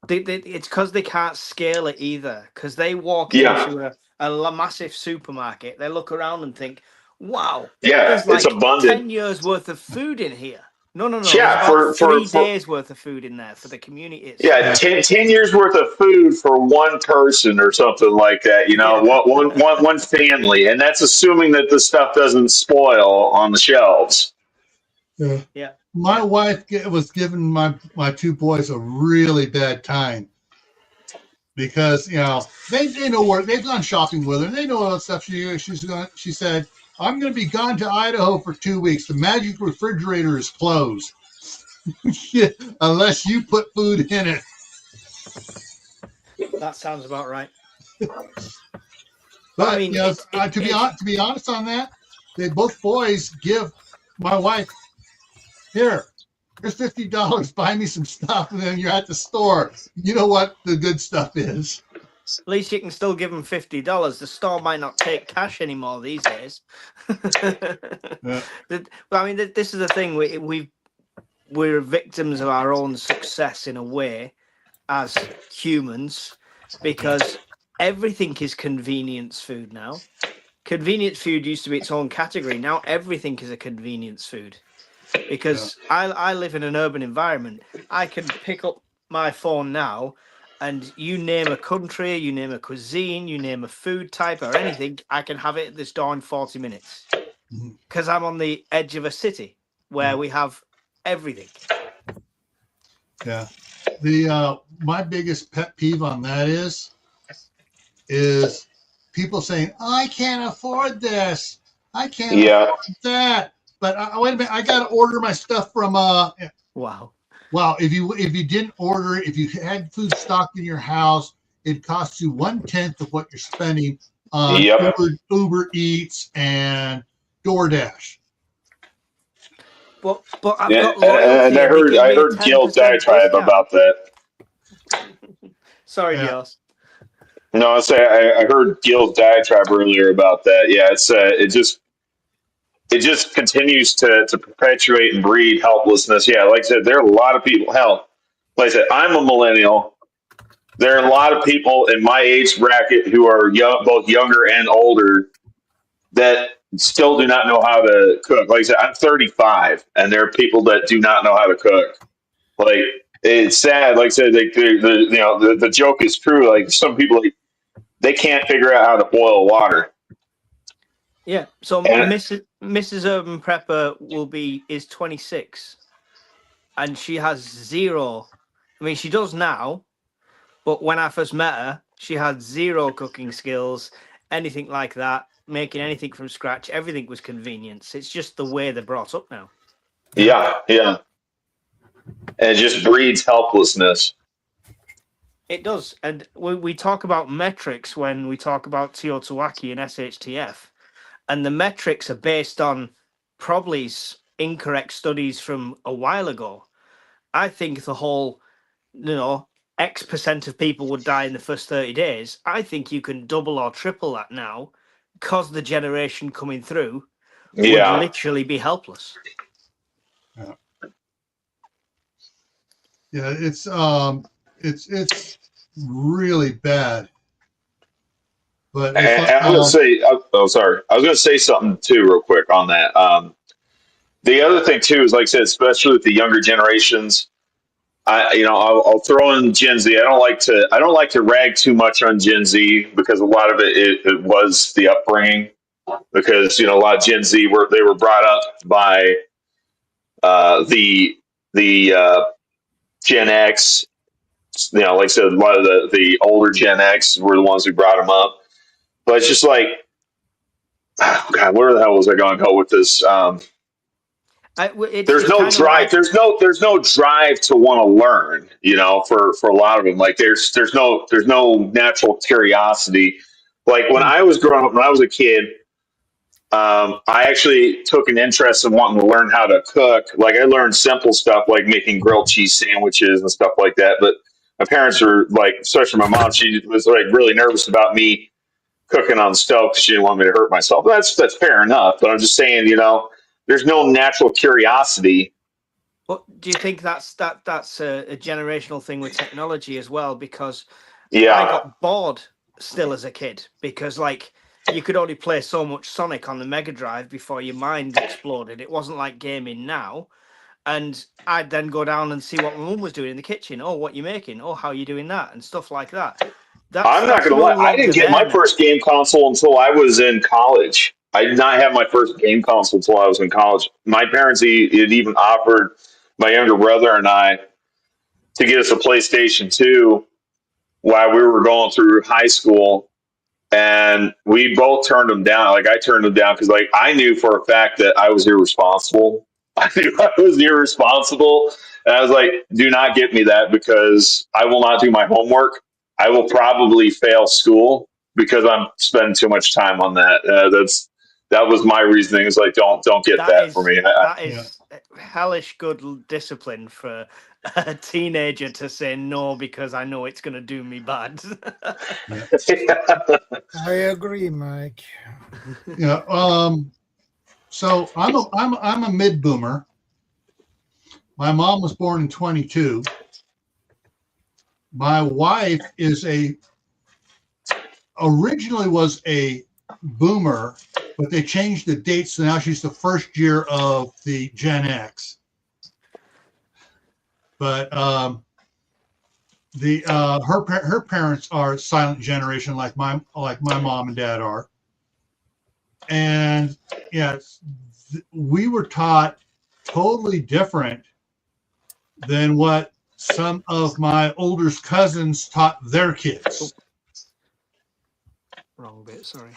It's because they can't scale it either. Because they walk into a massive supermarket, they look around and think, "Wow, there's like it's abundant. 10 years worth of food in here." No. Yeah, there's about 3 days worth of food in there for the community. Yeah, 10 years worth of food for one person or something like that. One family, and that's assuming that the stuff doesn't spoil on the shelves. Yeah. My wife was giving my two boys a really bad time because they know where they've gone shopping with her. And they know all that stuff. She said, "I'm going to be gone to Idaho for 2 weeks. The magic refrigerator is closed unless you put food in it." That sounds about right. But I mean, to be honest on that, both boys give my wife, here's $50, buy me some stuff, and then you're at the store. You know what the good stuff is. At least you can still give them $50. The store might not take cash anymore these days. But I mean, this is the thing. We're victims of our own success in a way as humans, because everything is convenience food now. Convenience food used to be its own category. Now everything is a convenience food. Because I live in an urban environment. I can pick up my phone now and you name a country, you name a cuisine, you name a food type or anything, I can have it at this door in 40 minutes. Because I'm on the edge of a city where we have everything. Yeah. My biggest pet peeve on that is people saying, "I can't afford this. I can't afford that." But wait a minute, I got to order my stuff from Wow. If you didn't order it, if you had food stocked in your house, it costs you 1/10 of what you're spending on Uber Eats and DoorDash. But I've got loyalty. And I heard Gil's diatribe about that. Sorry, Gil's. No, I heard Gil's diatribe earlier about that. Yeah, it just continues to perpetuate and breed helplessness. Yeah, like I said, there are a lot of people. Hell, like I said, I'm a millennial. There are a lot of people in my age bracket who are both younger and older, that still do not know how to cook. Like I said, I'm 35, and there are people that do not know how to cook. Like, it's sad. Like I said, the joke is true. Like, some people, they can't figure out how to boil water. Yeah. So Mrs. Urban Prepper is 26, and she has zero. I mean, she does now, but when I first met her, she had zero cooking skills, anything like that, making anything from scratch. Everything was convenience. It's just the way they're brought up now. Yeah, yeah. And it just breeds helplessness. It does. And we talk about metrics when we talk about Teotihuacan and SHTF, and the metrics are based on probably incorrect studies from a while ago. I think the whole, X% of people would die in the first 30 days. I think you can double or triple that now because the generation coming through would Yeah. literally be helpless. Yeah, it's really bad. But it's And I'm going to say, sorry. I was going to say something too, real quick on that. The other thing too is, like I said, especially with the younger generations, I'll throw in Gen Z. I don't like to rag too much on Gen Z because a lot of it was the upbringing. Because a lot of Gen Z were brought up by the Gen X. Like I said, a lot of the older Gen X were the ones who brought them up. But it's just like, oh God, where the hell was I going to go with this? There's no drive. There's no drive to want to learn. For a lot of them, like there's no natural curiosity. Like when I was growing up, when I was a kid, I actually took an interest in wanting to learn how to cook. Like I learned simple stuff like making grilled cheese sandwiches and stuff like that. But my parents were like, especially my mom, she was like really nervous about me cooking on the stove because she didn't want me to hurt myself. That's fair enough. But I'm just saying, there's no natural curiosity. But do you think that's a generational thing with technology as well? Because I got bored still as a kid because like you could only play so much Sonic on the Mega Drive before your mind exploded. It wasn't like gaming now. And I'd then go down and see what my mum was doing in the kitchen. Oh, what you making? Oh, how are you doing that? And stuff like that. I'm not going to lie. I didn't get my first game console until I was in college. I did not have my first game console until I was in college. My parents had even offered my younger brother and I to get us a PlayStation 2 while we were going through high school. And we both turned them down. Like I turned them down because like I knew for a fact that I was irresponsible. I knew I was irresponsible. And I was like, do not get me that because I will not do my homework. I will probably fail school because I'm spending too much time on that. That was my reasoning. It's like, don't get that for me. That is hellish good discipline for a teenager to say no because I know it's going to do me bad. I agree, Mike. Yeah. So I'm a mid boomer. My mom was born in 22. My wife originally was a boomer, but they changed the date, so now she's the first year of the Gen X. But her parents are silent generation, like my mom and dad are, and we were taught totally different than what some of my older cousins taught their kids. Wrong bit, sorry.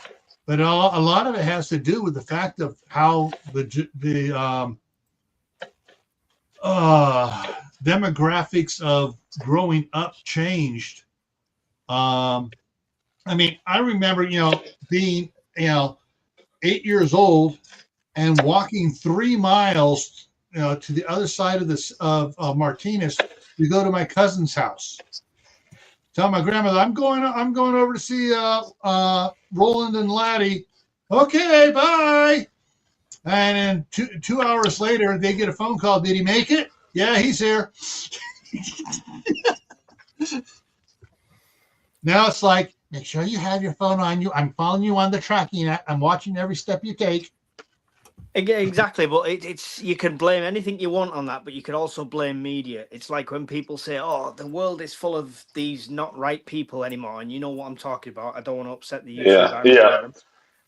But a lot of it has to do with the fact of how the demographics of growing up changed. I mean, I remember, being, 8 years old and walking 3 miles, to the other side of Martinez to go to my cousin's house. Tell my grandmother, I'm going over to see Roland and Laddie. Okay, bye. And then 2 hours later, they get a phone call. Did he make it? Yeah, he's here. Now it's like, make sure you have your phone on you. I'm following you on the tracking app. I'm watching every step you take. Exactly, but it's you can blame anything you want on that, but you can also blame media. It's like when people say, "Oh, the world is full of these not right people anymore," and you know what I'm talking about. I don't want to upset the YouTube algorithm,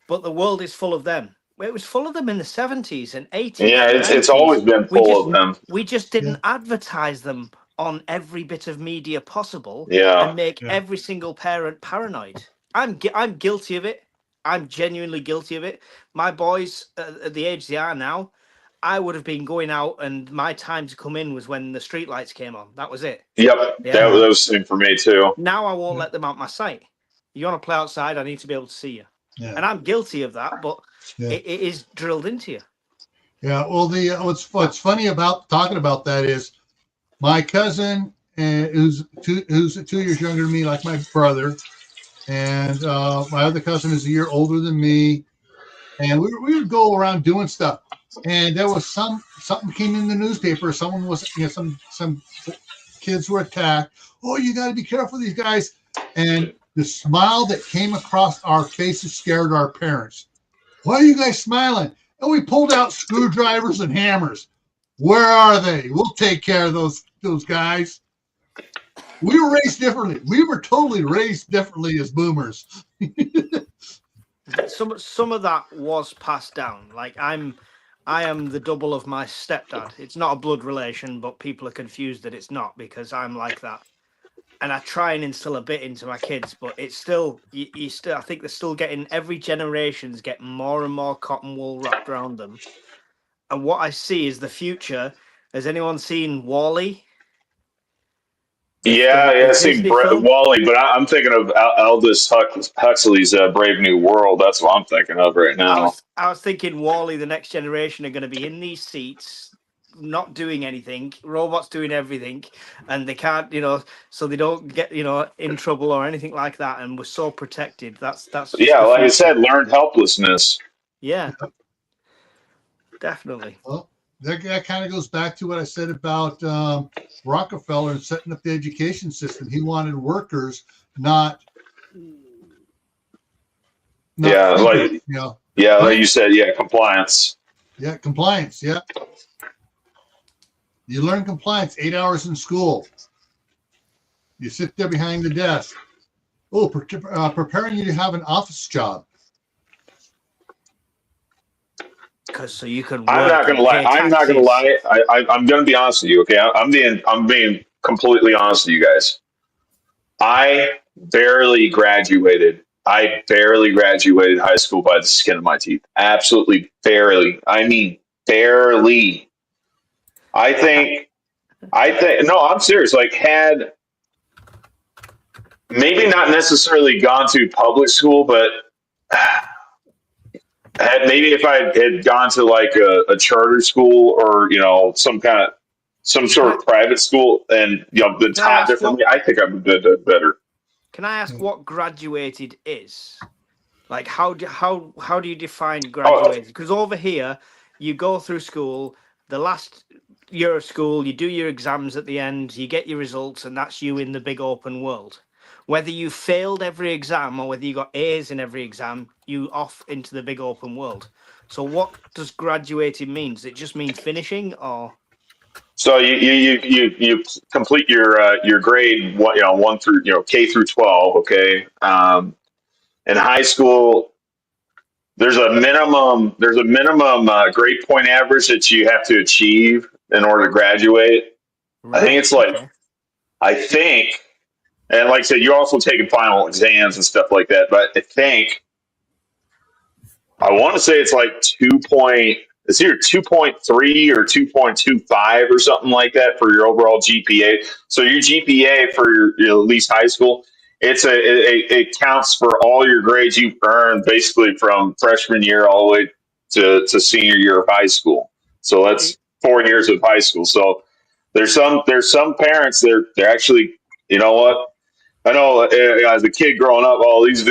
but the world is full of them. It was full of them in the 70s and 80s. Yeah, and it's 90s. always been full of them. We just didn't advertise them on every bit of media possible Yeah. and make every single parent paranoid. I'm guilty of it. I'm genuinely guilty of it. My boys, at the age they are now, I would have been going out, and my time to come in was when the street lights came on. That was it. Yep. Yeah. That was the same for me too. Now I won't let them out my sight. You want to play outside, I need to be able to see you. Yeah. And I'm guilty of that, but it is drilled into you. Yeah. Well, what's funny about talking about that is my cousin, who's 2 years younger than me, like my brother, and my other cousin is a year older than me, and we would go around doing stuff, and there was something came in the newspaper. Someone was, some kids were attacked. Oh, you got to be careful, these guys. And the smile that came across our faces scared our parents. Why are you guys smiling? And we pulled out screwdrivers and hammers. Where are they? We'll take care of those guys. We were raised differently. We were totally raised differently as boomers. Some of that was passed down. Like I am the double of my stepdad. It's not a blood relation, but people are confused that it's not, because I'm like that. And I try and instill a bit into my kids, but it's still, you still, I think they're still getting, every generation's getting more and more cotton wool wrapped around them. And what I see is the future. Has anyone seen Wall-E? Yeah, I've seen Wall-E, but I'm thinking of Aldous Huxley's Brave New World. That's what I'm thinking of right now. I was thinking Wall-E, the next generation are going to be in these seats, not doing anything, robots doing everything, and they can't, so they don't get, in trouble or anything like that, and we're so protected. That's yeah, like I said, learned helplessness. Yeah, definitely. Well, that kind of goes back to what I said about Rockefeller and setting up the education system. He wanted workers, not yeah, thinkers, like you said, compliance. Yeah, compliance. Yeah. You learn compliance 8 hours in school. You sit there behind the desk. Oh, preparing you to have an office job. So you can. I'm not gonna lie. I'm not gonna lie. I'm gonna be honest with you. Okay, I'm being completely honest with you guys. I barely graduated. I barely graduated high school by the skin of my teeth. Absolutely barely. I mean, barely. I think, no, I'm serious. Like, had maybe not necessarily gone to public school, but maybe if I had gone to like a charter school or, some sort of private school and, the taught differently, I think I would have done better. Can I ask what graduated is? Like, how do you define graduated? Because over here, you go through school, the last year of school, you do your exams at the end, you get your results, and that's you in the big open world. Whether you failed every exam or whether you got A's in every exam, you off into the big open world. So what does graduating mean? Does it just mean finishing, or? So you complete your grade 1 through K through 12. Okay, in high school, there's a minimum grade point average that you have to achieve in order to graduate. Right. I think it's like, and like I said, you're also taking final exams and stuff like that. But I want to say it's like it's either 2.3 or 2.25 or something like that for your overall GPA. So your GPA for your at least high school, it counts for all your grades you've earned basically from freshman year all the way to senior year of high school. So that's 4 years of high school. So there's some parents they're actually, you know what? I know as a kid growing up, all these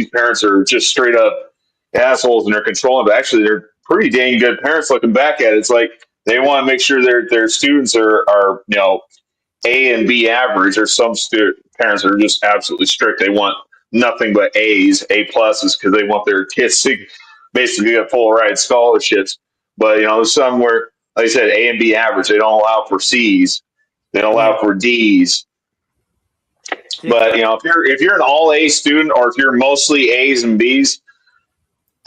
parents are just straight up assholes and they're controlling, but actually they're pretty dang good parents looking back at it. It's like they want to make sure their students are A and B average, or some parents are just absolutely strict. They want nothing but A's, A pluses, because they want their kids to basically get full ride scholarships. But there's some where, like I said, A and B average. They don't allow for C's. They don't allow for D's. But if you're an all A student, or if you're mostly A's and B's,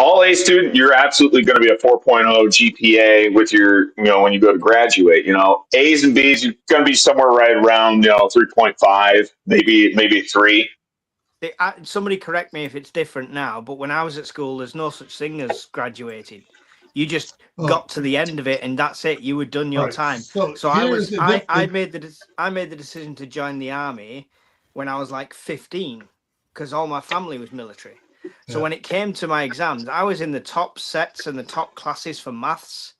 all A student, you're absolutely going to be a 4.0 GPA with your, when you go to graduate. A's and B's, you're going to be somewhere right around, 3.5, maybe 3. Somebody correct me if it's different now, but when I was at school, there's no such thing as graduated. You just got to the end of it, and that's it. You were done your time. So I made the decision to join the army when I was like 15 because all my family was military. So when it came to my exams, I was in the top sets and the top classes for maths,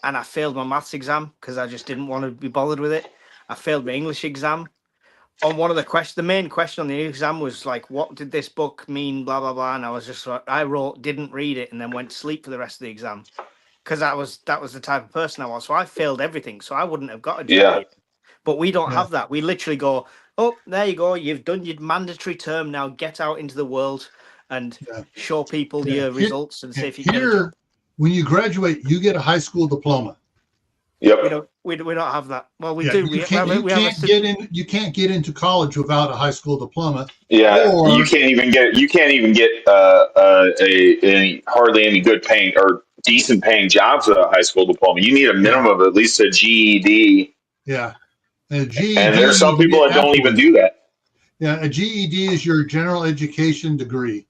and I failed my maths exam because I just didn't want to be bothered with it. I failed my English exam. On one of the main question on the exam was like, what did this book mean, blah blah blah, and I was just I wrote, didn't read it, and then went to sleep for the rest of the exam because that was the type of person I was. So I failed everything, so I wouldn't have got a GPA. Yeah. But we don't have that. We literally go, oh, there you go, you've done your mandatory term, now get out into the world and show people your results and see if you can get a job. When you graduate, you get a high school diploma. Yep. We don't have that. Well, we do. You can't get into college without a high school diploma. Yeah, you can't even get hardly any good paying or decent paying jobs with a high school diploma. You need a minimum of at least a GED. Yeah, and GED. And there's some people that don't even do that. Yeah, a GED is your general education degree,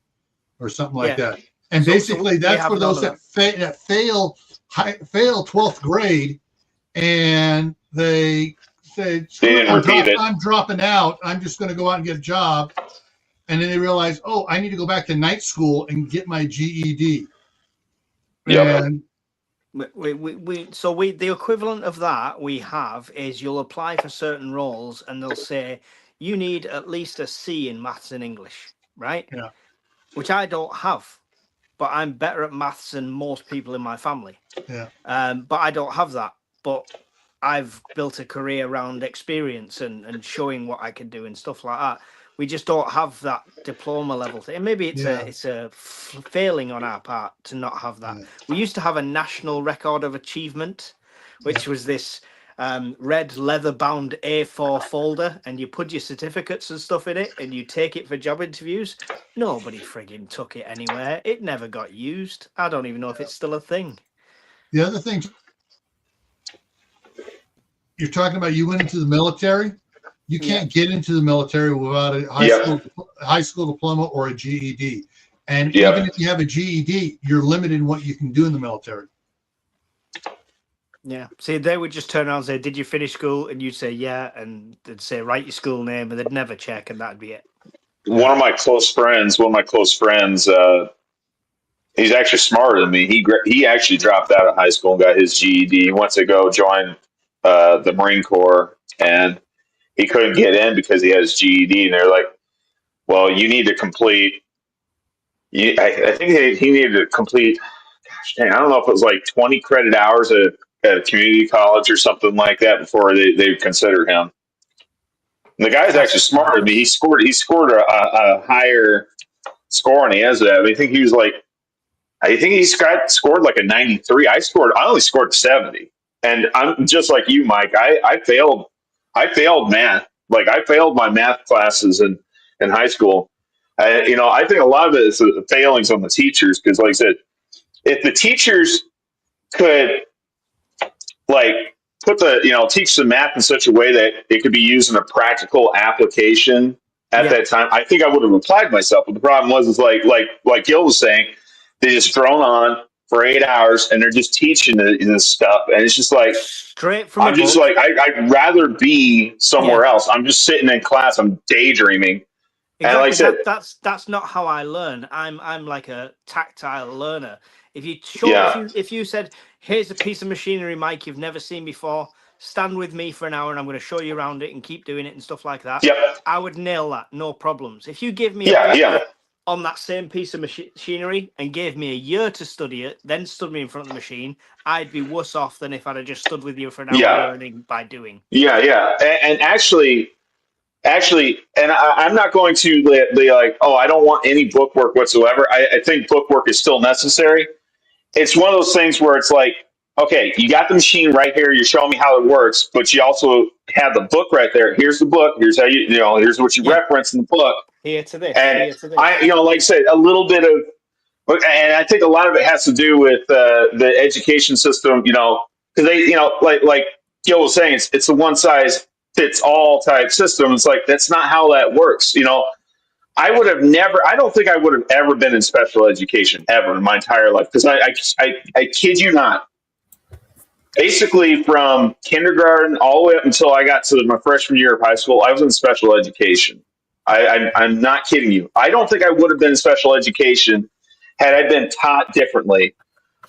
or something like that. And basically, that's for those that fail 12th grade. And they say, I'm dropping out. I'm just going to go out and get a job. And then they realize, oh, I need to go back to night school and get my GED. Yeah. The equivalent of that we have is you'll apply for certain roles and they'll say you need at least a C in maths and English, right? Yeah. Which I don't have, but I'm better at maths than most people in my family. Yeah. But I don't have that. But I've built a career around experience and showing what I can do and stuff like that. We just don't have that diploma level thing. And maybe it's a failing on our part to not have that. Yeah. We used to have a national record of achievement, which was this red leather-bound A4 folder, and you put your certificates and stuff in it, and you take it for job interviews. Nobody frigging took it anywhere. It never got used. I don't even know if it's still a thing. The other thing you're talking about, you went into the military. You can't get into the military without a high school diploma or a GED. And even if you have a GED, you're limited in what you can do in the military. Yeah. See, they would just turn around and say, did you finish school? And you'd say, yeah. And they'd say, write your school name. And they'd never check. And that'd be it. One of my close friends, he's actually smarter than me. He actually dropped out of high school and got his GED. He went to go join the Marine Corps, and he couldn't get in because he had his GED. And they're like, well, you need to complete. I think he needed to complete. Gosh, dang, I don't know if it was like 20 credit hours at a community college or something like that before they considered him. And the guy's actually smarter than me. He scored a higher score, and he has that. I think he was like, I think he scored like a 93. I only scored 70. And I'm just like you, Mike. I failed math. Like I failed my math classes in high school. I think a lot of it is the failings on the teachers, because, like I said, if the teachers could teach the math in such a way that it could be used in a practical application at that time, I think I would have applied myself. But the problem was like Gil was saying, they just thrown on for 8 hours and they're just teaching this stuff, and it's just like straight from I'm just like I'd rather be somewhere else. I'm just sitting in class, I'm daydreaming. Exactly. And like I said, that's not how I learn. I'm like a tactile learner. If you said, here's a piece of machinery, Mike, you've never seen before, stand with me for an hour and I'm going to show you around it and keep doing it and stuff like that, I would nail that, no problems. If you give me on that same piece of machinery and gave me a year to study it, then stood me in front of the machine, I'd be worse off than if I'd have just stood with you for an hour learning by doing. And actually, and I'm not going to be like, oh, I don't want any book work whatsoever. I think book work is still necessary. It's one of those things where it's like, okay, you got the machine right here. You're showing me how it works, but you also have the book right there. Here's the book. Here's how here's what you reference in the book. Here to this. And here to this. like I said, a little bit of And I think a lot of it has to do with the education system, because they, like Gil was saying, it's a one size fits all type system. It's like, that's not how that works. I would have never, I don't think I would have ever been in special education ever in my entire life. Because I kid you not, basically from kindergarten all the way up until I got to my freshman year of high school, I was in special education. I'm not kidding you. I don't think I would have been in special education had I been taught differently.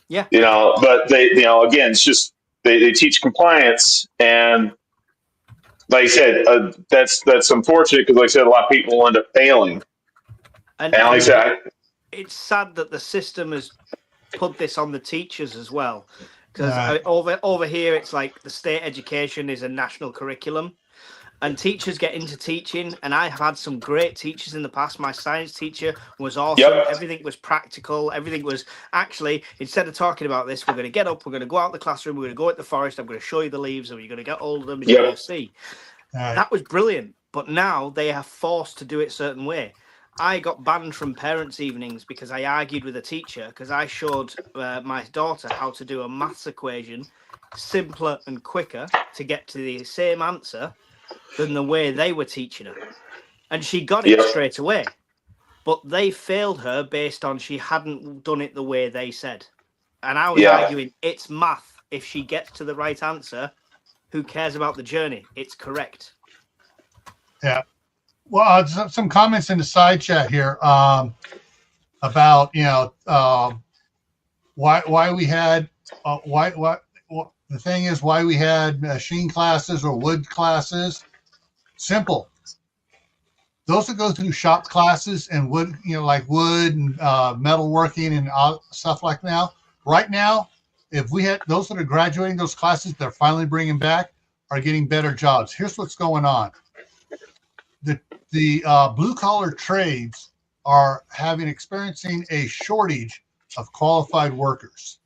Yeah. But they, again, it's just they teach compliance, and like I said, that's unfortunate because, like I said, a lot of people end up failing. And like I said, it's sad that the system has put this on the teachers as well. Because Right. over here, it's like the state education is a national curriculum, and teachers get into teaching. And I have had some great teachers in the past. My science teacher was awesome. Yep. Everything was practical. Everything was actually, instead of talking about this, we're going to get up, we're going to go out the classroom, we're going to go at the forest, I'm going to show you the leaves, and you're going to get hold of them, and you're going to see. Right. That was brilliant. But now they are forced to do it a certain way. I got banned from parents' evenings because I argued with a teacher because I showed my daughter how to do a maths equation simpler and quicker to get to the same answer than the way they were teaching her. And she got it straight away. But they failed her based on she hadn't done it the way they said. And I was arguing, it's math. If she gets to the right answer, who cares about the journey? It's correct. Yeah. Well, some comments in the side chat here about why we had the thing is why we had machine classes or wood classes. Simple. Those that go through shop classes and wood, like wood and metalworking and stuff like now. Right now, if we had those that are graduating those classes, they're finally bringing back, are getting better jobs. Here's what's going on. The blue collar trades are experiencing a shortage of qualified workers.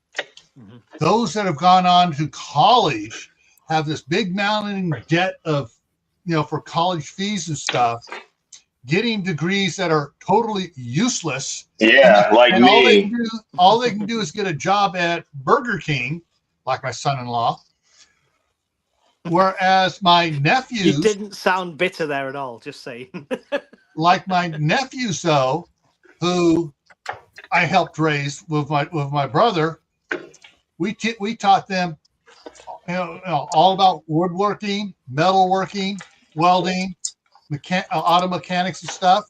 Mm-hmm. Those that have gone on to college have this big mounting debt of, for college fees and stuff, getting degrees that are totally useless. Yeah, like and me. All they can do is get a job at Burger King, like my son-in-law. Whereas my nephews, you didn't sound bitter there at all. Just saying. like my nephews, though, who I helped raise with my brother, we taught them, all about woodworking, metalworking, welding, auto mechanics and stuff.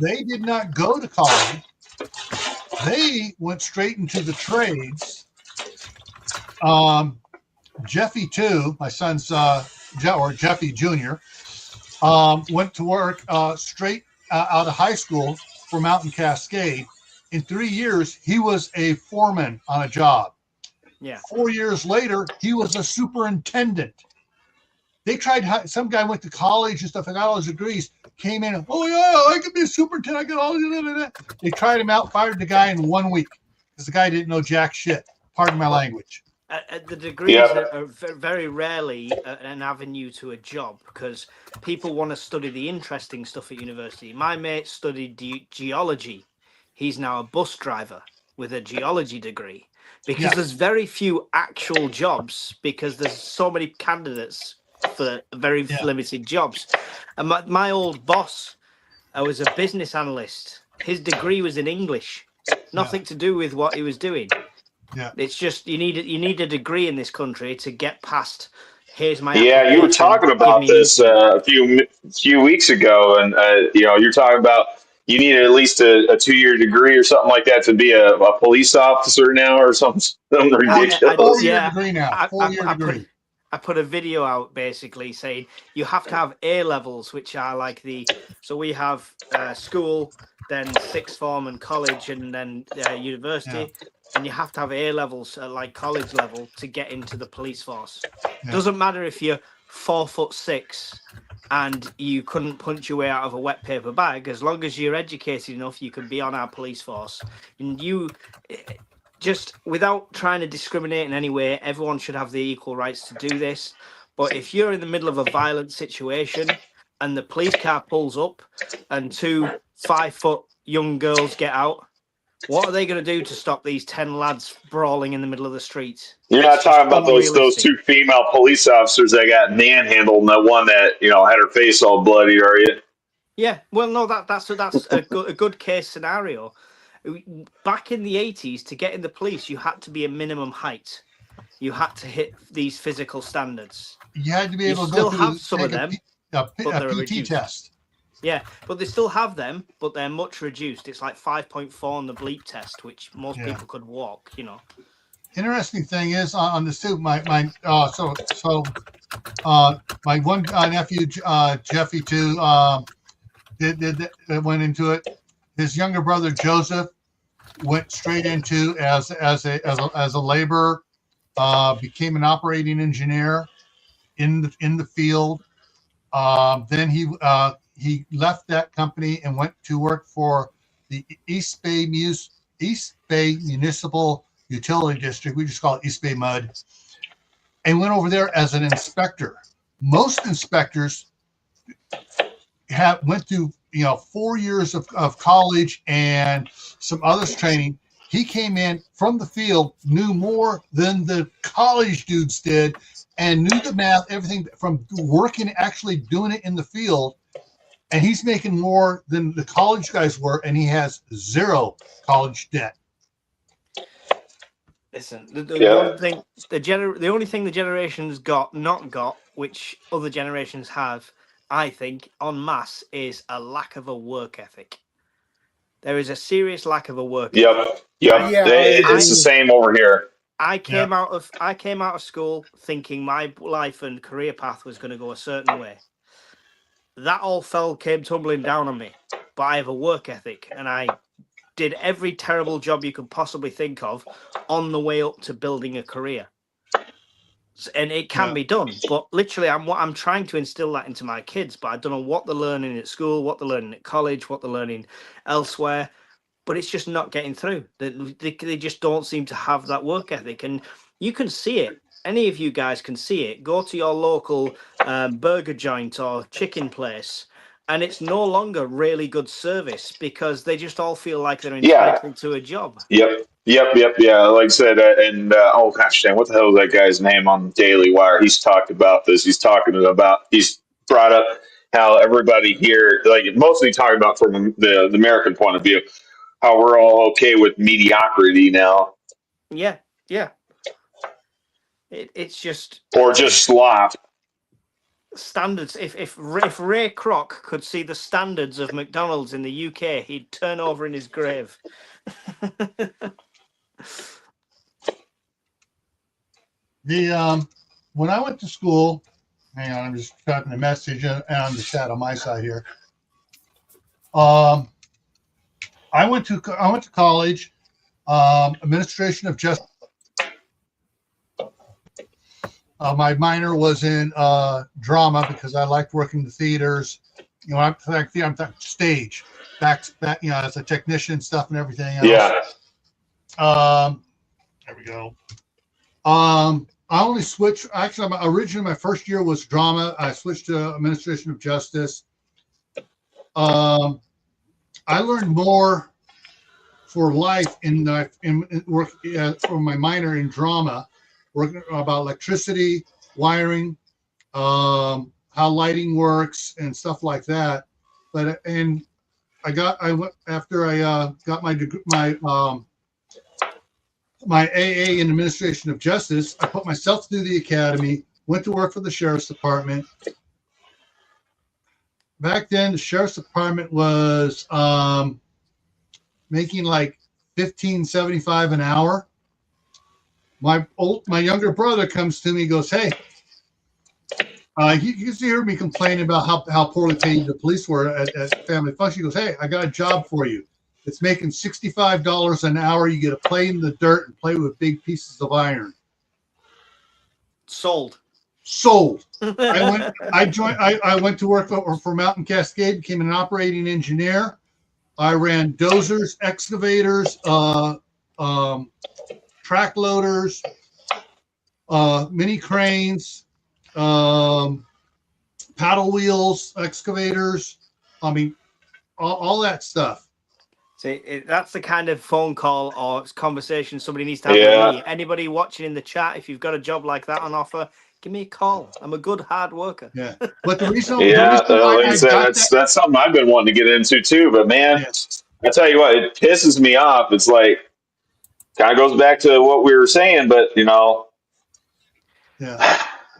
They did not go to college. They went straight into the trades. Jeffy too, my son's or Jeffy Jr. Went to work straight out of high school for Mountain Cascade. In 3 years, he was a foreman on a job. Yeah. 4 years later, he was a superintendent. They tried. Some guy went to college and stuff and got all his degrees. Came in. Oh yeah, I could be a superintendent. I got all this. They tried him out, fired the guy in 1 week because the guy didn't know jack shit. Pardon my language. The degrees are very rarely an avenue to a job because people want to study the interesting stuff at university. My mate studied geology. He's now a bus driver with a geology degree because there's very few actual jobs because there's so many candidates for very limited jobs. And my old boss was a business analyst. His degree was in English, nothing to do with what he was doing. Yeah, it's just you need a degree in this country to get past. Here's my you were talking about this a few weeks ago, and you're talking about you need at least a 2-year degree or something like that to be a police officer now or something ridiculous. 4-year degree now. 4-year degree. I put a video out basically saying you have to have A levels, which are like so we have school, then sixth form and college, and then university. Yeah. And you have to have A levels at like college level to get into the police force. Yeah. Doesn't matter if you're 4'6" and you couldn't punch your way out of a wet paper bag. As long as you're educated enough, you can be on our police force. And you just, without trying to discriminate in any way, everyone should have the equal rights to do this. But if you're in the middle of a violent situation, and the police car pulls up and 2 5-foot young girls get out, what are they going to do to stop these 10 lads brawling in the middle of the street? You're not talking about those 2 female police officers that got manhandled and the one that, you know, had her face all bloody, are you? Yeah, well, no, that's a good case scenario. Back in the 80s, to get in the police, you had to be a minimum height. You had to hit these physical standards. You had to be able to still go have through some of them, a they're PT reduced. test. Yeah, but they still have them, but they're much reduced. It's like 5.4 on the bleep test, which most people could walk, you know. Interesting thing is on the suit, my one nephew Jeffy too went into it. His younger brother Joseph went straight into as a laborer, became an operating engineer in the field. Then he left that company and went to work for the East Bay Municipal Utility District. We just call it East Bay Mud, and went over there as an inspector. Most inspectors went through 4 years of college and some others training. He came in from the field, knew more than the college dudes did, and knew the math, everything from working, actually doing it in the field. And he's making more than the college guys were, and he has 0 college debt. Listen, the only thing the generations not got, which other generations have, I think, en masse, is a lack of a work ethic. There is a serious lack of a work ethic. Yep. Yeah, it's the same over here. I came out of school thinking my life and career path was going to go a certain way. That all came tumbling down on me. But I have a work ethic, and I did every terrible job you could possibly think of on the way up to building a career. And it can be done, but literally I'm trying to instill that into my kids, but I don't know what they're learning at school, what they're learning at college, what they're learning elsewhere, but it's just not getting through. They just don't seem to have that work ethic, and you can see it. Any of you guys can see it. Go to your local burger joint or chicken place, and it's no longer really good service because they just all feel like they're entitled to a job. Yep. Yeah, like I said, oh gosh, dang, what the hell is that guy's name on Daily Wire? He's talked about this. He's brought up how everybody here, like mostly talking about from the American point of view, how we're all okay with mediocrity now. Yeah. It's just or just slop. Standards. If Ray Kroc could see the standards of McDonald's in the UK, he'd turn over in his grave. When I went to school, hang on, I'm just typing a message on the chat on my side here. I went to college, administration of justice. My minor was in drama because I liked working the theaters. I'm talking stage, back, as a technician stuff and everything else. Yeah. There we go. I only switched. Actually, originally my first year was drama. I switched to administration of justice. I learned more for life in work from my minor in drama, working about electricity, wiring, how lighting works, and stuff like that. But after I got my degree, my AA in administration of justice, I put myself through the academy, went to work for the sheriff's department. Back then, the sheriff's department was making like $15.75 an hour. My younger brother comes to me and goes, "Hey, you used to hear me complaining about how poorly paid the police were at family function." He goes, "Hey, I got a job for you. It's making $65 an hour. You get to play in the dirt and play with big pieces of iron." Sold. I went to work for Mountain Cascade, became an operating engineer. I ran dozers, excavators, track loaders, mini cranes, paddle wheels, excavators. I mean, all that stuff. See, that's the kind of phone call or conversation somebody needs to have with me. Anybody watching in the chat, if you've got a job like that on offer, give me a call. I'm a good hard worker. Yeah, but the reason, like I said, got that's something I've been wanting to get into too. But man, I tell you what, it pisses me off. It's like kind of goes back to what we were saying, but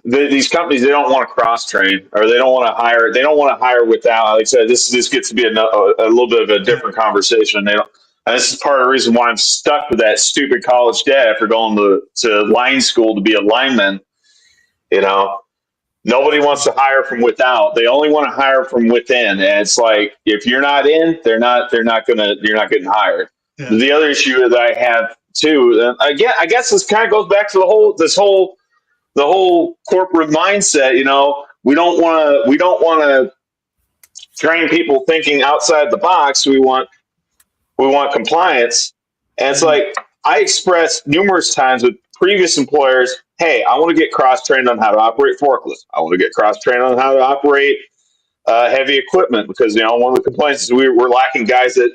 these companies, they don't want to cross train, or they don't want to hire. They don't want to hire without. Like I said, this gets to be a little bit of a different conversation. They don't. And this is part of the reason why I'm stuck with that stupid college debt after going to line school to be a lineman. Nobody wants to hire from without. They only want to hire from within. And it's like, if you're not in, you're not getting hired. Yeah. The other issue that I have too, again, I guess this kind of goes back to the whole corporate mindset. We don't want to train people thinking outside the box. We want compliance. And it's like, I expressed numerous times with previous employers, hey, I want to get cross-trained on how to operate forklifts. I want to get cross-trained on how to operate heavy equipment, because, one of the complaints is we're lacking guys that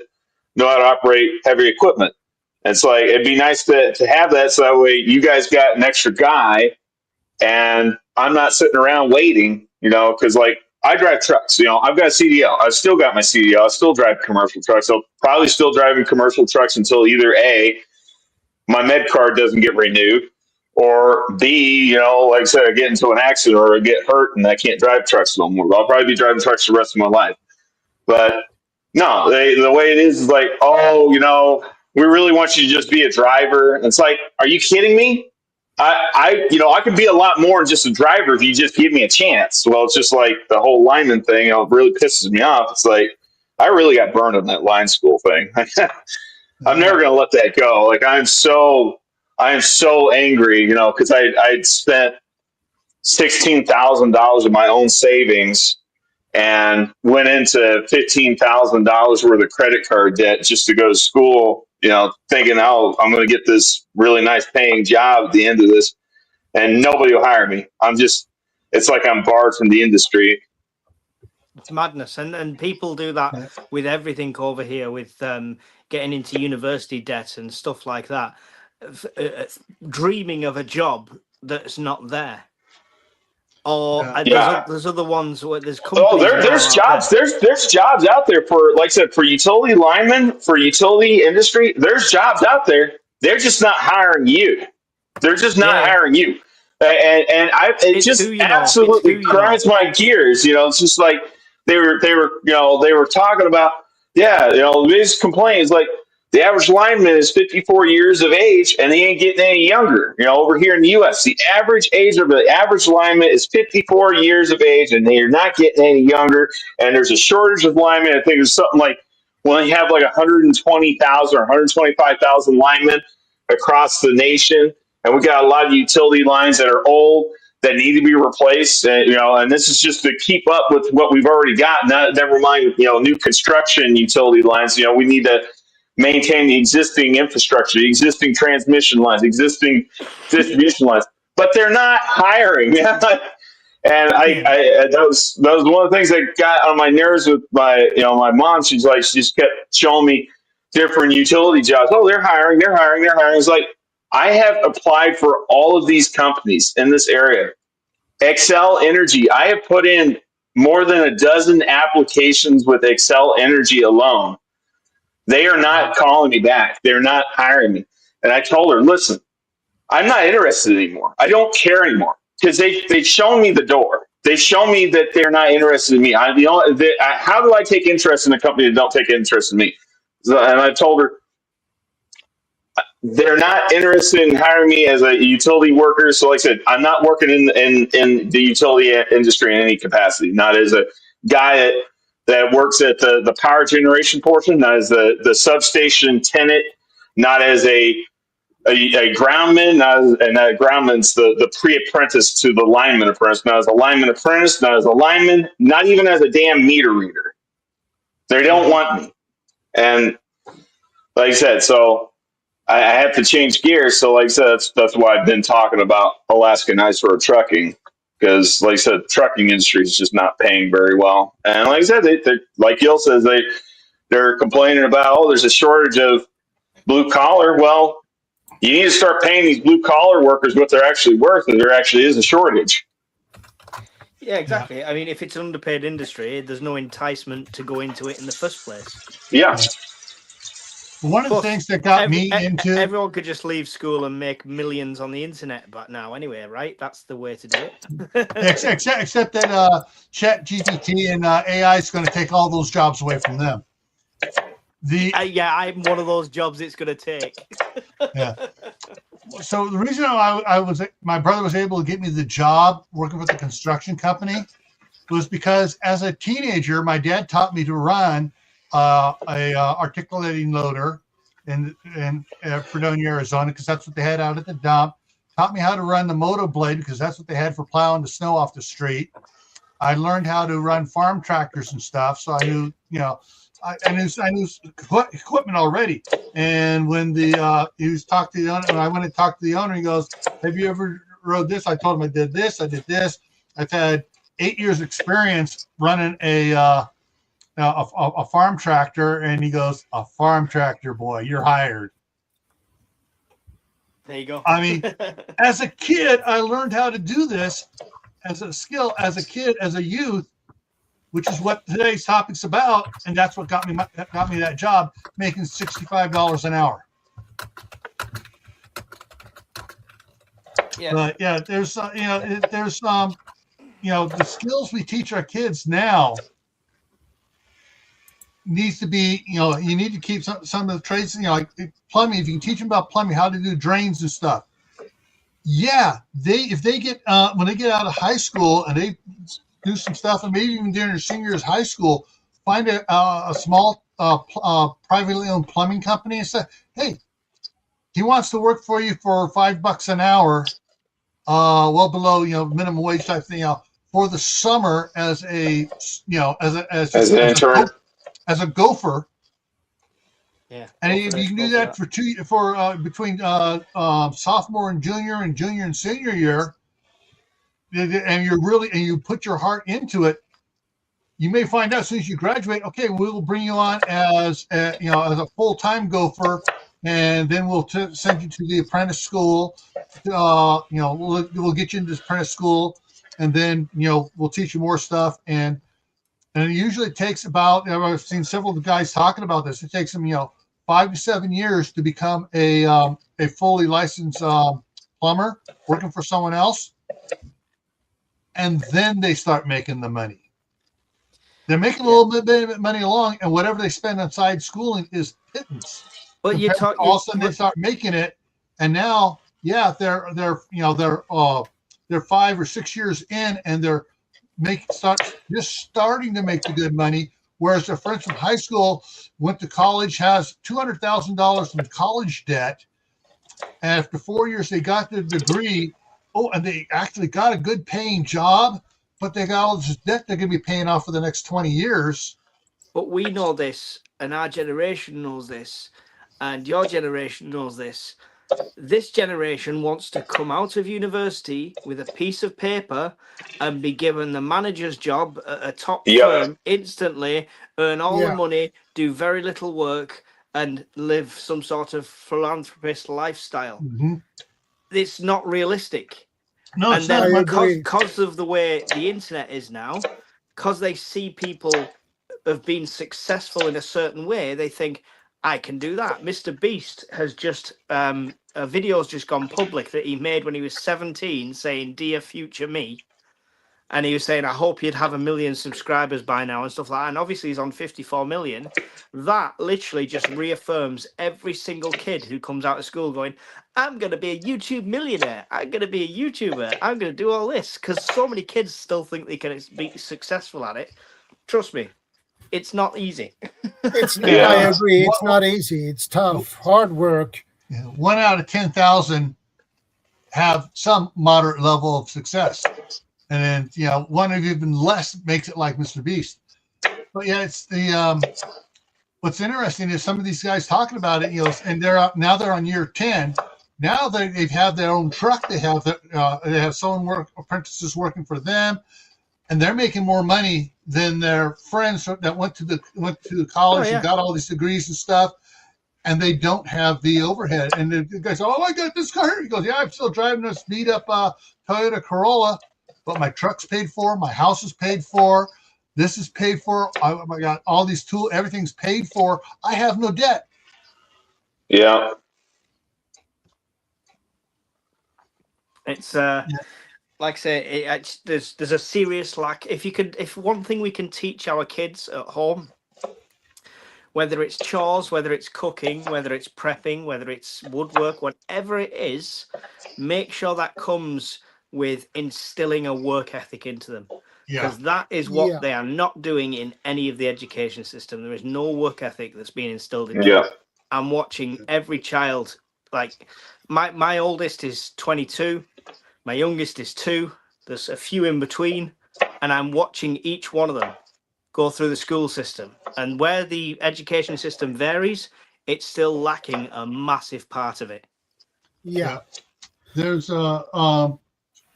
know how to operate heavy equipment. And it's like, it'd be nice to have that, so that way you guys got an extra guy and I'm not sitting around waiting, because like, I drive trucks, I've got a CDL. I've still got my CDL. I still drive commercial trucks. So probably still driving commercial trucks until either A, my med card doesn't get renewed, or B, like I said, I get into an accident or I get hurt and I can't drive trucks no more. I'll probably be driving trucks the rest of my life. But no, the way it is like, we really want you to just be a driver. And it's like, are you kidding me? I could be a lot more than just a driver if you just give me a chance. Well, it's just like the whole lineman thing, it really pisses me off. It's like, I really got burned on that line school thing. I'm never going to let that go. Like, I am so angry, because I'd spent $16,000 of my own savings and went into $15,000 worth of credit card debt just to go to school, thinking, oh, I'm going to get this really nice paying job at the end of this, and nobody will hire me. It's like I'm barred from the industry. It's madness. And people do that with everything over here, with getting into university debt and stuff like that, dreaming of a job that's not there. Or there's other ones where there's companies. There's jobs. There's jobs out there for, like I said, for utility linemen, for utility industry. There's jobs out there. They're just not hiring you. They're just not hiring you. And it just absolutely grinds my gears. It's just like they were talking about. The biggest complaint is like, the average lineman is 54 years of age, and they ain't getting any younger. Over here in the U.S., the average age of the average lineman is 54 years of age, and they're not getting any younger. And there's a shortage of linemen. I think it's something like, when you have like 120,000 or 125,000 linemen across the nation, and we got a lot of utility lines that are old that need to be replaced. And this is just to keep up with what we've already got. Never mind, new construction utility lines. We need to maintain the existing infrastructure, the existing transmission lines, existing distribution lines, but they're not hiring. And that was one of the things that got on my nerves with my mom. She just kept showing me different utility jobs. Oh, they're hiring. It's like, I have applied for all of these companies in this area. Excel Energy, I have put in more than a dozen applications with Excel Energy alone. They are not calling me back. They're not hiring me. And I told her, listen, I'm not interested anymore. I don't care anymore, because they've shown me the door. They show me that they're not interested in me. How do I take interest in a company that don't take interest in me? And I told her, they're not interested in hiring me as a utility worker. So like I said, I'm not working in the utility industry in any capacity, not as a guy that works at the power generation portion, not as the substation tenant, not as a groundman, and that groundman's the pre-apprentice to the lineman apprentice, not as a lineman apprentice, not as a lineman, not even as a damn meter reader. They don't want me. And like I said, so I have to change gears. So like I said, that's why I've been talking about Alaska Nice Road Trucking, because, like I said, the trucking industry is just not paying very well. And like I said, they like Gil says, they're complaining about, oh, there's a shortage of blue collar. Well, you need to start paying these blue collar workers what they're actually worth, and there actually is a shortage. Yeah, exactly. Yeah. I mean, if it's an underpaid industry, there's no enticement to go into it in the first place. Yeah. One of the things that got me into... Everyone could just leave school and make millions on the internet, but now anyway, right? That's the way to do it. except that ChatGPT and AI is going to take all those jobs away from them. Yeah, I'm one of those jobs it's going to take. Yeah. So the reason my brother was able to get me the job working with the construction company was because as a teenager, my dad taught me to run a articulating loader in Fredonia, Arizona, because that's what they had out at the dump. Taught me how to run the motor blade because that's what they had for plowing the snow off the street. I learned how to run farm tractors and stuff, so I knew, I knew equipment already. And when he was talking to the owner, when I went and talked to the owner, he goes, "Have you ever rode this?" I told him I did this. I did this. I've had 8 years experience running a farm tractor. And he goes, "A farm tractor, boy, you're hired." There you go. I mean, as a kid, I learned how to do this as a skill, as a kid, as a youth, which is what today's topic's about, and that's what got me that job, making $65 an hour. Yeah. But yeah, there's the skills we teach our kids now needs to be, you need to keep some of the trades, like plumbing. If you can teach them about plumbing, how to do drains and stuff. Yeah, if they get when they get out of high school and they do some stuff, and maybe even during their senior years of high school, find a small privately owned plumbing company and say, "Hey, he wants to work for you for $5 an hour, well below minimum wage type thing, for the summer as a as an intern, as a gopher." Yeah, and you can do that for between sophomore and junior and senior year. And you put your heart into it, you may find out as soon as you graduate, okay, we'll bring you on as as a full-time gopher, and then we'll send you to the apprentice school. We'll get you into the apprentice school, and then we'll teach you more stuff. And it usually takes about, I've seen several of the guys talking about this, it takes them 5 to 7 years to become a fully licensed plumber working for someone else. And then they start making the money. They're making a little bit of money along, and whatever they spend on side schooling is pittance. But all of a sudden they start making it, and now, they're 5 or 6 years in, and they're starting to make the good money. Whereas their friends from high school went to college, has $200,000 in college debt, and after 4 years they got their degree. Oh, and they actually got a good paying job, but they got all this debt they're going to be paying off for the next 20 years. But we know this, and our generation knows this, and your generation knows this. This generation wants to come out of university with a piece of paper and be given the manager's job at a top firm instantly, earn all the money, do very little work, and live some sort of philanthropist lifestyle. Mm-hmm. It's not realistic. No, and then because of the way the internet is now, because they see people have been successful in a certain way, they think, I can do that. Mr. Beast has just a video's just gone public that he made when he was 17 saying, "Dear future me." And he was saying, I hope you'd have 1 million subscribers by now and stuff like that. And obviously he's on 54 million. That literally just reaffirms every single kid who comes out of school going, I'm going to be a YouTube millionaire. I'm going to be a YouTuber. I'm going to do all this. Because so many kids still think they can be successful at it. Trust me, it's not easy. I agree. It's not easy. It's tough. Hard work. 1 out of 10,000 have some moderate level of success. And then, one of even less makes it like Mr. Beast. But it's what's interesting is some of these guys talking about it, and they're on year 10. Now they have their own truck. They have apprentices working for them, and they're making more money than their friends that went to the college and got all these degrees and stuff, and they don't have the overhead. And the guy says, "Oh, I got this car." He goes, "Yeah, I'm still driving this beat up Toyota Corolla, but my truck's paid for, my house is paid for, this is paid for. I got all these tools, everything's paid for. I have no debt." Yeah. It's like I say, there's a serious lack. If one thing we can teach our kids at home, whether it's chores, whether it's cooking, whether it's prepping, whether it's woodwork, whatever it is, make sure that comes with instilling a work ethic into them. Because that is what they are not doing in any of the education system. There is no work ethic that's being instilled into them. I'm watching every child, like my oldest is 22, my youngest is 2. There's a few in between, and I'm watching each one of them go through the school system. And where the education system varies, it's still lacking a massive part of it. Yeah. There's I'm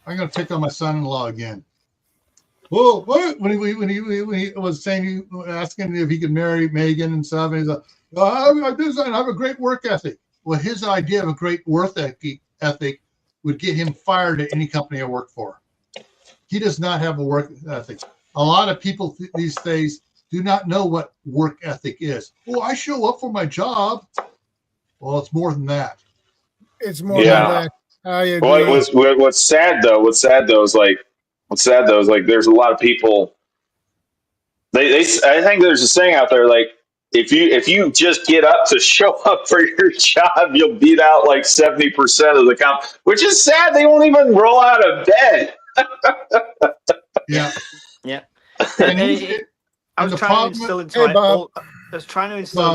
going to pick on my son-in-law again. Well, when he was saying, asking if he could marry Megan and stuff, and he's like, I have a great work ethic. Well, his idea of a great work ethic would get him fired at any company I work for. He does not have a work ethic. A lot of people these days do not know what work ethic is. Well, I show up for my job. Well, it's more than that. It's more than that. I agree. What's sad though is like there's a lot of people. I think there's a saying out there like if you just get up to show up for your job, you'll beat out like 70% of the comp, which is sad. They won't even roll out of bed. Yeah. I was trying to instill into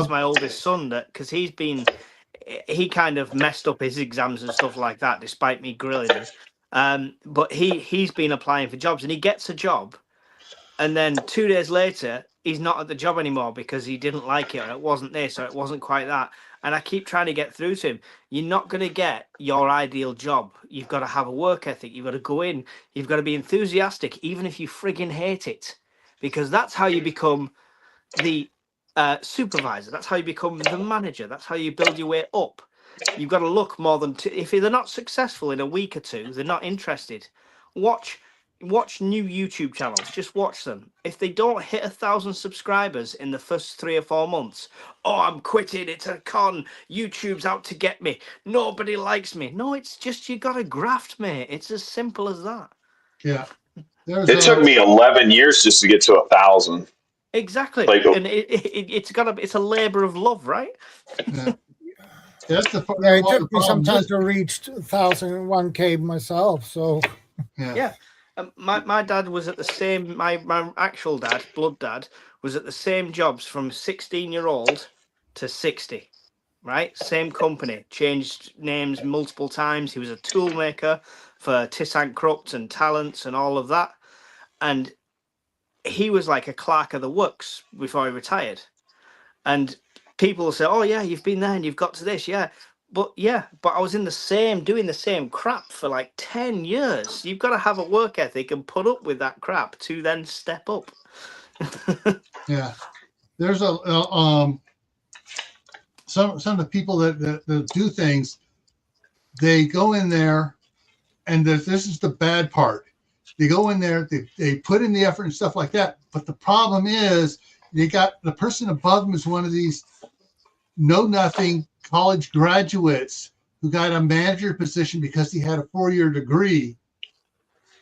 my oldest son that, because he kind of messed up his exams and stuff like that, despite me grilling him. But he's been applying for jobs, and he gets a job, and then 2 days later he's not at the job anymore because he didn't like it, or it wasn't this, or it wasn't quite that. And I keep trying to get through to him. You're not going to get your ideal job. You've got to have a work ethic. You've got to go in. You've got to be enthusiastic, even if you friggin' hate it, because that's how you become the supervisor. That's how you become the manager. That's how you build your way up. You've got to look more than if they're not successful in a week or two, they're not interested. Watch new YouTube channels. Just watch them. If they don't hit 1,000 subscribers in the first 3 or 4 months, oh, I'm quitting. It's a con. YouTube's out to get me. Nobody likes me. No, it's just you got to graft, mate. It's as simple as that. Yeah. It took me 11 years just to get to 1,000. Exactly. And it's a labor of love, right? Yeah. It took me some time to reach 1,001K myself. So yeah. My dad was at the same. My actual dad, blood dad, was at the same jobs from 16-year-old to 60. Right, same company, changed names multiple times. He was a tool maker for ThyssenKrupp and Talents and all of that, and he was like a clerk of the works before he retired. And people will say, "Oh yeah, you've been there and you've got to this, yeah." But I was doing the same crap for like 10 years. You've got to have a work ethic and put up with that crap to then step up. Yeah, there's some of the people that do things. They go in there, and this is the bad part. They go in there, they put in the effort and stuff like that. But the problem is, they got the person above them is one of these know-nothing college graduates who got a manager position because he had a 4-year degree,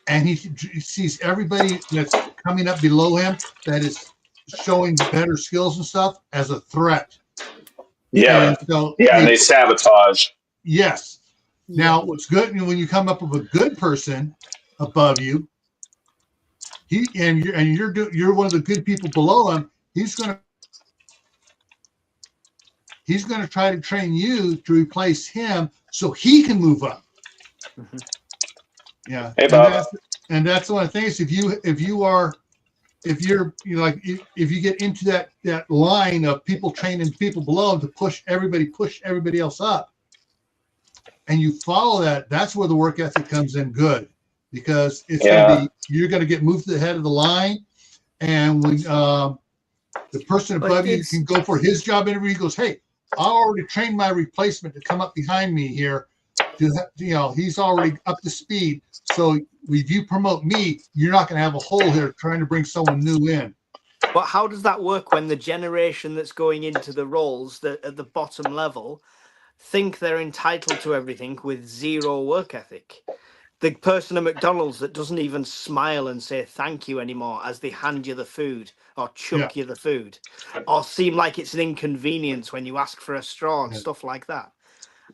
and he sees everybody that's coming up below him that is showing better skills and stuff as a threat. Yeah. And they sabotage. Yes. Now, what's good when you come up with a good person above you, you're one of the good people below him. He's going to try to train you to replace him so he can move up. Mm-hmm. Yeah. Hey, Bob. And that's one of the things. If you get into that line of people training people below them to push everybody else up, and you follow that, that's where the work ethic comes in good, because it's going to be, you're going to get moved to the head of the line. And when the person above you can go for his job interview, he goes, hey, I already trained my replacement to come up behind me here. He's already up to speed. So if you promote me, you're not going to have a hole here trying to bring someone new in. But how does that work when the generation that's going into the roles at the bottom level think they're entitled to everything with zero work ethic? The person at McDonald's that doesn't even smile and say thank you anymore as they hand you the food or chuck you the food, or seem like it's an inconvenience when you ask for a straw and stuff like that.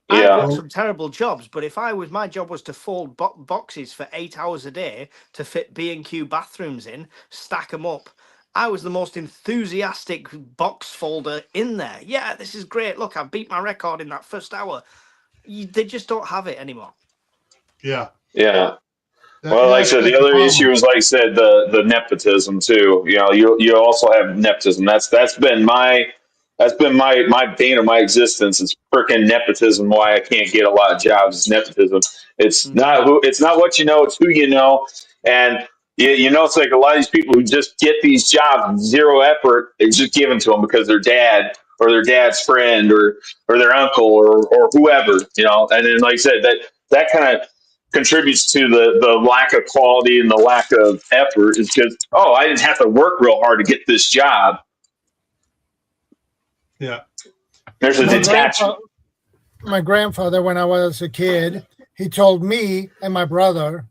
I've got some terrible jobs, but if my job was to fold boxes for 8 hours a day to fit B&Q bathrooms in, stack them up, I was the most enthusiastic box folder in there. Yeah, this is great. Look, I beat my record in that first hour. They just don't have it anymore. Yeah. Yeah. Well, like I said, the other issue is, like I said, the nepotism too. You also have nepotism. That's been my bane of my existence. It's freaking nepotism. Why I can't get a lot of jobs is nepotism. It's not what you know. It's who you know. And it's like a lot of these people who just get these jobs with zero effort. It's just given to them because their dad or their dad's friend or their uncle or whoever. And then, like I said, that kind of contributes to the lack of quality and the lack of effort, is because, I didn't have to work real hard to get this job. Yeah. There's a detachment. My grandfather, when I was a kid, he told me and my brother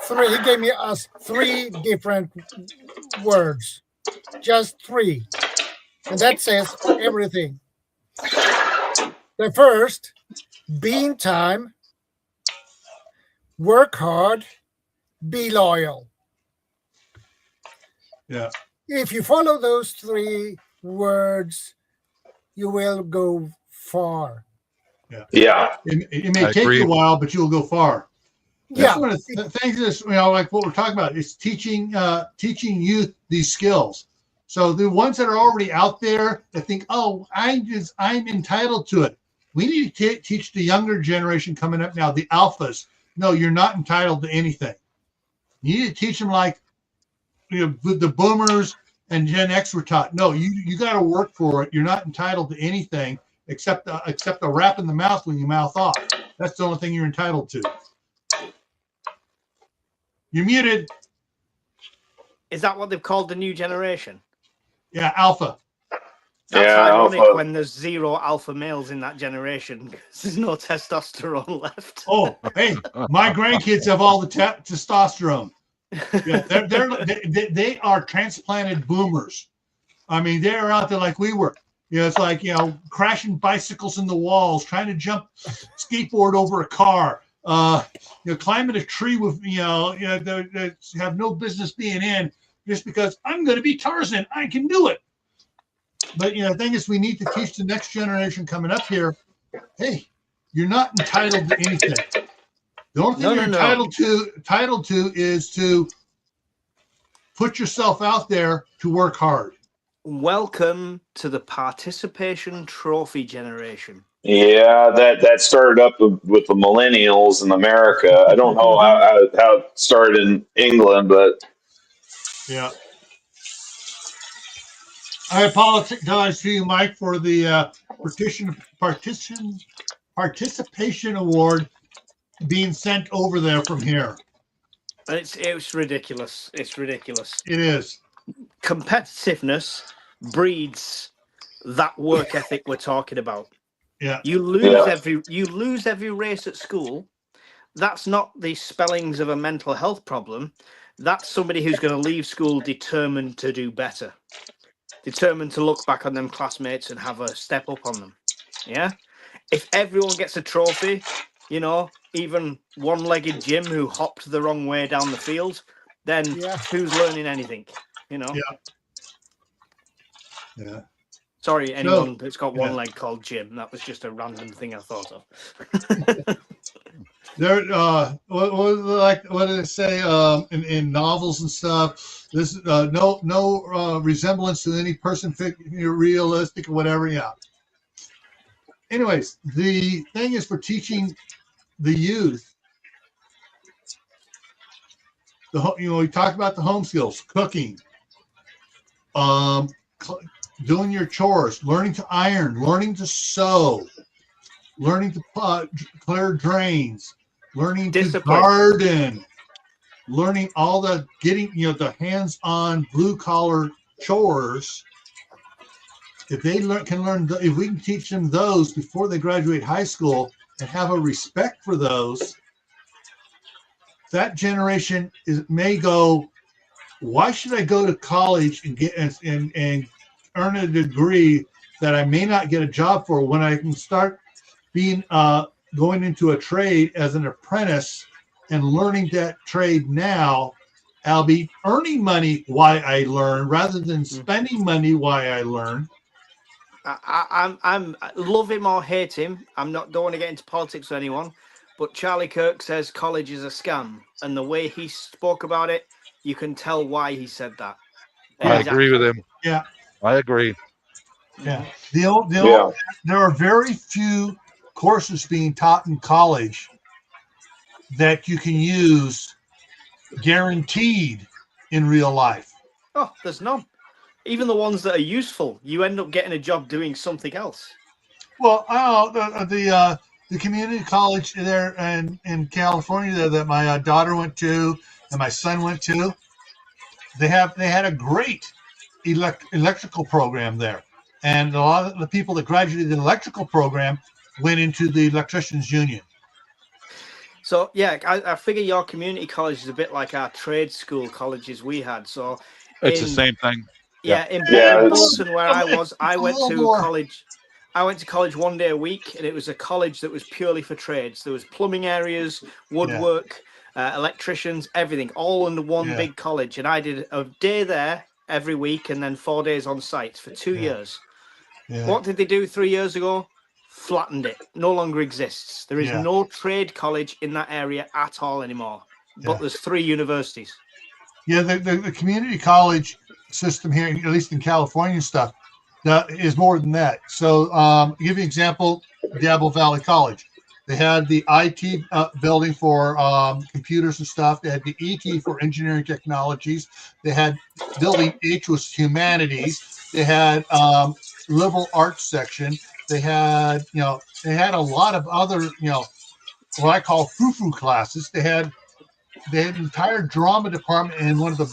he gave us 3 different words, just 3. And that says everything. The first, bean time, work hard, be loyal. Yeah. If you follow those 3 words, you will go far. Yeah. Yeah. It may take you a while, but you'll go far. That's one of the things is, like what we're talking about is teaching youth these skills. So the ones that are already out there that think, I'm entitled to it. We need to teach the younger generation coming up now, the alphas. No, you're not entitled to anything. You need to teach them like the boomers and Gen X were taught. No, you got to work for it. You're not entitled to anything except a rap in the mouth when you mouth off. That's the only thing you're entitled to. You're muted. Is that what they've called the new generation? Yeah, alpha. That's ironic when there's 0 alpha males in that generation because there's no testosterone left. Oh, hey, my grandkids have all the testosterone. Yeah, they are transplanted boomers. I mean, they're out there like we were. It's like, crashing bicycles in the walls, trying to jump skateboard over a car, climbing a tree with, that have no business being in just because I'm going to be Tarzan. I can do it. But, the thing is, we need to teach the next generation coming up here, hey, you're not entitled to anything. The only thing you're entitled to is to put yourself out there to work hard. Welcome to the participation trophy generation. Yeah, that started up with the millennials in America. I don't know how it started in England, but yeah. I apologize to you, Mike, for the participation award being sent over there from here. It's ridiculous. It's ridiculous. It is. Competitiveness breeds that work ethic we're talking about. Yeah. You lose every race at school. That's not the spellings of a mental health problem. That's somebody who's going to leave school determined to do better. Determined to look back on them classmates and have a step up on them. Yeah? If everyone gets a trophy, even one-legged Jim who hopped the wrong way down the field, then who's learning anything? Yeah. Sorry, anyone that's got one leg called Jim. That was just a random thing I thought of. There, what did it say in novels and stuff? This no resemblance to any person, realistic or whatever. Yeah. anyways, the thing is for teaching the youth. We talked about the home skills, cooking, doing your chores, learning to iron, learning to sew, learning to clear drains, learning Discipline. to garden, learning all the the hands-on blue-collar chores. If they if we can teach them those before they graduate high school and have a respect for those, that generation may go, why should I go to college and get and earn a degree that I may not get a job for when I can start being going into a trade as an apprentice and learning that trade now? I'll be earning money while I learn rather than spending money while I learn. I'm love him or hate him. Don't want to get into politics with anyone, but Charlie Kirk says college is a scam, and the way he spoke about it, you can tell why he said that. I agree with him. Yeah, I agree. Yeah, there are very few courses being taught in college that you can use guaranteed in real life. Oh, there's none. Even the ones that are useful, you end up getting a job doing something else. Well, the community college there in California there that my daughter went to and my son went to, they had a great electrical program there, and a lot of the people that graduated the electrical program went into the electricians union. So yeah, I figure your community college is a bit like our trade school colleges we had. So it's the same thing. Yeah, in Yeah, Bolton, where I was, I went to college. I went to college one day a week, and it was a college that was purely for trades. There was plumbing areas, woodwork, electricians, everything, all under one big college. And I did a day there every week, and then 4 days on site for 2 years. Yeah. What did they do 3 years ago? Flattened it. No longer exists. There is no trade college in that area at all anymore. But there's 3 universities. Yeah, the community college system here, at least in California stuff, is more than that. So to give you an example, Diablo Valley College. They had the IT building for computers and stuff. They had the ET for engineering technologies. They had building H was humanities. They had liberal arts section. They had, they had a lot of other, what I call frou-frou classes. They had an entire drama department and one of the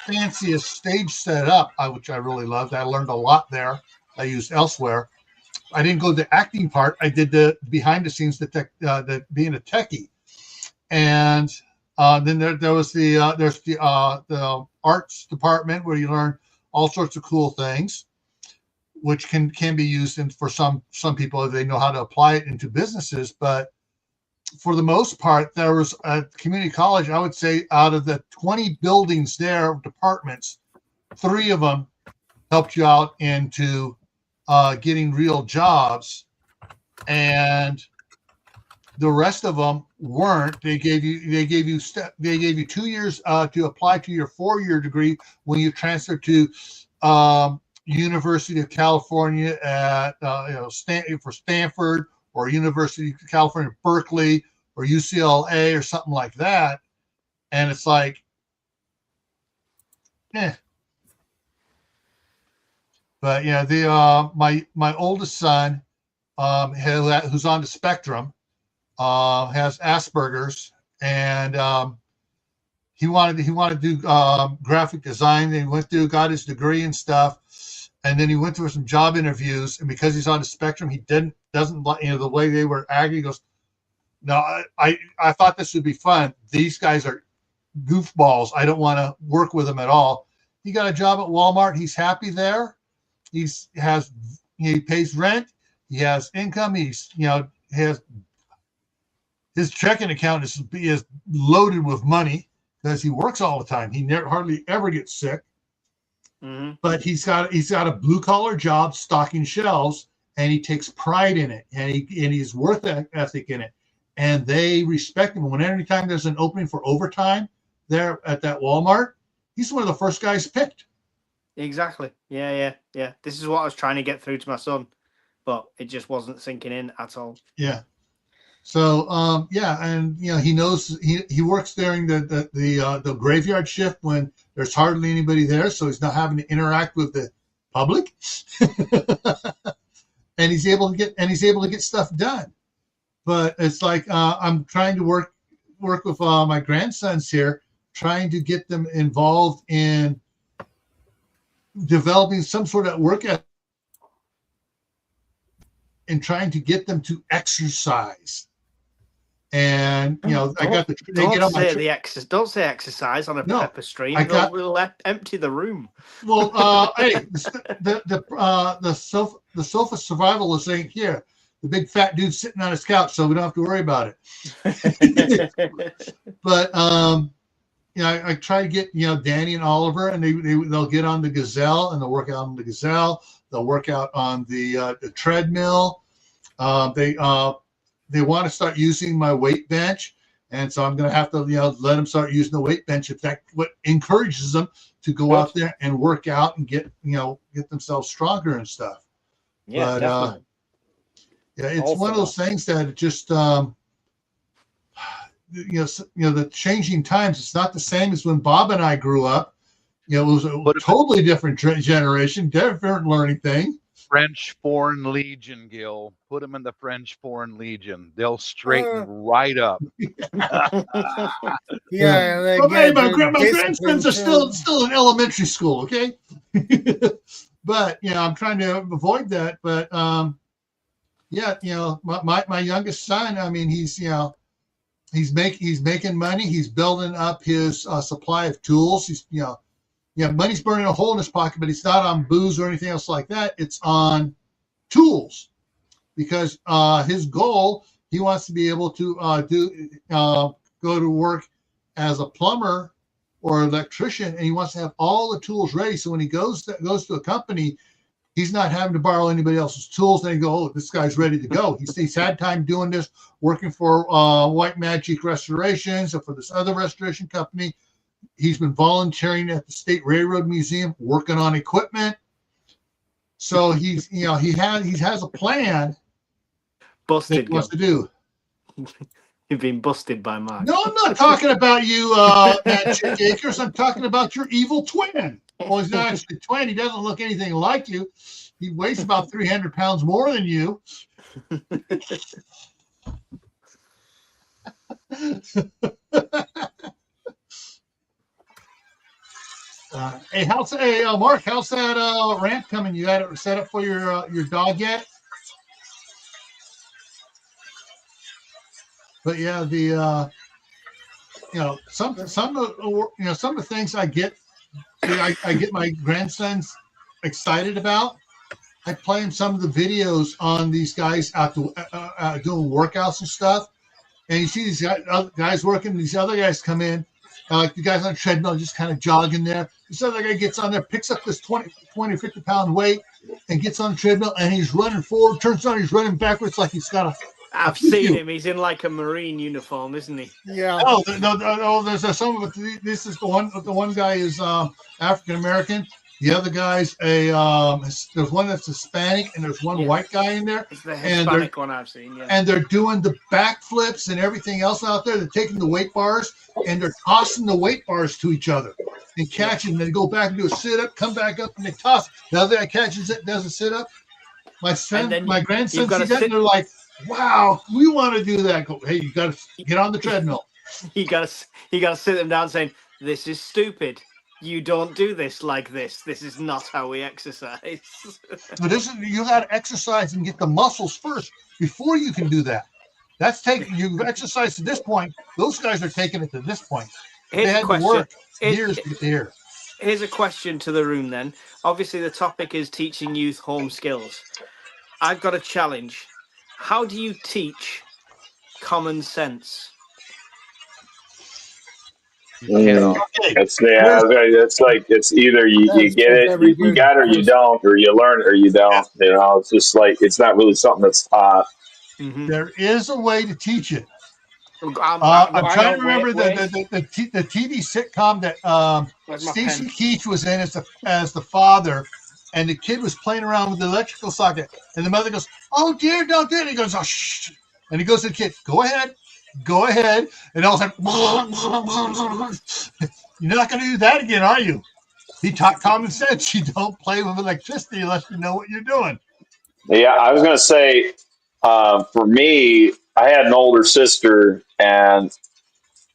fanciest stage set up, which I really loved. I learned a lot there. I used elsewhere. I didn't go the acting part. I did the behind the scenes, the being a techie, and then there was there's the arts department where you learn all sorts of cool things, which can be used for some people if they know how to apply it into businesses. But for the most part, there was a community college. I would say out of the 20 buildings there, departments, 3 of them helped you out into getting real jobs, and the rest of them weren't. They gave you 2 years to apply to your 4-year degree when you transfer to University of California at for Stanford, or University of California, Berkeley, or UCLA, or something like that. And it's like, But my oldest son, who's on the spectrum, has Asperger's, and he wanted to do graphic design. And he went through, got his degree and stuff, and then he went through some job interviews. And because he's on the spectrum, he doesn't like the way they were acting. He goes, "No, I thought this would be fun. These guys are goofballs. I don't want to work with them at all." He got a job at Walmart. He's happy there. He pays rent. He has income. Has his checking account is loaded with money because he works all the time. He hardly ever gets sick. Mm-hmm. But he's got a blue collar job stocking shelves, and he takes pride in it, and he's worth ethic in it, and they respect him. Anytime there's an opening for overtime there at that Walmart, he's one of the first guys picked. Exactly. Yeah. This is what I was trying to get through to my son, but it just wasn't sinking in at all. Yeah. So and he knows he works during the graveyard shift when there's hardly anybody there, so he's not having to interact with the public, and he's able to get stuff done. But it's like I'm trying to work with my grandsons here, trying to get them involved in developing some sort of work ethic and trying to get them to exercise. And I got the don't say exercise on a pepper stream. We'll empty the room. Well, hey, the sofa survivalist ain't here. The big fat dude's sitting on his couch, so we don't have to worry about it. But I try to get Danny and Oliver, and they'll get on the Gazelle and they'll work out on the Gazelle. They'll work out on the treadmill. They want to start using my weight bench, and so I'm going to have to let them start using the weight bench if that's what encourages them to go out there and work out and get themselves stronger and stuff. Yeah, definitely. It's one of those things that it just the changing times. It's not the same as when Bob and I grew up. It was a totally different generation, different learning thing. French Foreign Legion, Gil. Put them in the French Foreign Legion. They'll straighten right up. Yeah. My grandsons are still in elementary school, okay? But I'm trying to avoid that. But my youngest son, I mean, he's making money. He's building up his supply of tools. He's money's burning a hole in his pocket, but it's not on booze or anything else like that. It's on tools, because his goal, he wants to be able to go to work as a plumber or electrician, and he wants to have all the tools ready. So when he goes to a company, he's not having to borrow anybody else's tools. Then he go, oh, this guy's ready to go. He's had time doing this, working for White Magic Restorations or for this other restoration company. He's been volunteering at the State Railroad Museum, working on equipment. So he has a plan. Busted. That he wants to do. You've been busted by Mark. No, I'm not talking about you, Matt Chick Akers. I'm talking about your evil twin. Well, he's not actually a twin. He doesn't look anything like you. He weighs about 300 pounds more than you. Mark, how's that ramp coming? You got it set up for your dog yet? But yeah, some of the things I get my grandsons excited about. I play them some of the videos on these guys out doing workouts and stuff, and you see these guys working. These other guys come in. Like the guys on the treadmill just kind of jogging there. This other guy gets on there, picks up this 20 or 50 pound weight and gets on the treadmill, and he's running forward, turns on, he's running backwards like he's got a... I've seen him. He's in like a Marine uniform, isn't he? Yeah. Oh, no, there's some of it. This is the one guy is African-American. The other guy's there's one that's Hispanic, and there's one white guy in there. It's the Hispanic one I've seen, yeah. And they're doing the backflips and everything else out there. They're taking the weight bars, and they're tossing the weight bars to each other and catching. They go back and do a sit-up, come back up, and they toss. The other guy catches it, does a sit-up. My grandson sees that, and they're like, wow, we want to do that. Go, hey, you got to get on the treadmill. You got to sit them down saying, this is stupid. You don't do this like this. This is not how we exercise. But you got to exercise and get the muscles first before you can do that. That's taking you've exercised to this point. Those guys are taking it to this point. They had to work years to get here. Here's a question to the room then. Obviously, the topic is teaching youth home skills. I've got a challenge. How do you teach common sense? It's like it's either you get it, you got it, or you don't, or you learn it or you don't. It's just like it's not really something that's taught. Mm-hmm. There is a way to teach it. I'm trying to remember the TV sitcom that Stacey Keach was in as the father. and the kid was playing around with the electrical socket, and the mother goes, "Oh dear, don't do it." And he goes, "Oh shh," and he goes to the kid, "Go ahead, and all of a sudden, you're not going to do that again, are you? He taught common sense. You don't play with electricity unless you know what you're doing. Yeah, I was going to say, for me, I had an older sister, and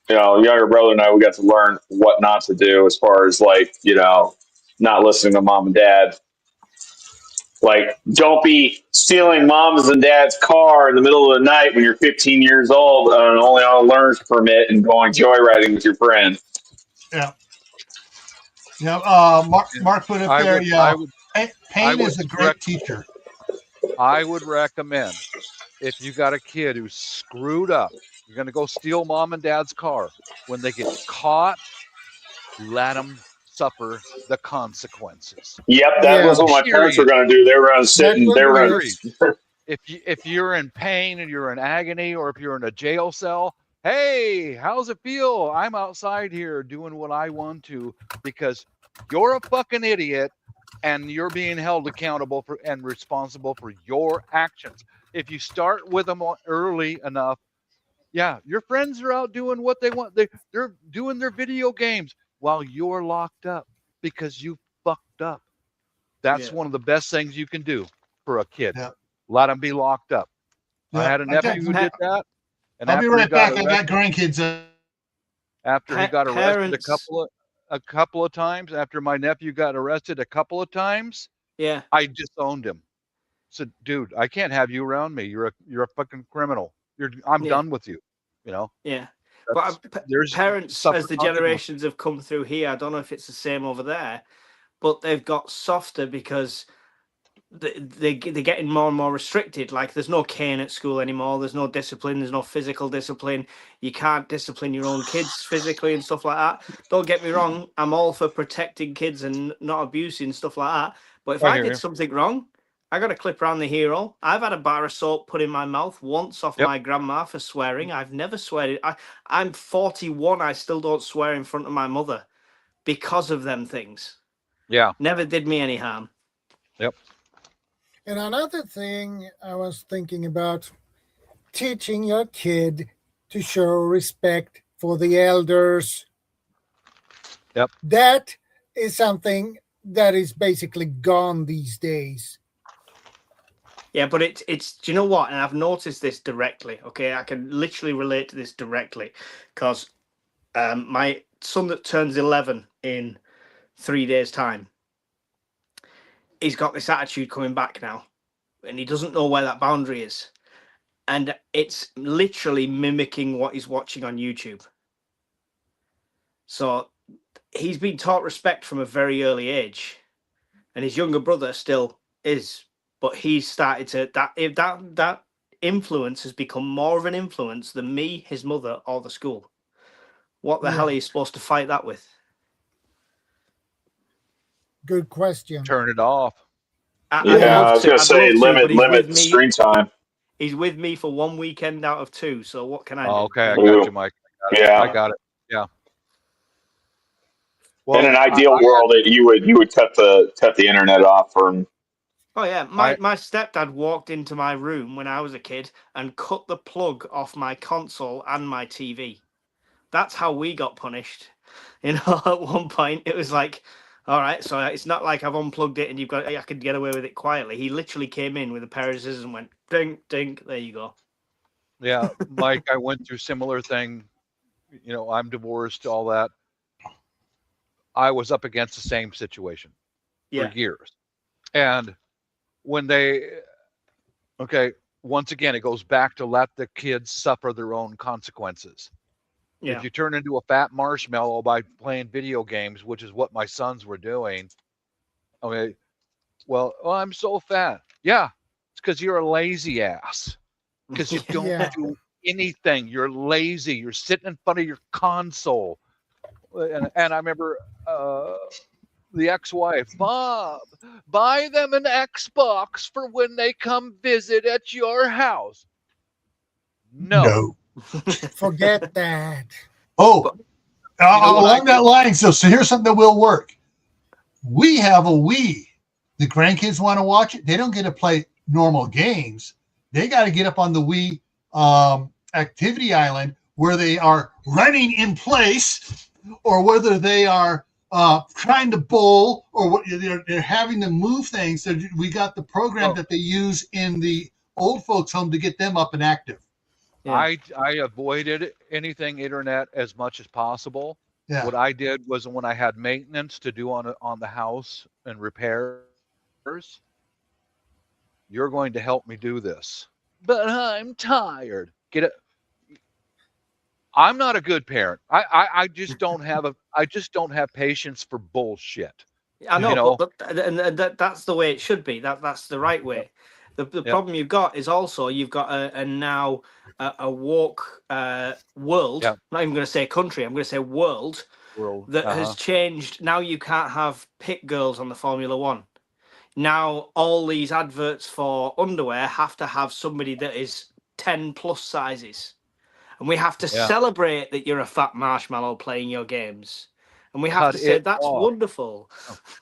younger brother and I, we got to learn what not to do as far as like, not listening to mom and dad. Like, don't be stealing mom's and dad's car in the middle of the night when you're 15 years old and only on a learner's permit and going joyriding with your friend. Yeah. Yeah. Mark put up there. Pain is a great teacher. I would recommend, if you got a kid who's screwed up, you're going to go steal mom and dad's car. When they get caught, let them suffer the consequences. Yep, that was what my parents were going to do. They were going to sit and they were going to. If you're in pain and you're in agony, or if you're in a jail cell, hey, how's it feel? I'm outside here doing what I want to because you're a fucking idiot and you're being held accountable for and responsible for your actions. If you start with them early enough, yeah, your friends are out doing what they want. They're doing their video games while you're locked up because you fucked up. That's one of the best things you can do for a kid. Yeah. Let them be locked up. Yeah. I had a nephew who did that. And I'll be right back. I got grandkids. After he got arrested a couple of times, after my nephew got arrested a couple of times, yeah, I disowned him. Said, dude, I can't have you around me. You're a fucking criminal. I'm done with you. Yeah. But parents, as the generations have come through here, I don't know if it's the same over there, but they've got softer because they're getting more and more restricted. Like, there's no cane at school anymore. There's no discipline. There's no physical discipline. You can't discipline your own kids physically and stuff like that. Don't get me wrong. I'm all for protecting kids and not abusing stuff like that. But if I did something wrong, I got a clip around the hero. I've had a bar of soap put in my mouth once off my grandma for swearing. I've never sweared. I'm 41. I still don't swear in front of my mother because of them things. Yeah. Never did me any harm. Yep. And another thing I was thinking about, teaching your kid to show respect for the elders. Yep. That is something that is basically gone these days. Yeah, but it's do you know what? And I've noticed this directly. Okay, I can literally relate to this directly because my son that turns 11 in 3 days' time, he's got this attitude coming back now, and he doesn't know where that boundary is, and it's literally mimicking what he's watching on YouTube. So he's been taught respect from a very early age, and his younger brother still is. But he's started to that influence has become more of an influence than me, his mother, or the school. What the hell are you supposed to fight that with? Good question. Turn it off. I was going to say limit the screen time. He's with me for 1 weekend out of 2. So what can I do? Okay, I got you, Mike. I got it. Yeah. Well, in an ideal world, you would cut the internet off for him. Oh yeah, my stepdad walked into my room when I was a kid and cut the plug off my console and my TV. That's how we got punished. At one point it was like, all right, so it's not like I've unplugged it and I could get away with it quietly. He literally came in with a pair of scissors and went ding ding. There you go. Yeah, Mike, I went through similar thing. I'm divorced, all that. I was up against the same situation for years, and when once again, it goes back to let the kids suffer their own consequences. Yeah. If you turn into a fat marshmallow by playing video games, which is what my sons were doing, okay, well, I'm so fat. Yeah, it's because you're a lazy ass. Because you don't do anything. You're lazy. You're sitting in front of your console. And I remember the ex-wife, Bob, buy them an Xbox for when they come visit at your house. No. Forget that. Oh, along that line. So here's something that will work. We have a Wii. The grandkids want to watch it. They don't get to play normal games. They got to get up on the Wii activity island where they are running in place, or whether they are trying to bowl, or what they're having to move things. So we got the program that they use in the old folks home to get them up and active. Yeah. I avoided anything internet as much as possible. Yeah. What I did was when I had maintenance to do on the house and repairs, you're going to help me do this. But I'm tired. Get it. I'm not a good parent. I just don't have patience for bullshit. I know, You know? but that's the way it should be. That's the right way. The problem you've got is also you've got a woke world. Yeah. I'm not even going to say country. I'm going to say world that has changed. Now you can't have pit girls on the Formula One. Now all these adverts for underwear have to have somebody that is 10 plus sizes, and we have to celebrate that you're a fat marshmallow playing your games. And we have to say that's wonderful.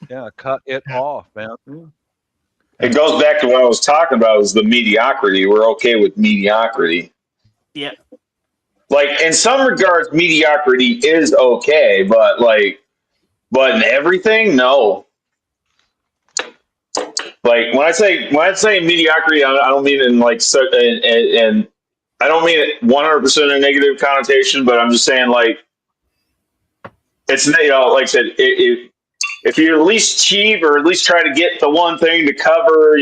Yeah, cut it off, man. It goes back to what I was talking about, is the mediocrity. We're okay with mediocrity. Yeah. Like, in some regards, mediocrity is okay, but in everything, no. Like, when I say mediocrity, I don't mean it in like and I don't mean it 100% in a negative connotation, but I'm just saying, like, it's, like I said, if you at least cheat or at least try to get the one thing to cover,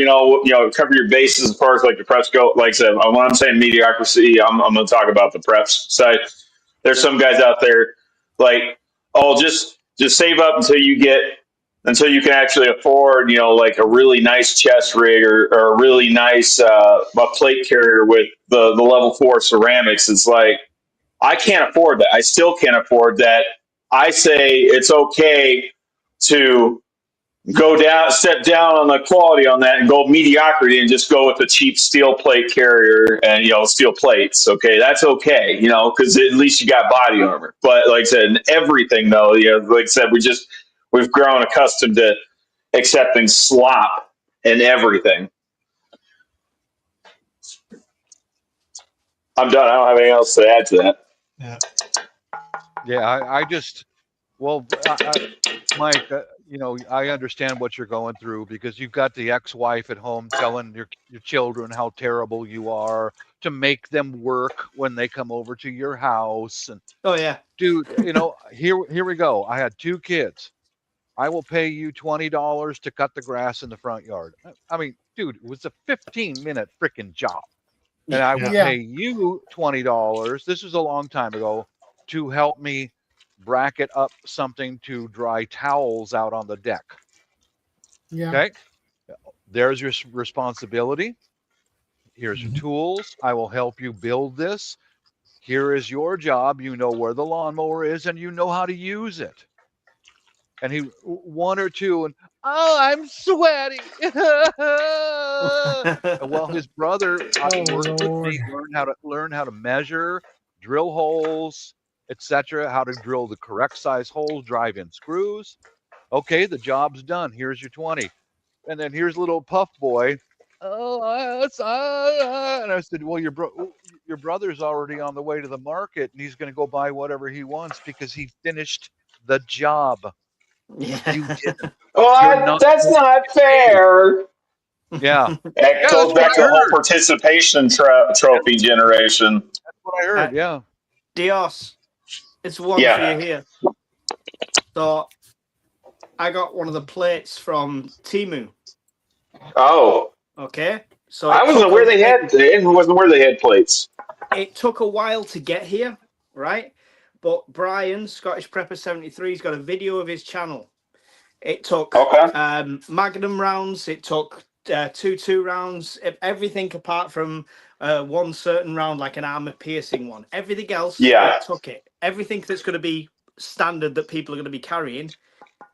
cover your bases as far as like the preps go. Like I said, when I'm saying mediocrity, I'm going to talk about the preps side. There's some guys out there like, oh, just save up until you can actually afford, like a really nice chest rig or a really nice a plate carrier with the level 4 ceramics. It's like, I can't afford that. I still can't afford that. I say it's okay to step down on the quality on that and go mediocrity and just go with the cheap steel plate carrier and, steel plates. Okay. That's okay, because at least you got body armor. But like I said, in everything though, like I said, we've grown accustomed to accepting slop in everything. I'm done. I don't have anything else to add to that. Yeah. Yeah, Mike, I understand what you're going through, because you've got the ex-wife at home telling your children how terrible you are, to make them work when they come over to your house. And oh yeah, dude, here we go. I had 2 kids. I will pay you $20 to cut the grass in the front yard. I mean, dude, it was a 15-minute freaking job. And I will pay you $20. This was a long time ago, to help me bracket up something to dry towels out on the deck. Yeah. Okay. There's your responsibility. Here's your tools. I will help you build this. Here is your job. You know where the lawnmower is and you know how to use it. And he, 1 or 2, and oh, I'm sweaty. Well, his brother worked with me, learn how to measure, drill holes, etc., how to drill the correct size holes, drive in screws. Okay, the job's done. Here's your 20. And then here's little puff boy. Oh, and I said, well, your brother's already on the way to the market, and he's going to go buy whatever he wants because he finished the job. Yeah. You didn't. Well, that's not fair. Yeah. It goes back to the whole participation trophy generation. That's what I heard. Yeah. Dios, it's one for you here. So I got one of the plates from Temu. Oh. Okay. So I wasn't aware they had plates. It took a while to get here, right? But Brian, Scottish Prepper 73, has got a video of his channel. It took Magnum rounds. It took 2 rounds. Everything apart from one certain round, like an armor piercing one. Everything else, it took it. Everything that's going to be standard that people are going to be carrying,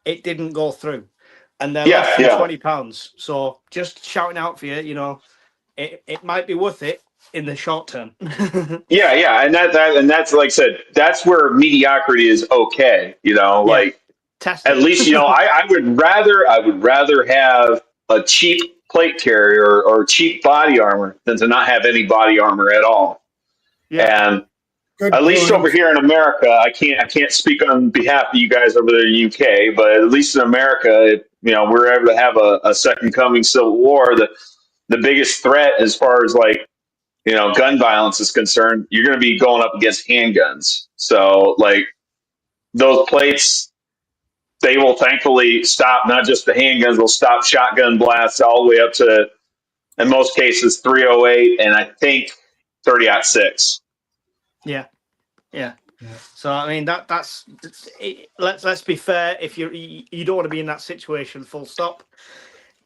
it didn't go through. And they're less than £20. So just shouting out for you, it might be worth it in the short term. Yeah, and that's like I said, that's where mediocrity is okay. Like Test at least I would rather have a cheap plate carrier or cheap body armor than to not have any body armor at all. Yeah. And Good at least point. over here in America, I can't speak on behalf of you guys over there in the UK, but at least in America, we're able to have a second coming civil war. The biggest threat as far as like, gun violence is concerned, you're going to be going up against handguns. So like those plates, they will thankfully stop not just the handguns, will stop shotgun blasts all the way up to, in most cases, 308 and I think 30-06. Yeah. So I mean that's it. Let's be fair. If you don't want to be in that situation, full stop.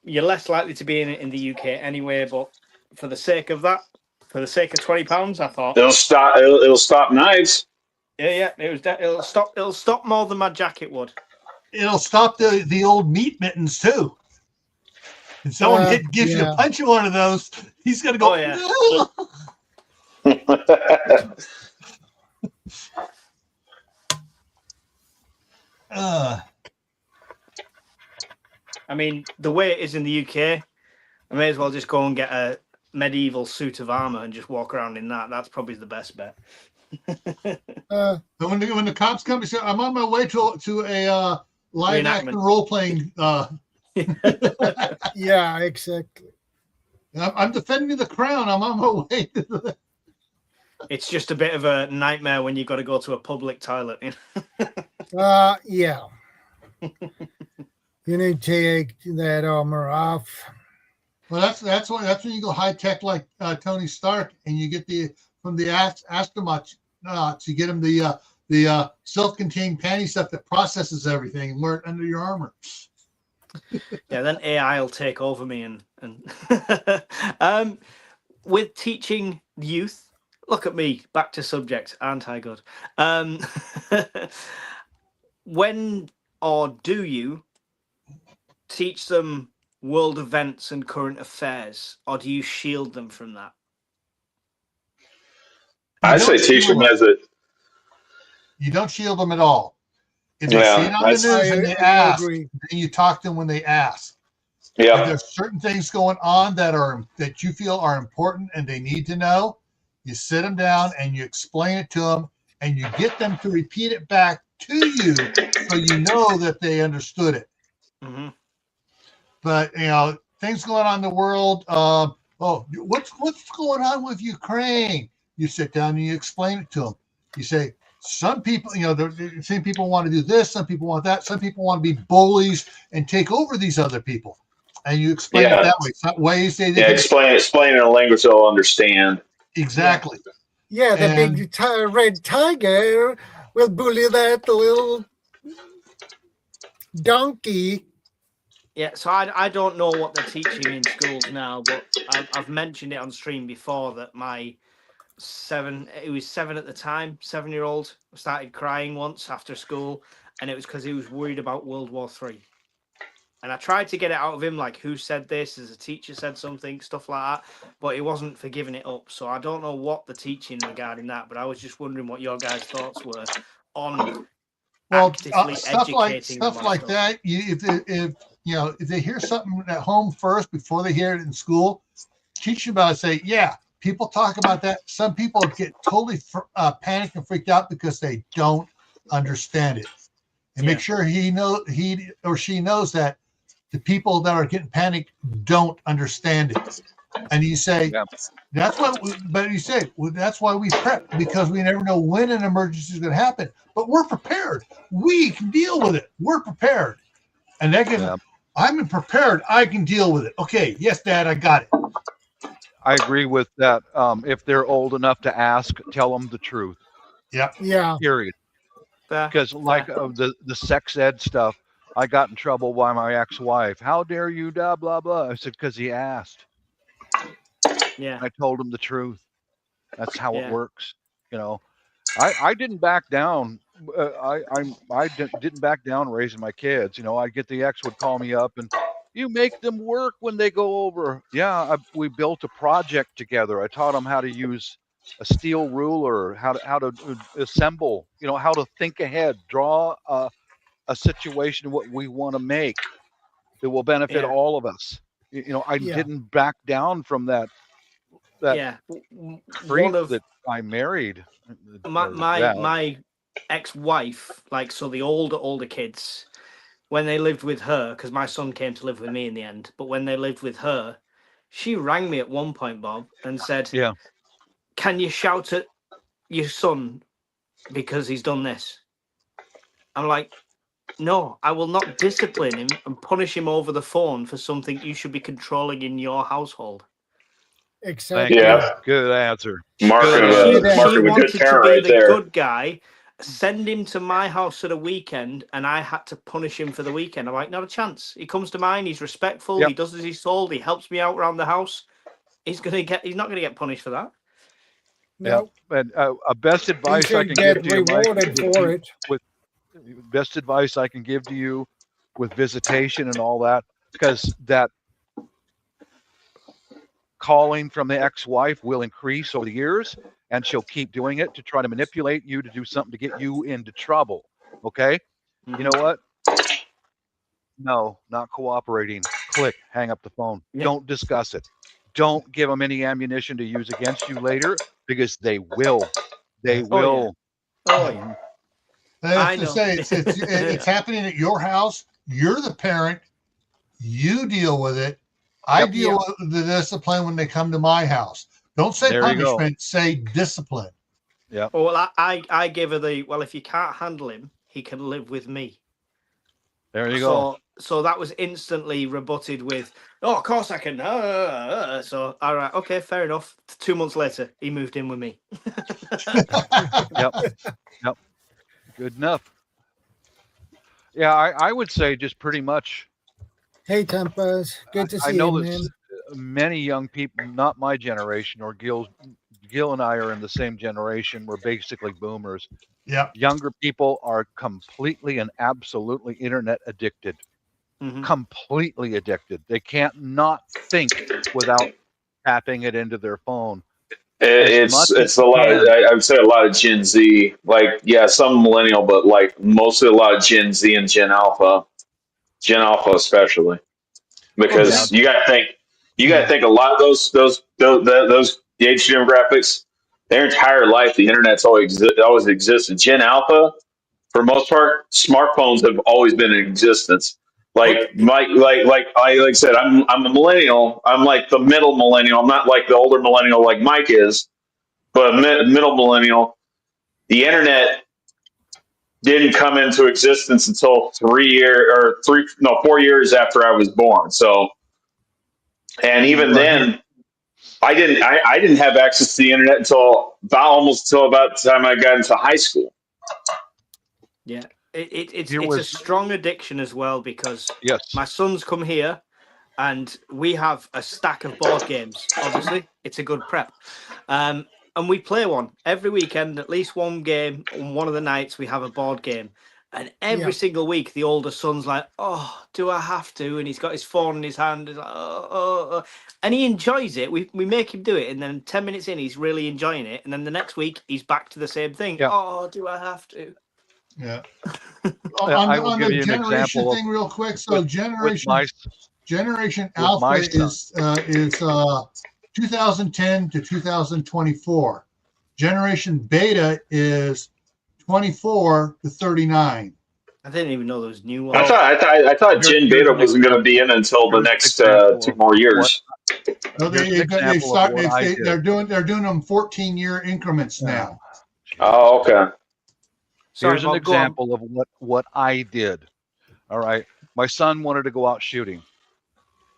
You're less likely to be in the UK anyway. But for the sake of that, for the sake of £20, I thought It'll stop knives. Yeah. It'll stop more than my jacket would. It'll stop the old meat mittens too. If someone gives you a punch of one of those, he's gonna go. Oh, I mean, the way it is in the UK, I may as well just go and get a medieval suit of armor and just walk around in that. That's probably the best bet. When the cops come, say, I'm on my way to a live action role playing. Yeah, exactly. I'm defending the crown. I'm on my way. It's just a bit of a nightmare when you've got to go to a public toilet. Yeah. You need to take that armor off. Well, that's when you go high tech like Tony Stark, and you get from the astronauts. You get them the self-contained panty stuff that processes everything and wear it under your armor. Yeah, then AI will take over me and with teaching youth. Look at me, back to subject, aren't I good? When or do you teach them world events and current affairs, or do you shield them from that? I say teach them as a. You don't shield them at all. If they see it on the news and they ask, then you talk to them when they ask. Yeah. If there's certain things going on that you feel are important and they need to know, you sit them down and you explain it to them, and you get them to repeat it back to you, so you know that they understood it. Mm-hmm. But things going on in the world. What's going on with Ukraine? You sit down and you explain it to them. You say, some people, some people want to do this, some people want that, some people want to be bullies and take over these other people, and you explain it that way. It's not ways they explain in a language they'll understand. Exactly. Yeah, the big red tiger will bully that little donkey. Yeah, so I don't know what they're teaching in schools now, but I've mentioned it on stream before that my 7 at the time, 7-year-old started crying once after school, and it was because he was worried about World War III. And I tried to get it out of him, like, who said this? As a teacher said something, stuff like that. But he wasn't for giving it up. So I don't know what the teaching regarding that. But I was just wondering what your guys' thoughts were on actively educating stuff like that. If they hear something at home first before they hear it in school, teach them about it. Say, yeah, people talk about that. Some people get totally panicked and freaked out because they don't understand it. And make sure he or she knows that the people that are getting panicked don't understand it. And you say, that's why we prep, because we never know when an emergency is going to happen. But we're prepared. We can deal with it. We're prepared. And I'm prepared. I can deal with it. Okay. Yes, Dad, I got it. I agree with that. If they're old enough to ask, tell them the truth. Yep. Yeah. Period. Because the sex ed stuff, I got in trouble by my ex-wife. How dare you, blah, blah, blah. I said, because he asked. Yeah. I told him the truth. That's how it works. I didn't back down. I didn't back down raising my kids. I get the ex would call me up and, you make them work when they go over. Yeah, we built a project together. I taught them how to use a steel ruler, how to assemble, how to think ahead, draw a situation what we want to make that will benefit all of us. I didn't back down from that Yeah. creep One of that I married. my ex-wife, like, so the older kids, when they lived with her, because my son came to live with me in the end, but when they lived with her, she rang me at one point, Bob, and said, Yeah. "Can you shout at your son because he's done this?" I'm like, "No, I will not discipline him and punish him over the phone for something you should be controlling in your household." Exactly. Yeah. Good answer. Mark Good of answer. a mark She of a good wanted to parent be right the there. good guy, send him to my house at a weekend, and I had to punish him for the weekend. I'm like, not a chance. He comes to mine. He's respectful. Yep. He does as he's told. He helps me out around the house. He's not gonna get punished for that. No, And best he advice I should can get give to you, Mike, rewarded for it. best advice I can give to you with visitation and all that, because that calling from the ex-wife will increase over the years, and she'll keep doing it to try to manipulate you to do something to get you into trouble. Okay? You know what? No, not cooperating. Click, hang up the phone. Yeah. Don't discuss it. Don't give them any ammunition to use against you later, because they will. They will. Oh yeah. I I know. say it's happening at your house. You're the parent. You deal with it. I deal with the discipline when they come to my house. Don't say There you go. punishment. Say discipline. Yeah. Well, I give her the, well, if you can't handle him, he can live with me. There you go. So that was instantly rebutted with, "Oh, of course I can." So, all right, okay, fair enough. 2 months later, he moved in with me. Yep. Yep. Good enough. Yeah, I would say just pretty much. Hey, Tempas, good to see I know you, that man. many young people, not my generation, or Gil and I are in the same generation. We're basically boomers. Yeah. Younger people are completely and absolutely internet addicted. Mhm. Completely addicted. They can't not think without tapping it into their phone. It's a lot of, I would say a lot of Gen Z, like, yeah, some millennial, but like mostly a lot of Gen Z and Gen Alpha especially, because you got to think a lot of those the age demographics, their entire life the internet's always existed. Gen Alpha, for the most part, smartphones have always been in existence. Like Mike, like I said, I'm a millennial. I'm like the middle millennial. I'm not like the older millennial like Mike is, but middle millennial. The internet didn't come into existence until 4 years after I was born. So, and even then, I didn't have access to the internet until about the time I got into high school. Yeah, it's a strong addiction as well, because my sons come here and we have a stack of board games. Obviously, it's a good prep. And we play one every weekend, at least one game. On one of the nights, we have a board game. And every single week, the older son's like, "Oh, do I have to?" And he's got his phone in his hand. He's like, oh. And he enjoys it. We make him do it. And then 10 minutes in, he's really enjoying it. And then the next week, he's back to the same thing. Yeah. "Oh, do I have to?" Yeah. I will on give the you an generation example thing real quick. So Generation with Alpha my is 2010 to 2024. Generation Beta is 24 to 39. I didn't even know there was new ones. I thought Gen Beta wasn't going to be in until the next 2 more years. No, they're doing them 14-year increments now. Oh, okay. Here's an example of what I did. All right, my son wanted to go out shooting.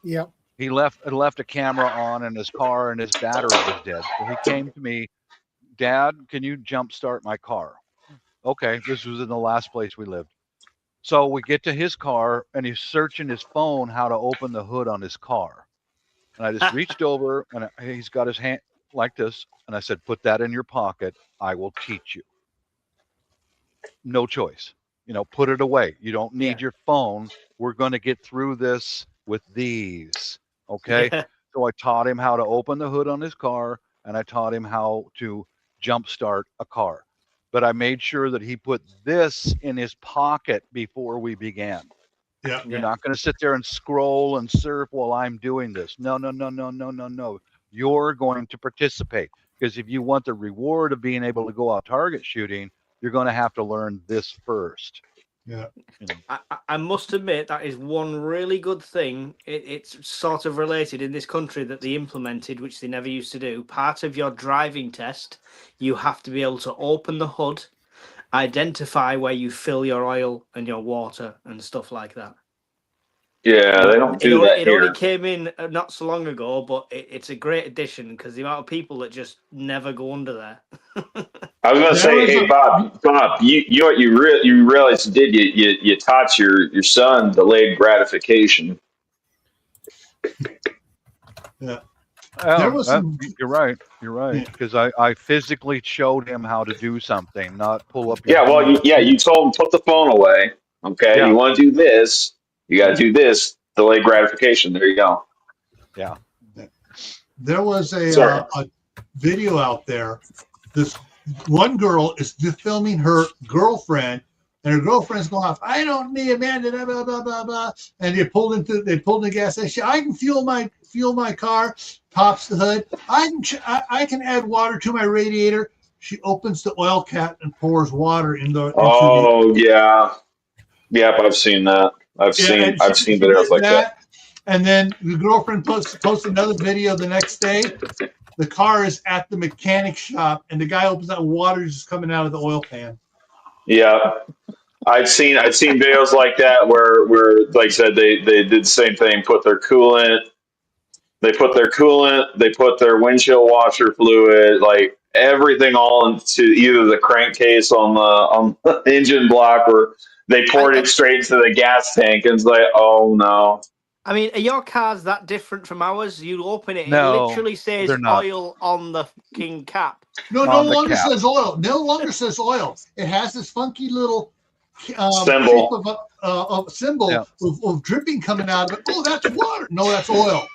Yep. He left a camera on in his car, and his battery was dead. So he came to me, "Dad, can you jump start my car?" Okay, this was in the last place we lived. So we get to his car, and he's searching his phone how to open the hood on his car. And I just reached over, and he's got his hand like this, and I said, "Put that in your pocket. I will teach you." No choice. Put it away. You don't need your phone. We're going to get through this with these. Okay. Yeah. So I taught him how to open the hood on his car, and I taught him how to jumpstart a car. But I made sure that he put this in his pocket before we began. Yeah. You're not going to sit there and scroll and surf while I'm doing this. No. You're going to participate, because if you want the reward of being able to go out target shooting, you're going to have to learn this first. Yeah. I must admit that is one really good thing. It's sort of related in this country that they implemented, which they never used to do. Part of your driving test, you have to be able to open the hood, identify where you fill your oil and your water and stuff like that. Yeah, they don't do that It here. only came in not so long ago, but it's a great addition because the amount of people that just never go under there. I was gonna say, hey Bob, you realize you did you taught your son delayed gratification. Yeah. There was you're right. You're right. Because I physically showed him how to do something, not pull up your Yeah, well, phone. you told him put the phone away. Okay, Yeah. you want to do this, you got to do this. Delayed gratification. There you go. Yeah. There was Sorry. a video out there. This one girl is filming her girlfriend, and her girlfriend's going off, I don't need a man, blah, blah, blah, blah, blah. And they pulled in the gas station. I can fuel my car, pops the hood. I can add water to my radiator. She opens the oil cap and pours water Yeah. Yep, I've seen that. I've seen videos like that. And then the girlfriend posts another video the next day. The car is at the mechanic shop, and the guy opens that water is just coming out of the oil pan. Yeah, I've seen videos like that where like I said, they did the same thing. They put their coolant, they put their windshield washer fluid, like everything all into either the crankcase on the engine block, or they poured it straight into the gas tank, and it's like, oh no. I mean, are your cars that different from ours? You open it, No, it literally says oil on the fucking cap. No longer says oil. No longer says oil. It has this funky little symbol of dripping coming out of it. Oh, that's water. No, that's oil.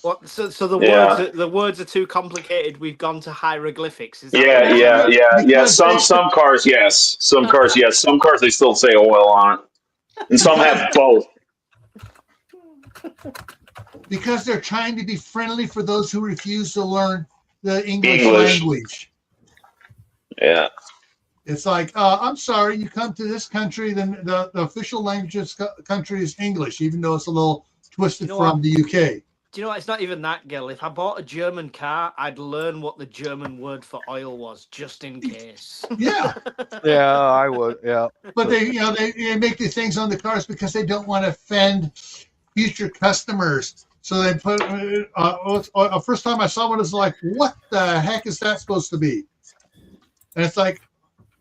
What? So the words are too complicated. We've gone to hieroglyphics. Is that yeah. Some cars, yes. Some cars, yes. Some cars they still say oil on it, and some have both. Because they're trying to be friendly for those who refuse to learn the English language. Yeah. It's like, I'm sorry, you come to this country, then the official language of this country is English, even though it's a little twisted from the UK. Do you know what? It's not even that, Gil. If I bought a German car, I'd learn what the German word for oil was, just in case. Yeah. Yeah, I would. Yeah. But they make these things on the cars because they don't want to offend future customers. So they put first time I saw one, it's like, what the heck is that supposed to be? And it's like,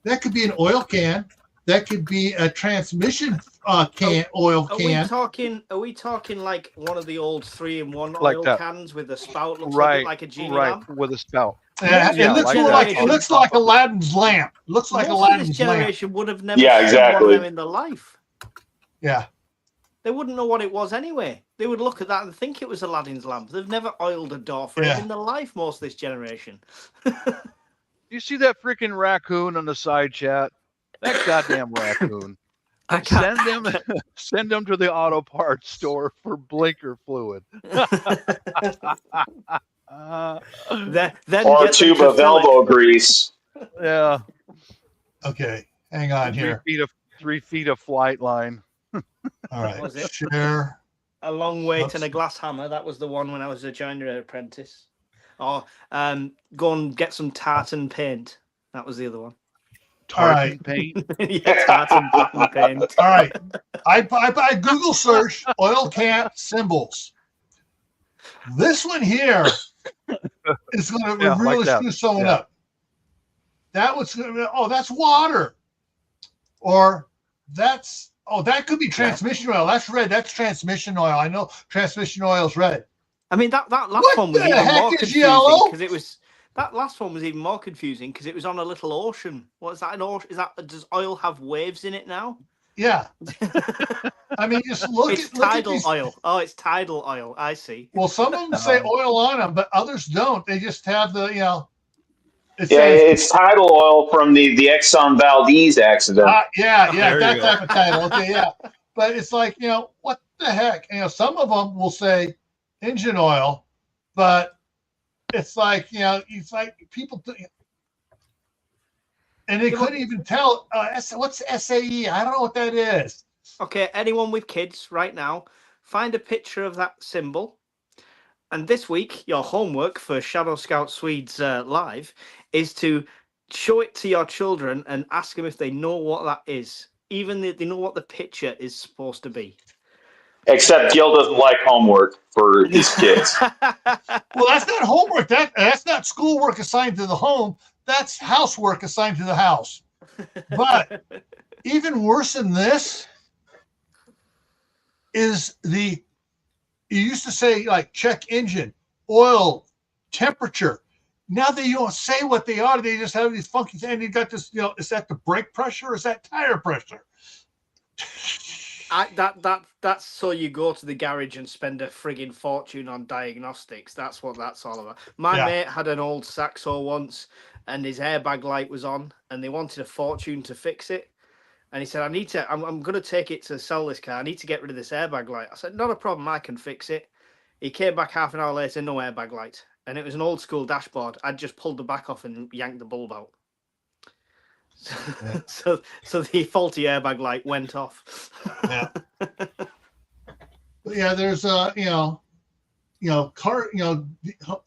that could be an oil can. That could be a transmission oil can. Are we talking like one of the old 3-in-1 like oil that. cans with a spout looks like a genie lamp? lamp? With a spout. It looks like Aladdin's lamp. Looks like Aladdin's this generation lamp. would have never seen one of them in their life. Yeah. They wouldn't know what it was anyway. They would look at that and think it was Aladdin's lamp. They've never oiled a door frame in their life, most of this generation. You see that freaking raccoon on the side chat? That goddamn raccoon. Send them to the auto parts store for blinker fluid. Or a tube of elbow grease. Yeah. Okay, hang on here. 3 feet of flight line. All right. Share. A long weight and a glass hammer. That was the one when I was a joinery apprentice. Or go and get some tartan paint. That was the other one. Tartan paint? Yeah, tartan paint. All right. I Google search oil can symbols. This one here is going to really screw someone up. That was that's water. Or that could be transmission oil. That's red. That's transmission oil. I know transmission oil is red. I mean, that last one was even more confusing because it was. That last one was even more confusing because it was on a little ocean. What is that? An ocean? Does oil have waves in it now? Yeah. I mean, just look. It's tidal oil. Oh, it's tidal oil. I see. Well, some of them say oil on them, but others don't. They just have the it's tidal oil from the Exxon Valdez accident. That type of tidal. Okay, yeah. But it's like, what the heck? Some of them will say engine oil, but it's like, it's like people, and they couldn't even tell. What's SAE? I don't know what that is. Okay, anyone with kids right now, find a picture of that symbol. And this week, your homework for Shadow Scout Swede's live is to show it to your children and ask them if they know what that is. Even if they know what the picture is supposed to be. Except Gil doesn't like homework for his kids. Well, that's not homework. That's not schoolwork assigned to the home. That's housework assigned to the house. But even worse than this is you used to say, like, check engine, oil, temperature. Now they don't say what they are. They just have these funky things. And you got this, is that the brake pressure or is that tire pressure? That's so you go to the garage and spend a frigging fortune on diagnostics. That's what that's all about. My mate had an old Saxo once, and his airbag light was on, and they wanted a fortune to fix it. And he said, I'm going to take it to sell this car. I need to get rid of this airbag light. I said, not a problem. I can fix it. He came back half an hour later, no airbag light. And it was an old school dashboard. I'd just pulled the back off and yanked the bulb out. So the faulty airbag light went off. There's car,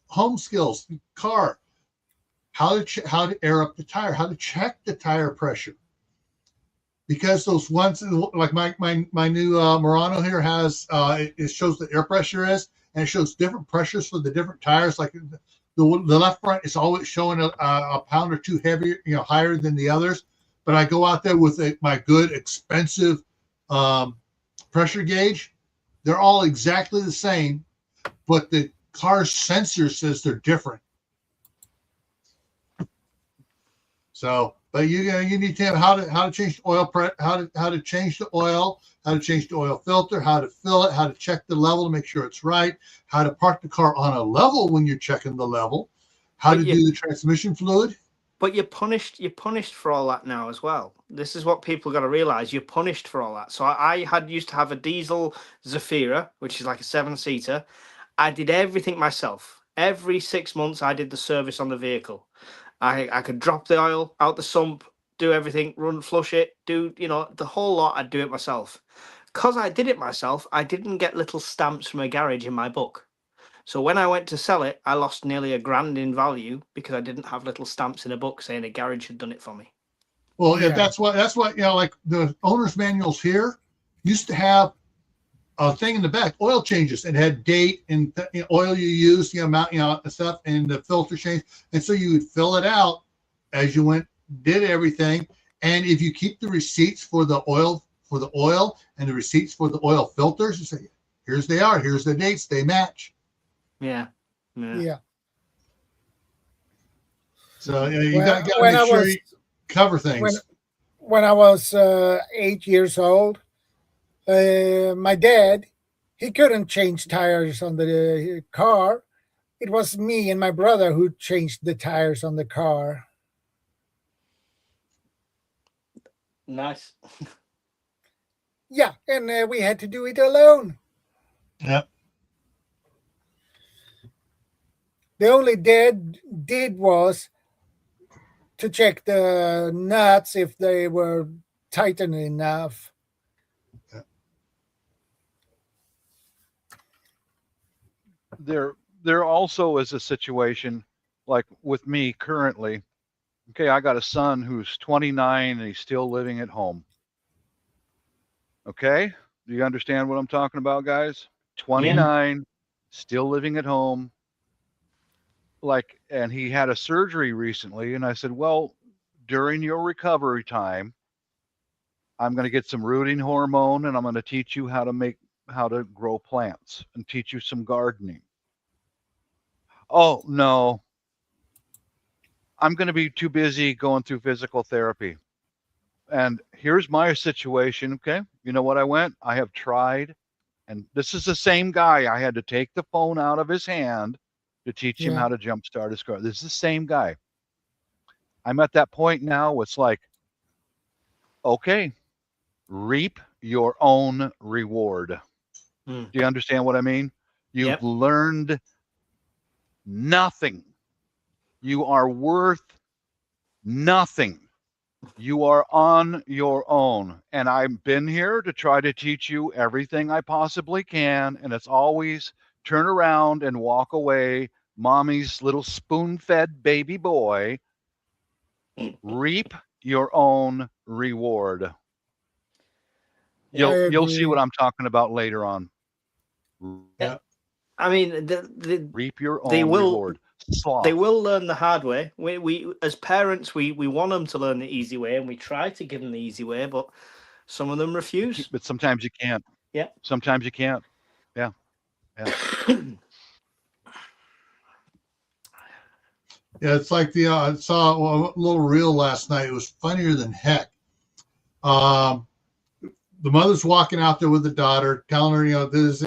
home skills, car, how to air up the tire, how to check the tire pressure. Because those ones, like my new Murano here has, it shows the air pressure is, and it shows different pressures for the different tires. Like the left front is always showing a pound or two heavier, higher than the others. But I go out there with my good, expensive pressure gauge. They're all exactly the same, but the car's sensor says they're different. So, but you need to have how to change the oil how to change the oil, how to change the oil filter, how to fill it, how to check the level to make sure it's right, how to park the car on a level when you're checking the level, how to do the transmission fluid. But you're punished for all that now as well. This is what people got to realize. You're punished for all that. So I used to have a diesel Zafira, which is like a 7-seater. I did everything myself. Every 6 months, I did the service on the vehicle. I could drop the oil out the sump, do everything, flush it, do, the whole lot. I'd do it myself. Because I did it myself, I didn't get little stamps from a garage in my book. So when I went to sell it, I lost nearly $1,000 in value because I didn't have little stamps in a book saying a garage had done it for me. Well, that's what like the owner's manuals here used to have a thing in the back, oil changes, and had date and oil you used, amount, stuff, and the filter change. And so you would fill it out as you went, did everything. And if you keep the receipts for the oil and the receipts for the oil filters, you say, here's they are, here's the dates, they match. Yeah. So you got to make sure you cover things. When I was 8 years old, my dad, he couldn't change tires on the car. It was me and my brother who changed the tires on the car. Nice. Yeah, and we had to do it alone. Yep. The only dad did was to check the nuts if they were tightened enough. There also is a situation like with me currently. Okay, I got a son who's 29 and he's still living at home. Okay, do you understand what I'm talking about, guys? 29, still living at home. And he had a surgery recently, and I said, well, during your recovery time, I'm going to get some rooting hormone, and I'm going to teach you how to grow plants and teach you some gardening. Oh, no, I'm going to be too busy going through physical therapy. And here's my situation, okay? You know what I have tried, and this is the same guy. I had to take the phone out of his hand to teach him how to jumpstart his car. This is the same guy. I'm at that point now. It's like, okay, reap your own reward. Hmm. Do you understand what I mean? You've Yep. learned nothing. You are worth nothing. You are on your own. And I've been here to try to teach you everything I possibly can. And it's always turn around and walk away. Mommy's little spoon-fed baby boy. Reap your own reward. You'll see what I'm talking about later on. Yeah. I mean, Reap your they own will reward. Sloth. they will learn the hard way. We as parents, we want them to learn the easy way, and we try to give them the easy way, but some of them refuse. But sometimes you can't. Yeah. Sometimes you can't. Yeah. Yeah. Yeah, it's like I saw a little reel last night. It was funnier than heck. The mother's walking out there with the daughter, telling her, this,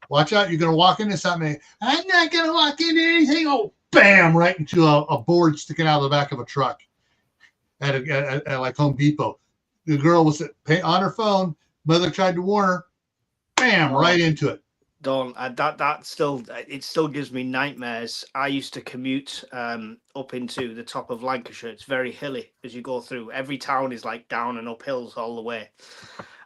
watch out, you're going to walk into something. I'm not going to walk into anything. Oh, bam, right into a board sticking out of the back of a truck at like Home Depot. The girl was on her phone. Mother tried to warn her. Bam, right into it. Don't that still gives me nightmares. I used to commute up into the top of Lancashire. It's very hilly as you go through. Every town is like down and up hills all the way.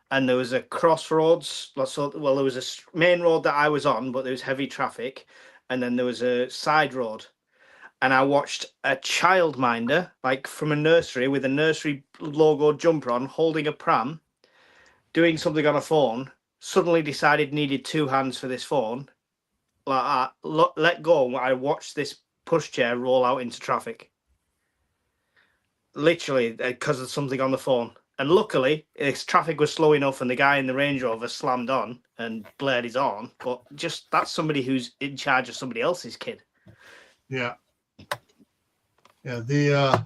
And there was a crossroads. There was a main road that I was on, but there was heavy traffic, and then there was a side road. And I watched a childminder, like from a nursery with a nursery logo jumper on, holding a pram, doing something on a phone. Suddenly decided needed two hands for this phone, like let go. I watched this pushchair roll out into traffic, literally because of something on the phone. And luckily, traffic was slow enough, and the guy in the Range Rover slammed on and blared his horn. But just that's somebody who's in charge of somebody else's kid. Yeah. Yeah.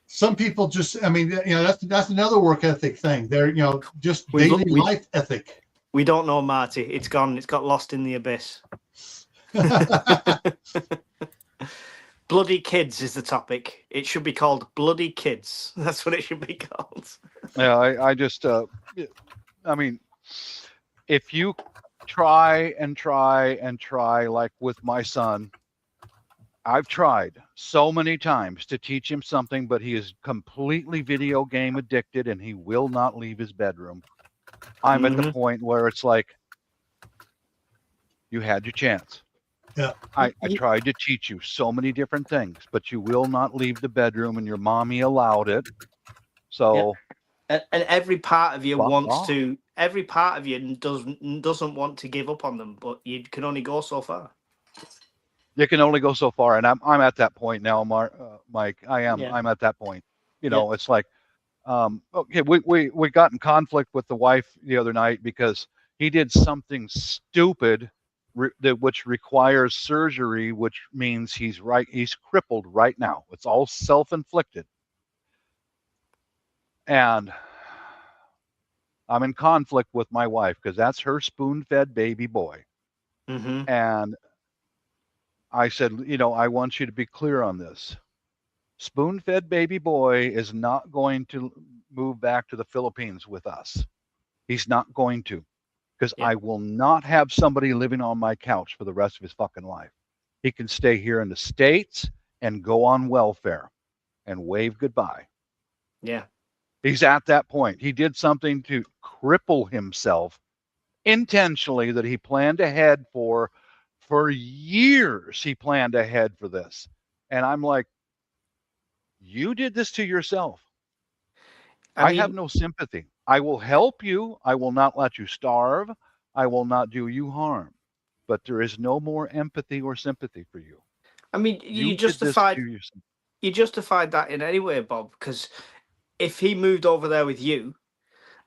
Some people just, that's another work ethic thing. They're, just daily life ethic. We don't know, Marty. It's gone. It's got lost in the abyss. Bloody kids is the topic. It should be called Bloody Kids. That's what it should be called. Yeah, I just, if you try and try and try, like with my son, I've tried so many times to teach him something, but he is completely video game addicted and he will not leave his bedroom. I'm at the point where it's like, you had your chance. Yeah. I tried to teach you so many different things, but you will not leave the bedroom, and your mommy allowed it. So, and every part of you wants to. Every part of you doesn't want to give up on them, but you can only go so far. You can only go so far, and I'm at that point now, Mike. I'm at that point. It's like, okay, we got in conflict with the wife the other night because he did something stupid, which requires surgery, which means he's crippled right now. It's all self-inflicted, and I'm in conflict with my wife because that's her spoon-fed baby boy, and I said, I want you to be clear on this. Spoon-fed baby boy is not going to move back to the Philippines with us. He's not going to, because I will not have somebody living on my couch for the rest of his fucking life. He can stay here in the States and go on welfare and wave goodbye. Yeah. He's at that point. He did something to cripple himself intentionally that he planned ahead for years. He planned ahead for this. And I'm like, you did this to yourself. I have no sympathy. I will help you. I will not let you starve. I will not do you harm. But there is no more empathy or sympathy for you. I mean, you justified that in any way, Bob, because if he moved over there with you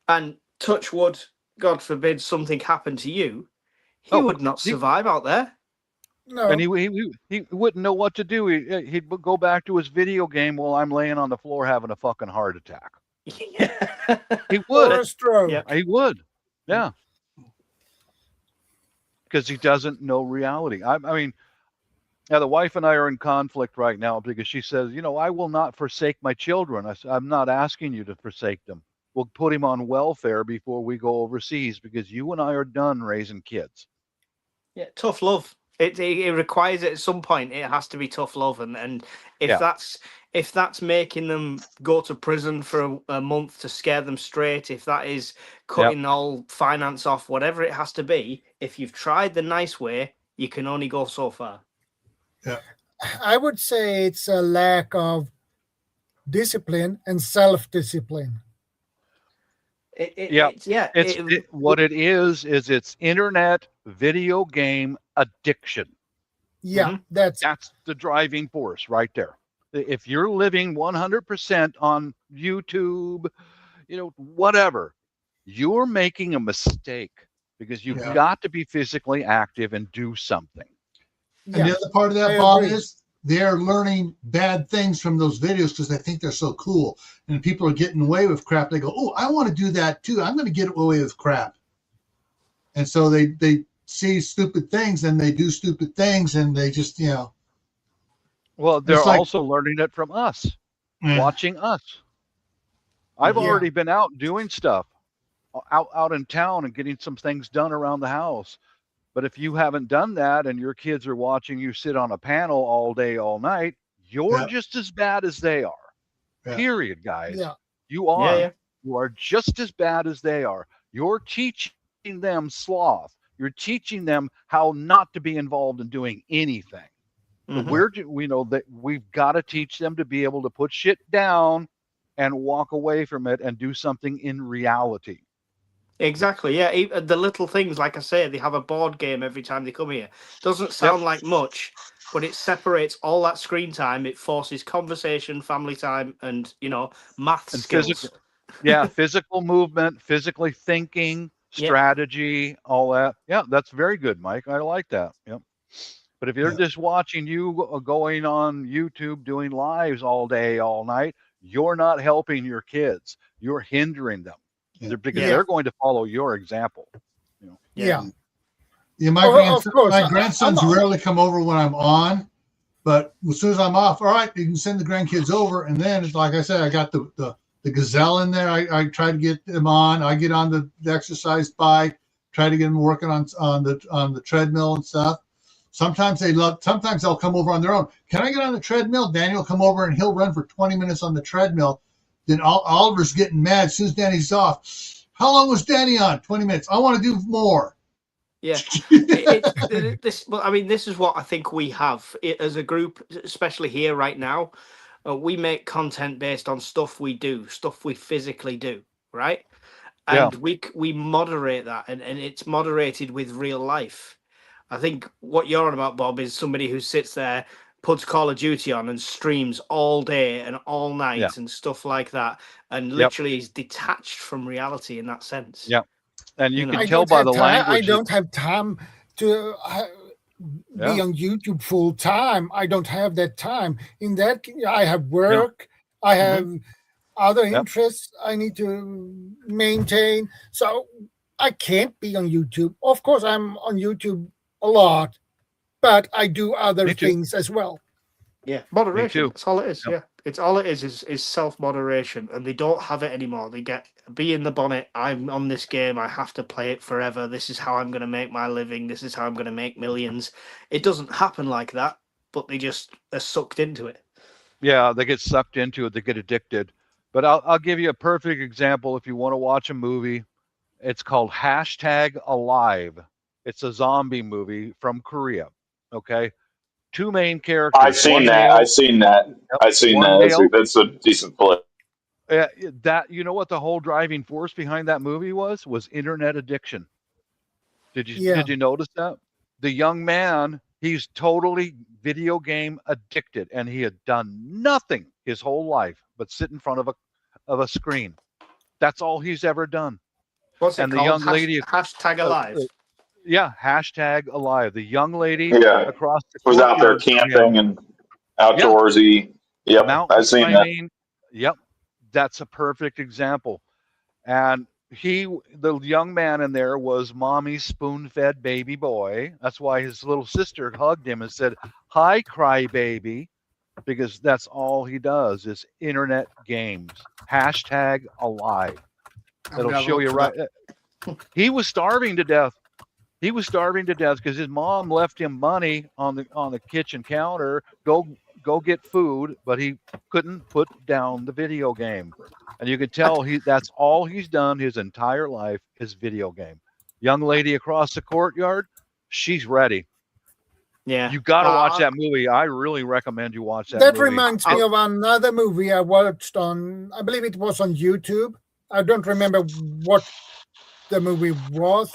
and touch wood, God forbid something happened to you, he would not survive out there. No. And he wouldn't know what to do. He'd go back to his video game while I'm laying on the floor having a fucking heart attack. He would. Or a stroke. Yeah. He would. Yeah. Because he doesn't know reality. I mean, Yeah, the wife and I are in conflict right now because she says, I will not forsake my children. I said, I'm not asking you to forsake them. We'll put him on welfare before we go overseas because you and I are done raising kids. Yeah, tough love. It requires it at some point. It has to be tough love, and if Yeah. that's making them go to prison for a month to scare them straight, if that is cutting all finance off, whatever it has to be, if you've tried the nice way, you can only go so far. Yeah. I would say it's a lack of discipline and self-discipline. What it is it's internet video game addiction. Yeah, that's the driving force right there. If you're living 100% on YouTube, whatever, you're making a mistake because you've got to be physically active and do something. And the other part of that, Bob, is they're learning bad things from those videos because they think they're so cool. And people are getting away with crap. They go, oh, I want to do that too. I'm going to get away with crap. And so they see stupid things and they do stupid things and they just, Well, they're also learning it from us, watching us. I've already been out doing stuff out in town and getting some things done around the house. But if you haven't done that and your kids are watching you sit on a panel all day, all night, you're just as bad as they are. Period, guys. Yeah. You are. You are just as bad as they are. You're teaching them sloth. You're teaching them how not to be involved in doing anything. So we know that we've got to teach them to be able to put shit down and walk away from it and do something in reality. Exactly, yeah. The little things, like I say, they have a board game every time they come here. Doesn't sound like much, but it separates all that screen time. It forces conversation, family time, and math and skills. Physical movement, physically thinking, strategy, all that. Yeah, that's very good, Mike. I like that. Yep. But if you're just watching you going on YouTube doing lives all day, all night, you're not helping your kids. You're hindering them. Because they're going to follow your example. My grandsons rarely come over when I'm on, but as soon as I'm off, all right, you can send the grandkids over. And then it's like I said, I got the gazelle in there. I try to get them on. I get on the exercise bike, try to get them working on the treadmill and stuff. Sometimes they'll come over on their own. Can I get on the treadmill? Daniel will come over and he'll run for 20 minutes on the treadmill. Then Oliver's getting mad as soon as Danny's off. How long was Danny on? 20 minutes. I want to do more. Yeah. This is what I think we have as a group, especially here right now. We make content based on stuff we do, stuff we physically do, right? And we moderate that, and it's moderated with real life. I think what you're on about, Bob, is somebody who sits there, puts Call of Duty on and streams all day and all night and stuff like that, and literally is detached from reality in that sense. Yeah, and you can tell by the language. I don't have time to be on YouTube full time. I don't have that time. In that, I have work. I have other interests I need to maintain. So I can't be on YouTube. Of course, I'm on YouTube a lot, but I do other things as well. Yeah, moderation. That's all it is. Yeah, it's all it is self-moderation, and they don't have it anymore. They be in the bonnet. I'm on this game. I have to play it forever. This is how I'm going to make my living. This is how I'm going to make millions. It doesn't happen like that, but they just are sucked into it. Yeah, they get sucked into it. They get addicted. But I'll give you a perfect example. If you want to watch a movie, it's called #Alive. It's a zombie movie from Korea. Okay. 2 main characters. I've seen that. That's a decent play. You know what the whole driving force behind that movie was internet addiction. Did you notice that? The young man, he's totally video game addicted, and he had done nothing his whole life but sit in front of a screen. That's all he's ever done. What's it called? The young lady #Alive. #Alive. The young lady across the was out there camping and outdoorsy. Yep, I've seen that. Yep, that's a perfect example. And the young man in there was mommy's spoon-fed baby boy. That's why his little sister hugged him and said, "Hi, cry baby," because that's all he does is internet games. Hashtag alive. It'll show you right. He was starving to death. He was starving to death because his mom left him money on the kitchen counter. Go get food, but he couldn't put down the video game. And you could tell that's all he's done his entire life is video game. Young lady across the courtyard, she's ready. Yeah. You got to watch that movie. I really recommend you watch that That movie. reminds me of another movie I watched on, I believe it was on YouTube. I don't remember what the movie was,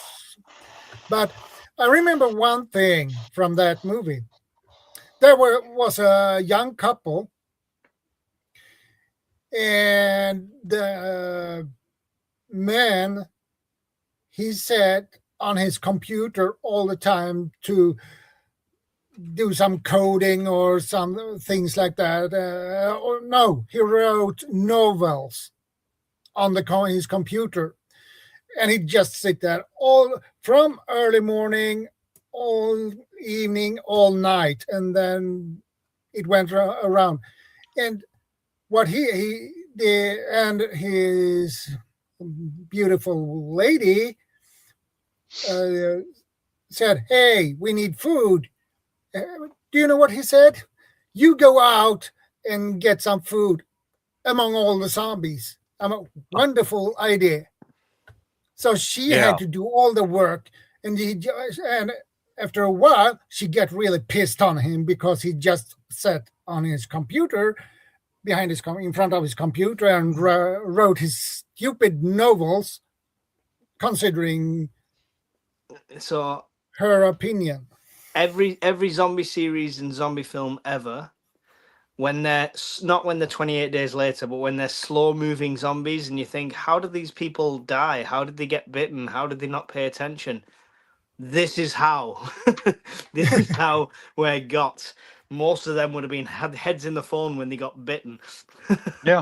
but I remember one thing from that movie. There was a young couple, and the man, he sat on his computer all the time to do some coding or some things like that. Or no, he wrote novels on his computer, and he'd just sit there all from early morning, all evening, all night, and then it went around. And what he did, and his beautiful lady said, "Hey, we need food." Do you know what he said? "You go out and get some food among all the zombies." A wonderful idea. So she had to do all the work, and after a while, she got really pissed on him because he just sat on his computer, in front of his computer, and wrote his stupid novels, considering her opinion. Every zombie series and zombie film ever, when they're 28 days later, but when they're slow moving zombies, and you think, how did these people die? How did they get bitten? How did they not pay attention? This is how. This is how we're got. Most of them would have had heads in the phone when they got bitten. Yeah.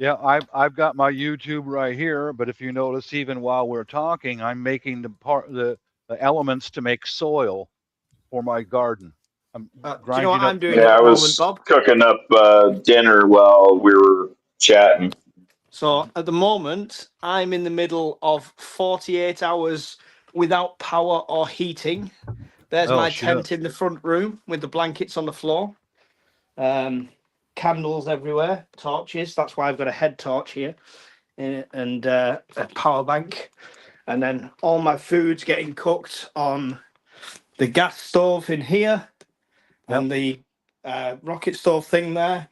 I've got my YouTube right here, but if you notice, even while we're talking, I'm making the elements to make soil for my garden. I'm do you know what I'm doing? Yeah, at I the was moment, Bob? cooking up dinner while we were chatting. So at the moment, I'm in the middle of 48 hours without power or heating. There's my tent in the front room with the blankets on the floor. Candles everywhere, torches. That's why I've got a head torch here, and a power bank. And then all my food's getting cooked on the gas stove in here, and the rocket stove thing there,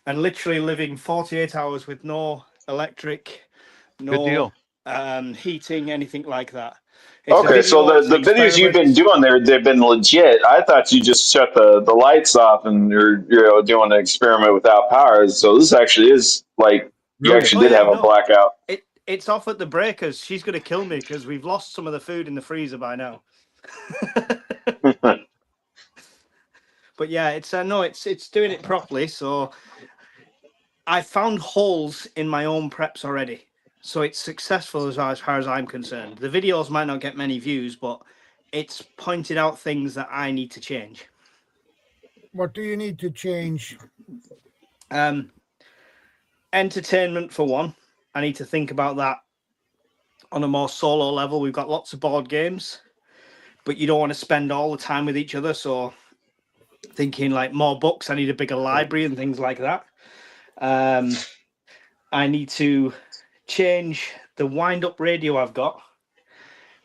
and literally living 48 hours with no electric, no heating, anything like that. Okay, so the videos you've been doing there, they've been legit. I thought you just shut the lights off and you're doing an experiment without power. So this actually is like you actually did have a blackout. It's off at the breakers. She's going to kill me because we've lost some of the food in the freezer by now. But yeah, it's doing it properly. So I found holes in my own preps already. So it's successful as far as I'm concerned. The videos might not get many views, but it's pointed out things that I need to change. What do you need to change? Entertainment, for one. I need to think about that on a more solo level. We've got lots of board games, but you don't want to spend all the time with each other. So thinking like more books, I need a bigger library and things like that. I need to change the wind-up radio I've got.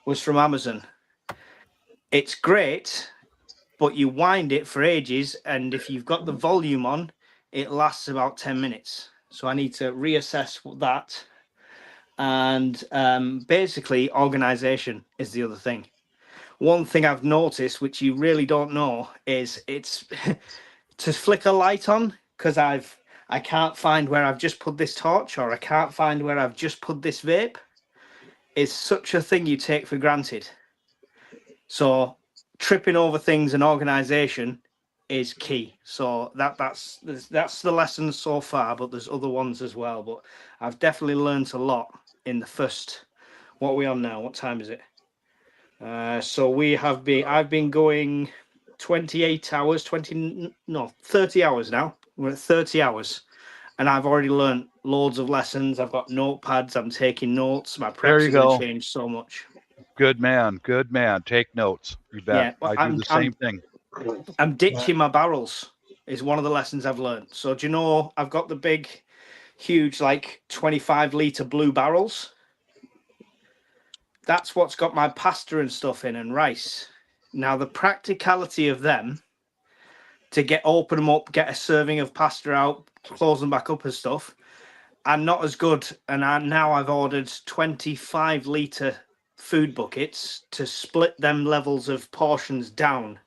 Was from Amazon. It's great, but you wind it for ages, and if you've got the volume on, it lasts about 10 minutes. So I need to reassess that. And basically, organization is the other thing. One thing I've noticed, which you really don't know, is it's to flick a light on, because I can't find where I've just put this torch, or I can't find where I've just put this vape, is such a thing you take for granted. So tripping over things and organization is key. So that's the lesson so far, but there's other ones as well. But I've definitely learned a lot in the first. What are we on now? What time is it? So I've been going 28 hours, 30 hours now. We're at 30 hours. And I've already learned loads of lessons. I've got notepads. I'm taking notes. My There preps you are going go. to change so much. Good man. Good man. Take notes. You bet. Yeah, but I do the same thing. I'm ditching my barrels is one of the lessons I've learned. So do you know I've got the big, huge, like 25-litre blue barrels? That's what's got my pasta and stuff in and rice. Now, the practicality of them to open them up, get a serving of pasta out, close them back up and stuff, are not as good. And now I've ordered 25-litre food buckets to split them levels of portions down.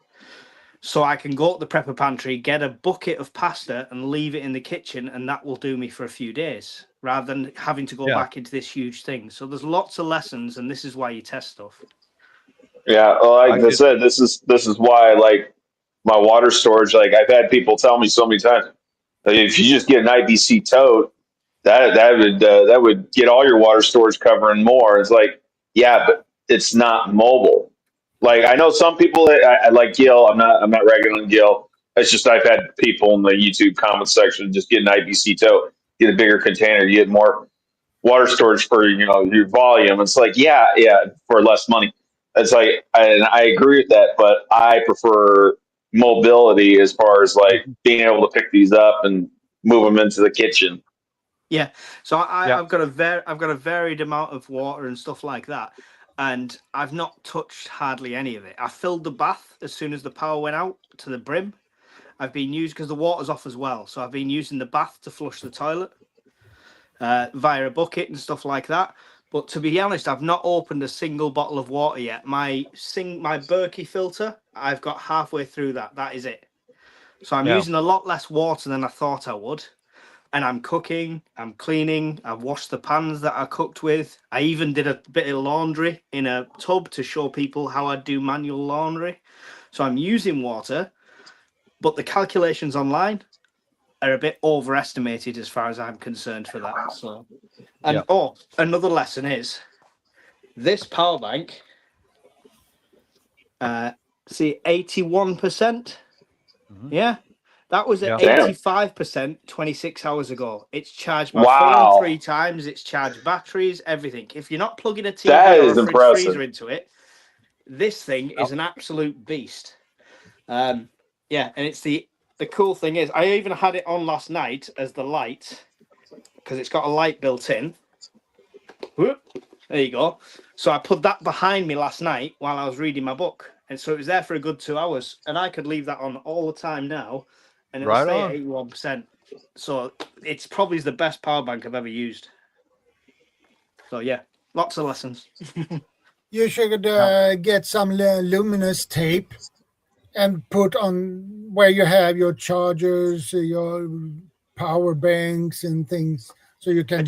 So I can go to the prepper pantry, get a bucket of pasta and leave it in the kitchen, and that will do me for a few days, rather than having to go back into this huge thing. So there's lots of lessons, and this is why you test stuff. Yeah, well, like I said, this is why, like, my water storage. Like, I've had people tell me so many times, like, if you just get an IBC tote, that would get all your water storage cover and more. It's like, yeah, but it's not mobile. Like, I know some people that I like Gil. I'm not ragging on Gil. It's just I've had people in the YouTube comment section just get an IBC tote, get a bigger container, you get more water storage for your volume. It's like, yeah, for less money. It's like, and I agree with that, but I prefer mobility as far as like being able to pick these up and move them into the kitchen. Yeah, so I've got a varied amount of water and stuff like that, and I've not touched hardly any of it. I filled the bath as soon as the power went out to the brim. I've been using, because the water's off as well, so I've been using the bath to flush the toilet via a bucket and stuff like that. But to be honest, I've not opened a single bottle of water yet. My Berkey filter, I've got halfway through that. That is it. So I'm using a lot less water than I thought I would. And I'm cooking, I'm cleaning, I've washed the pans that I cooked with. I even did a bit of laundry in a tub to show people how I do manual laundry. So I'm using water, but the calculations online are a bit overestimated as far as I'm concerned for that. So, and another lesson is this power bank, see 81%. Yeah. That was at 85% 26 hours ago. It's charged my phone 3 times. It's charged batteries, everything. If you're not plugging a TV or a fridge freezer into it, this thing is an absolute beast. And it's the cool thing is I even had it on last night as the light, because it's got a light built in. Whoop, there you go. So I put that behind me last night while I was reading my book. And so it was there for a good 2 hours. And I could leave that on all the time now. And it'll stay at 81%. So it's probably the best power bank I've ever used. So yeah, lots of lessons. You should get some luminous tape and put on where you have your chargers, your power banks and things, so you can.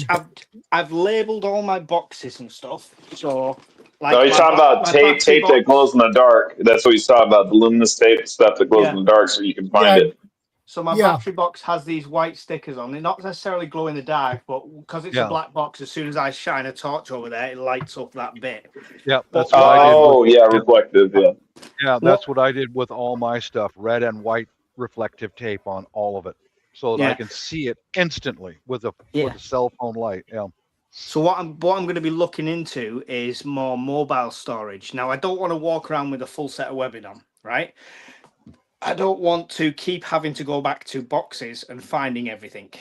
I've labeled all my boxes and stuff. So like, no, he's talking about tape that glows in the dark. That's what he's talking about, the luminous tape stuff that glows in the dark, so you can find it. So my battery box has these white stickers on. They're not necessarily glow in the dark, but because it's a black box, as soon as I shine a torch over there, it lights up that bit. Yeah, that's what I did. Reflective. Yeah, that's what I did with all my stuff. Red and white reflective tape on all of it, so that I can see it instantly with a cell phone light. Yeah. So what I'm going to be looking into is more mobile storage. Now, I don't want to walk around with a full set of webbing on, right? I don't want to keep having to go back to boxes and finding everything.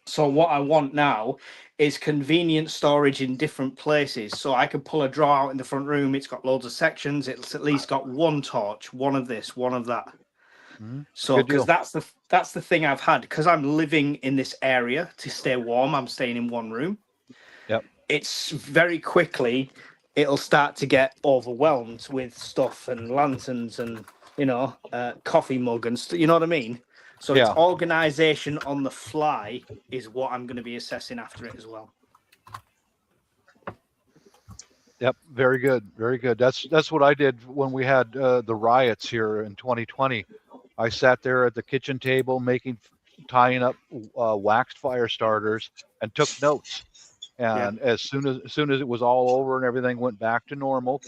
So what I want now is convenient storage in different places. So I can pull a drawer out in the front room. It's got loads of sections. It's at least got one torch, one of this, one of that. So because that's the thing I've had, because I'm living in this area to stay warm. I'm staying in one room. Yep. It's very quickly it'll start to get overwhelmed with stuff and lanterns and coffee mug and you know what I mean? So it's organization on the fly is what I'm going to be assessing after it as well. Yep, very good, very good. That's what I did when we had the riots here in 2020. I sat there at the kitchen table tying up waxed fire starters and took notes. And as soon as it was all over and everything went back to normal,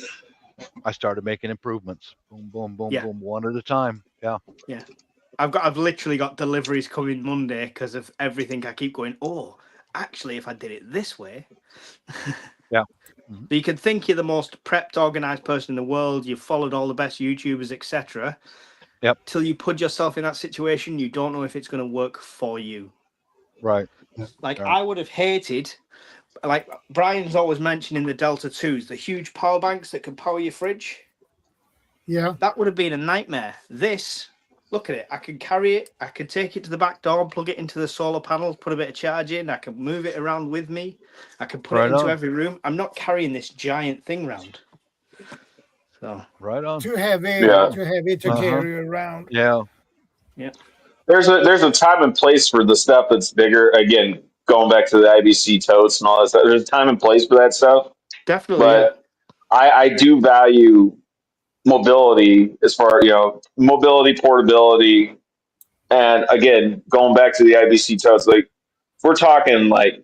I started making improvements. Boom, boom, boom, boom, one at a time. Yeah. Yeah. I've literally got deliveries coming Monday because of everything. I keep going, oh, actually, if I did it this way. Yeah. So you can think you're the most prepped, organized person in the world. You've followed all the best YouTubers, etc. Yep. Till you put yourself in that situation, you don't know if it's going to work for you. Right. Like I would have hated, like Brian's always mentioning the Delta 2s, the huge power banks that can power your fridge. Yeah. That would have been a nightmare. This, look at it. I can carry it. I can take it to the back door and plug it into the solar panel, put a bit of charge in. I can move it around with me. I can put it into every room. I'm not carrying this giant thing around. So right on. Too heavy to carry around. Yeah. Yeah. There's a time and place for the stuff that's bigger. Again, going back to the IBC totes and all that stuff. There's a time and place for that stuff. Definitely. But I do value mobility as far, mobility, portability. And again, going back to the IBC totes, like if we're talking like,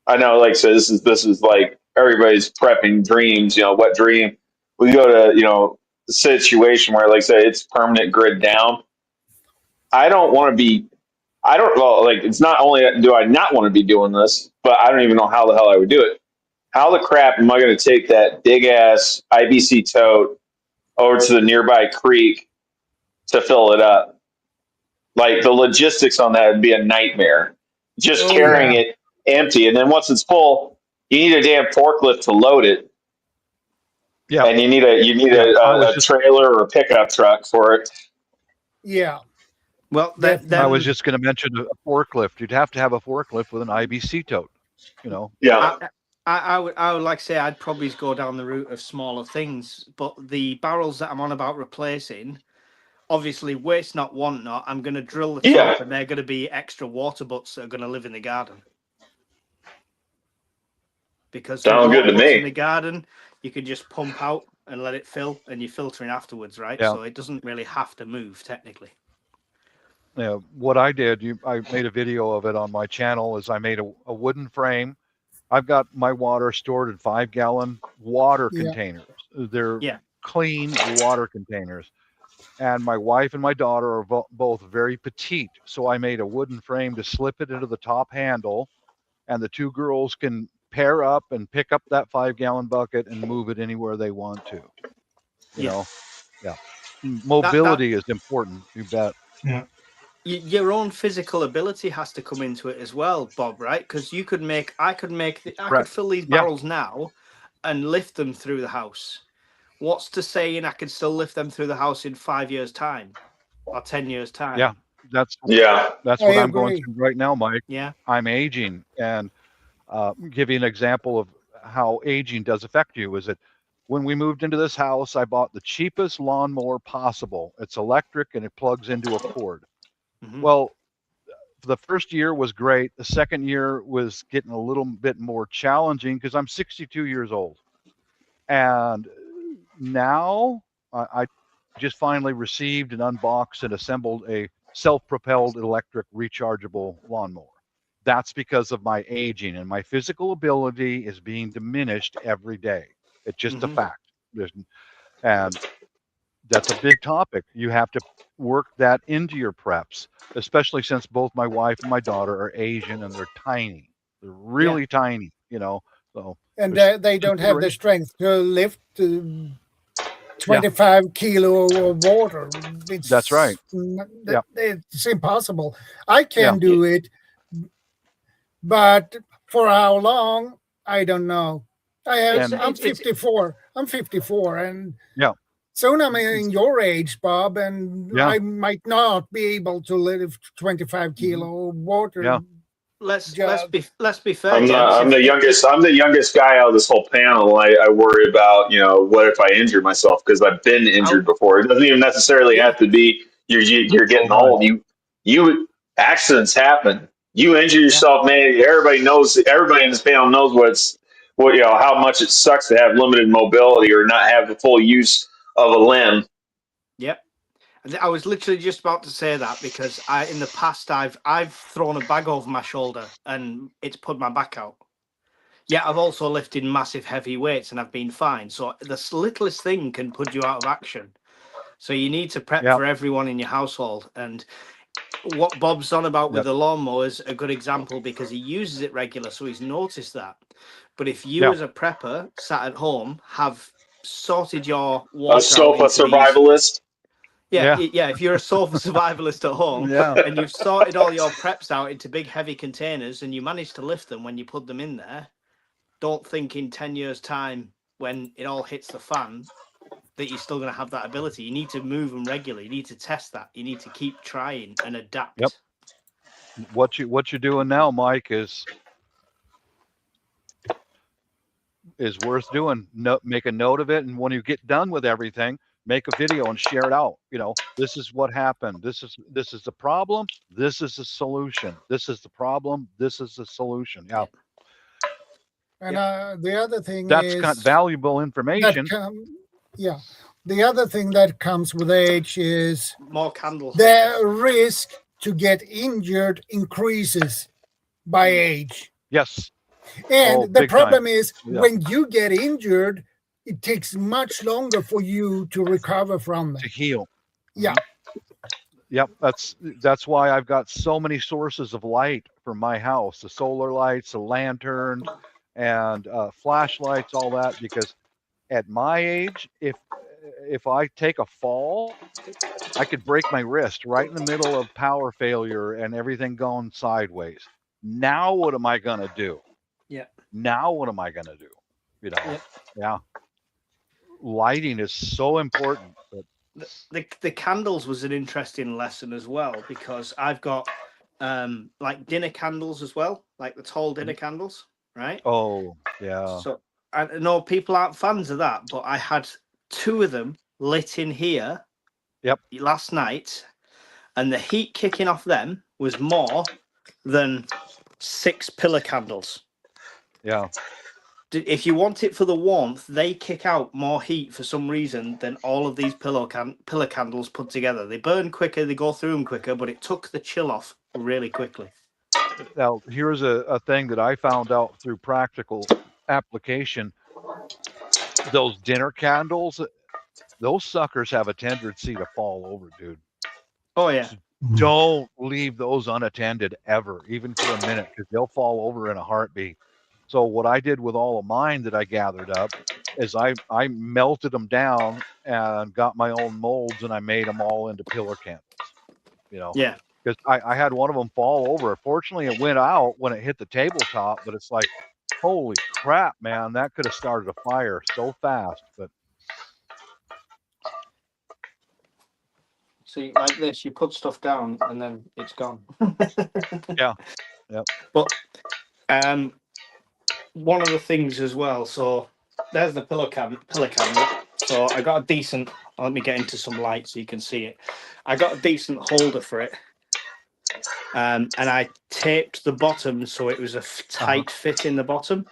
I know, like, so this is like everybody's prepping dreams, wet dream. We go to, the situation where, like, say it's permanent grid down. I don't want to be, it's not only do I not want to be doing this, but I don't even know how the hell I would do it. How the crap am I going to take that big ass IBC tote over to the nearby creek to fill it up? Like, the logistics on that would be a nightmare. Just carrying it empty. And then once it's full, you need a damn forklift to load it. Yeah. And you need a trailer or a pickup truck for it. Yeah. Well, I was just going to mention a forklift. You'd have to have a forklift with an IBC tote, Yeah. I would like to say I'd probably go down the route of smaller things, but the barrels that I'm on about replacing, obviously waste not, want not. I'm going to drill the top, and they're going to be extra water butts that are going to live in the garden. Because sounds good to me. In the garden, you can just pump out and let it fill, and you're filtering afterwards, right? Yeah. So it doesn't really have to move technically. Yeah, what I did, I made a video of it on my channel, is I made a wooden frame. I've got my water stored in 5-gallon water containers. They're clean water containers. And my wife and my daughter are both very petite. So I made a wooden frame to slip it into the top handle, and the two girls can pair up and pick up that 5-gallon bucket and move it anywhere they want to. You know? Yeah. Mobility is important, you bet. Yeah. Your own physical ability has to come into it as well, Bob, right? Because I could fill these barrels now and lift them through the house. What's to say I could still lift them through the house in 5 years' time or 10 years' time? Yeah, that's what I'm going through right now, Mike. Yeah, I'm aging, and give you an example of how aging does affect you. Is that when we moved into this house, I bought the cheapest lawnmower possible. It's electric and it plugs into a cord. Mm-hmm. Well, the first year was great. The second year was getting a little bit more challenging because I'm 62 years old. And now I just finally received and unboxed and assembled a self-propelled electric rechargeable lawnmower. That's because of my aging, and my physical ability is being diminished every day. It's just a fact. And that's a big topic. You have to work that into your preps, especially since both my wife and my daughter are Asian and they're tiny. They're really tiny, So, and they don't have the strength to lift 25 kilo of water. That's right. It's impossible. I can do it, but for how long, I don't know. I'm 54. I'm 54, and soon I'm in your age, Bob, and I might not be able to lift 25 kilo of water. Yeah. Let's be fair. I'm the youngest guy out of this whole panel. I worry about, what if I injure myself, because I've been injured before. It doesn't even necessarily have to be you're getting old. You accidents happen. You injure yourself, man. Everybody in this panel knows how much it sucks to have limited mobility or not have the full use of a limb. Yep. I was literally just about to say that because in the past I've thrown a bag over my shoulder and it's put my back out. Yeah, I've also lifted massive heavy weights and I've been fine. So the littlest thing can put you out of action. So you need to prep for everyone in your household. And what Bob's on about with the lawnmower is a good example because he uses it regular, so he's noticed that. But if you as a prepper sat at home have sorted your water A sofa out into survivalist. if you're a sofa survivalist at home and you've sorted all your preps out into big heavy containers and you manage to lift them when you put them in there, don't think in 10 years time when it all hits the fan that you're still going to have that ability. You need to move them regularly. You need to test that. You need to keep trying and adapt. Yep. What you're doing now, Mike, is worth doing. Make a note of it, and when you get done with everything, make a video and share it out. You know, this is what happened. This is the problem. This is the solution. This is the problem. This is the solution. Yeah. And the other thing that's got valuable information. The other thing that comes with age is more candles. The risk to get injured increases by age. Yes. And the problem is when you get injured, it takes much longer for you to recover from that. To heal. Yeah. Yep. That's why I've got so many sources of light for my house, the solar lights, the lanterns, and flashlights, all that, because at my age, if I take a fall, I could break my wrist right in the middle of power failure and everything going sideways. Now what am I going to do? Yeah. Now what am I going to do? You know? Yeah. Lighting is so important. But the candles was an interesting lesson as well, because I've got like dinner candles as well, like the tall dinner candles, right? Oh, yeah. So I know people aren't fans of that, but I had 2 of them lit in here last night, and the heat kicking off them was more than 6 pillar candles. Yeah. If you want it for the warmth, they kick out more heat for some reason than all of these pillar candles put together. They burn quicker, they go through them quicker, but it took the chill off really quickly. Now, here's a thing that I found out through practical application. Those dinner candles, those suckers have a tendency to fall over, dude. Oh, yeah. So don't leave those unattended ever, even for a minute, because they'll fall over in a heartbeat. So what I did with all of mine that I gathered up is I melted them down and got my own molds, and I made them all into pillar candles. You know? Yeah. Because I had one of them fall over. Fortunately, it went out when it hit the tabletop, but it's like, holy crap, man, that could have started a fire so fast. But see, like this, you put stuff down and then it's gone. Yeah. But one of the things as well, so there's the pillar candle. So I got a decent, let me get into some light so you can see it. I got a decent holder for it. And I taped the bottom so it was a tight fit in the bottom.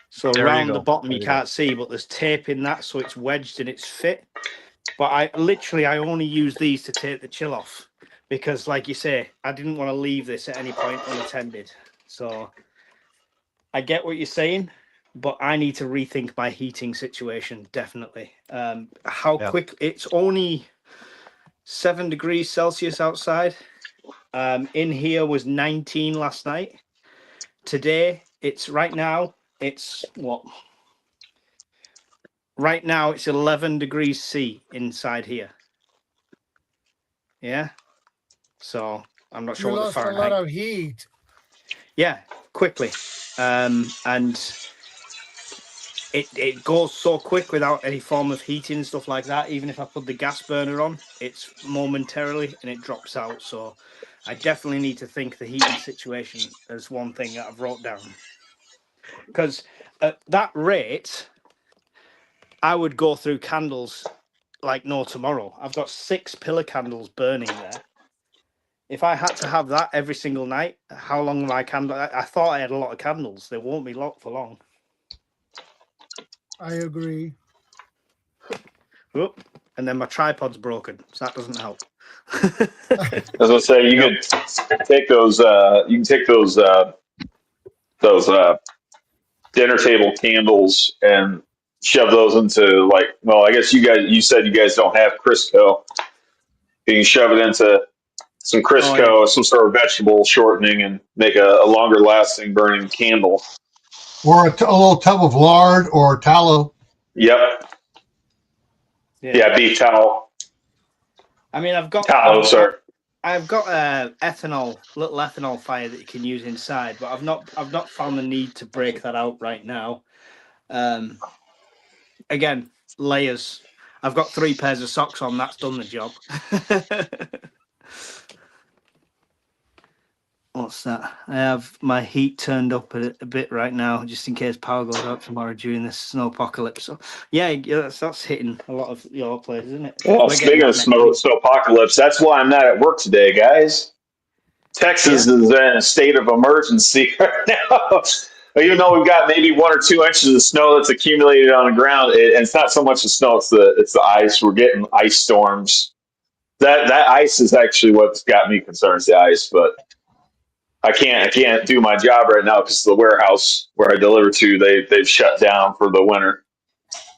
So around the bottom you can't see, but there's tape in that, so it's wedged and it's fit. But I only use these to take the chill off, because like you say, I didn't want to leave this at any point unattended. So I get what you're saying, but I need to rethink my heating situation, definitely. Quick, it's only 7 degrees Celsius outside. In here was 19 last night. Today, right now it's 11 degrees C inside here. Yeah. So I'm not sure you what lost the Fahrenheit. a lot of heat. Yeah, quickly. And it goes so quick without any form of heating and stuff like that. Even if I put the gas burner on, it's momentarily and it drops out. So I definitely need to think the heating situation as one thing that I've wrote down. Because at that rate, I would go through candles like no tomorrow. I've got 6 pillar candles burning there. If I had to have that every single night, how long am I candle? I thought I had a lot of candles. They won't be locked for long. I agree. Oop. and then my tripod's broken, so that doesn't help. As I say, you could take those. You can take those dinner table candles and shove those into Well, I guess you said you guys don't have Crisco. You can shove it into some Crisco, some sort of vegetable shortening, and make a longer lasting burning candle. Or a little tub of lard or tallow. Yep. Yeah, beef tallow. I mean, I've got tallow, sir. I've got a little ethanol fire that you can use inside, but I've not found the need to break that out right now. Again, layers. I've got 3 pairs of socks on. That's done the job. What's that? I have my heat turned up a bit right now, just in case power goes out tomorrow during this snow apocalypse. So, yeah, that's hitting a lot of your places, isn't it? Well, speaking of snow apocalypse, that's why I'm not at work today, guys. Texas is in a state of emergency right now. Even though we've got maybe 1 or 2 inches of snow that's accumulated on the ground, and it's not so much the snow; it's the ice. We're getting ice storms. That ice is actually what's got me concerned. The ice, but I can't do my job right now because the warehouse where I deliver to they've shut down for the winter.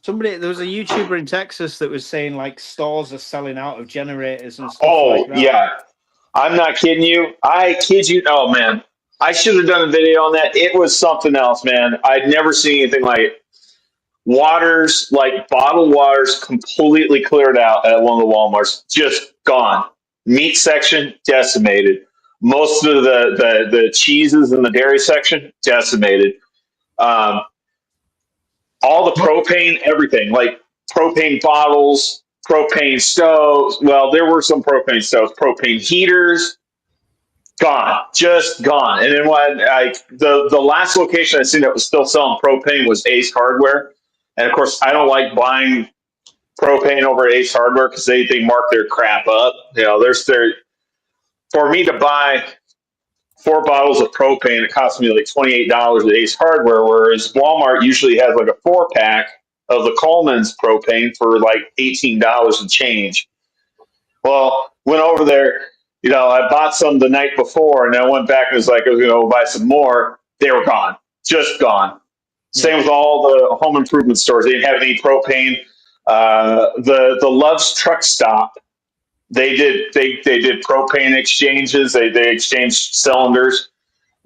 There was a YouTuber in Texas that was saying stores are selling out of generators and stuff like that. Yeah, I'm not kidding you. I kid you. Oh man, I should have done a video on that. It was something else, man. I'd never seen anything like it. Waters, bottled waters, completely cleared out at one of the Walmarts, just gone. Meat section decimated. Most of the cheeses in the dairy section decimated. All the propane, everything, propane bottles, propane stoves. Well, there were some propane stoves, propane heaters, gone, just gone. And then when the last location I seen that was still selling propane was Ace Hardware. And of course, I don't like buying propane over at Ace Hardware because they mark their crap up. For me to buy 4 bottles of propane, it cost me $28 at Ace Hardware, whereas Walmart usually has a 4-pack of the Coleman's propane for $18 and change. Well, went over there, I bought some the night before, and I went back and was I was going to buy some more. They were gone, just gone. Same with all the home improvement stores. They didn't have any propane. The Love's Truck Stop, they did propane exchanges. They exchanged cylinders.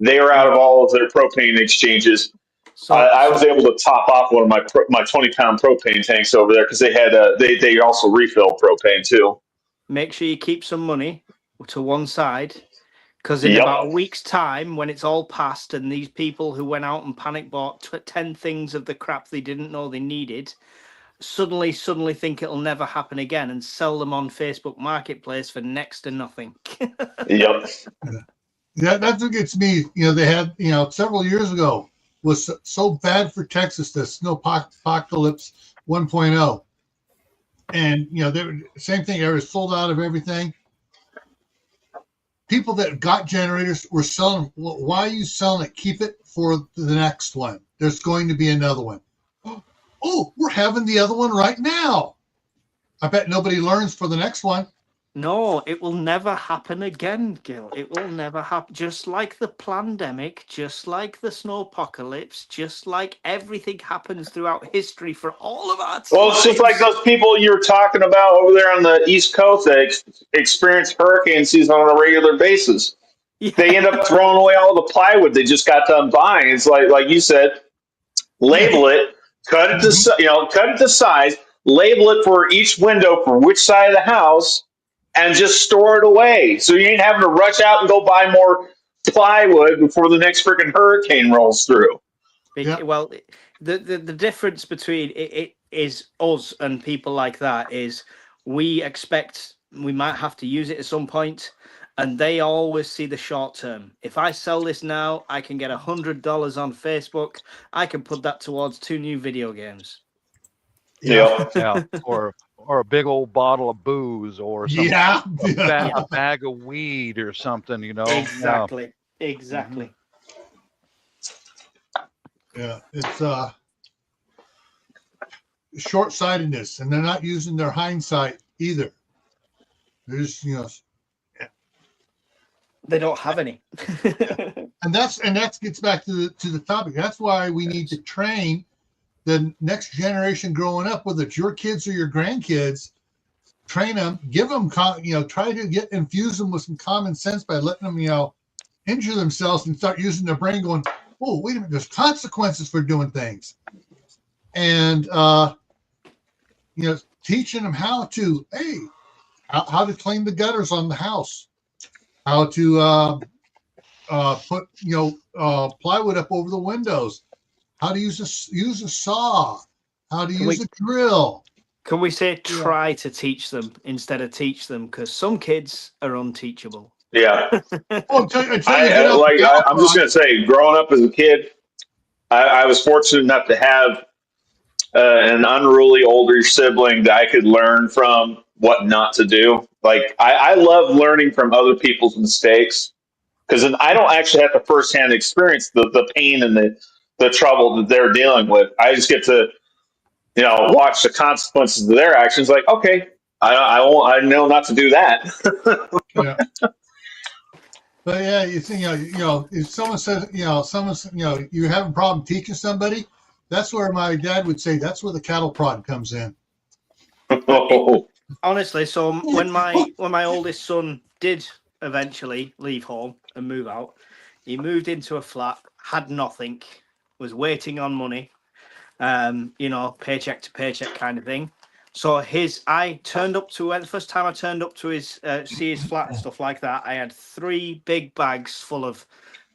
They were out of all of their propane exchanges. So I was able to top off one of my 20-pound propane tanks over there because they had they also refill propane too. Make sure you keep some money to one side. Because in about a week's time, when it's all past and these people who went out and panic bought 10 things of the crap they didn't know they needed, suddenly think it'll never happen again and sell them on Facebook Marketplace for next to nothing. Yep. That's what gets me. They had, several years ago was so bad for Texas, the snow apocalypse 1.0. And, they were same thing. They were sold out of everything. People that got generators were selling. Well, why are you selling it? Keep it for the next one. There's going to be another one. Oh, we're having the other one right now. I bet nobody learns for the next one. No, it will never happen again, Gil. It will never happen. Just like the pandemic, just like the snow apocalypse, just like everything happens throughout history for all of us. Well, it's just like those people you were talking about over there on the East Coast that experience hurricane season on a regular basis. Yeah. They end up throwing away all the plywood they just got done buying. It's like you said, label it, cut it to size, label it for each window for which side of the house, and just store it away. So you ain't having to rush out and go buy more plywood before the next freaking hurricane rolls through. Yeah. Well, the difference between it is us and people like that is we expect we might have to use it at some point, and they always see the short term. If I sell this now, I can get $100 on Facebook. I can put that towards 2 new video games. Yeah. Or a big old bottle of booze, or some, a bag of weed or something, Exactly. Yeah, it's short-sightedness, and they're not using their hindsight either. There's, They don't have any. and that gets back to the topic. That's why we need to train the next generation growing up, whether it's your kids or your grandkids. Train them, give them, try to infuse them with some common sense by letting them, injure themselves and start using their brain, going, oh, wait a minute, there's consequences for doing things, and teaching them how to clean the gutters on the house, how to put plywood up over the windows, how to use a saw, how to use a drill. Can we say try to teach them instead of teach them? Because some kids are unteachable. Yeah. I'm just going to say, growing up as a kid, I was fortunate enough to have an unruly older sibling that I could learn from what not to do. Like, I love learning from other people's mistakes, because I don't actually have to firsthand experience the pain and the trouble that they're dealing with. I just get to, watch the consequences of their actions. Like, okay, I know not to do that. Yeah. But yeah, if someone says, you have a problem teaching somebody, that's where my dad would say, that's where the cattle prod comes in. Honestly, so when my oldest son did eventually leave home and move out, he moved into a flat, had nothing, was waiting on money, paycheck to paycheck kind of thing. So I turned up to, the first time I turned up to see his flat and stuff like that, I had 3 big bags full of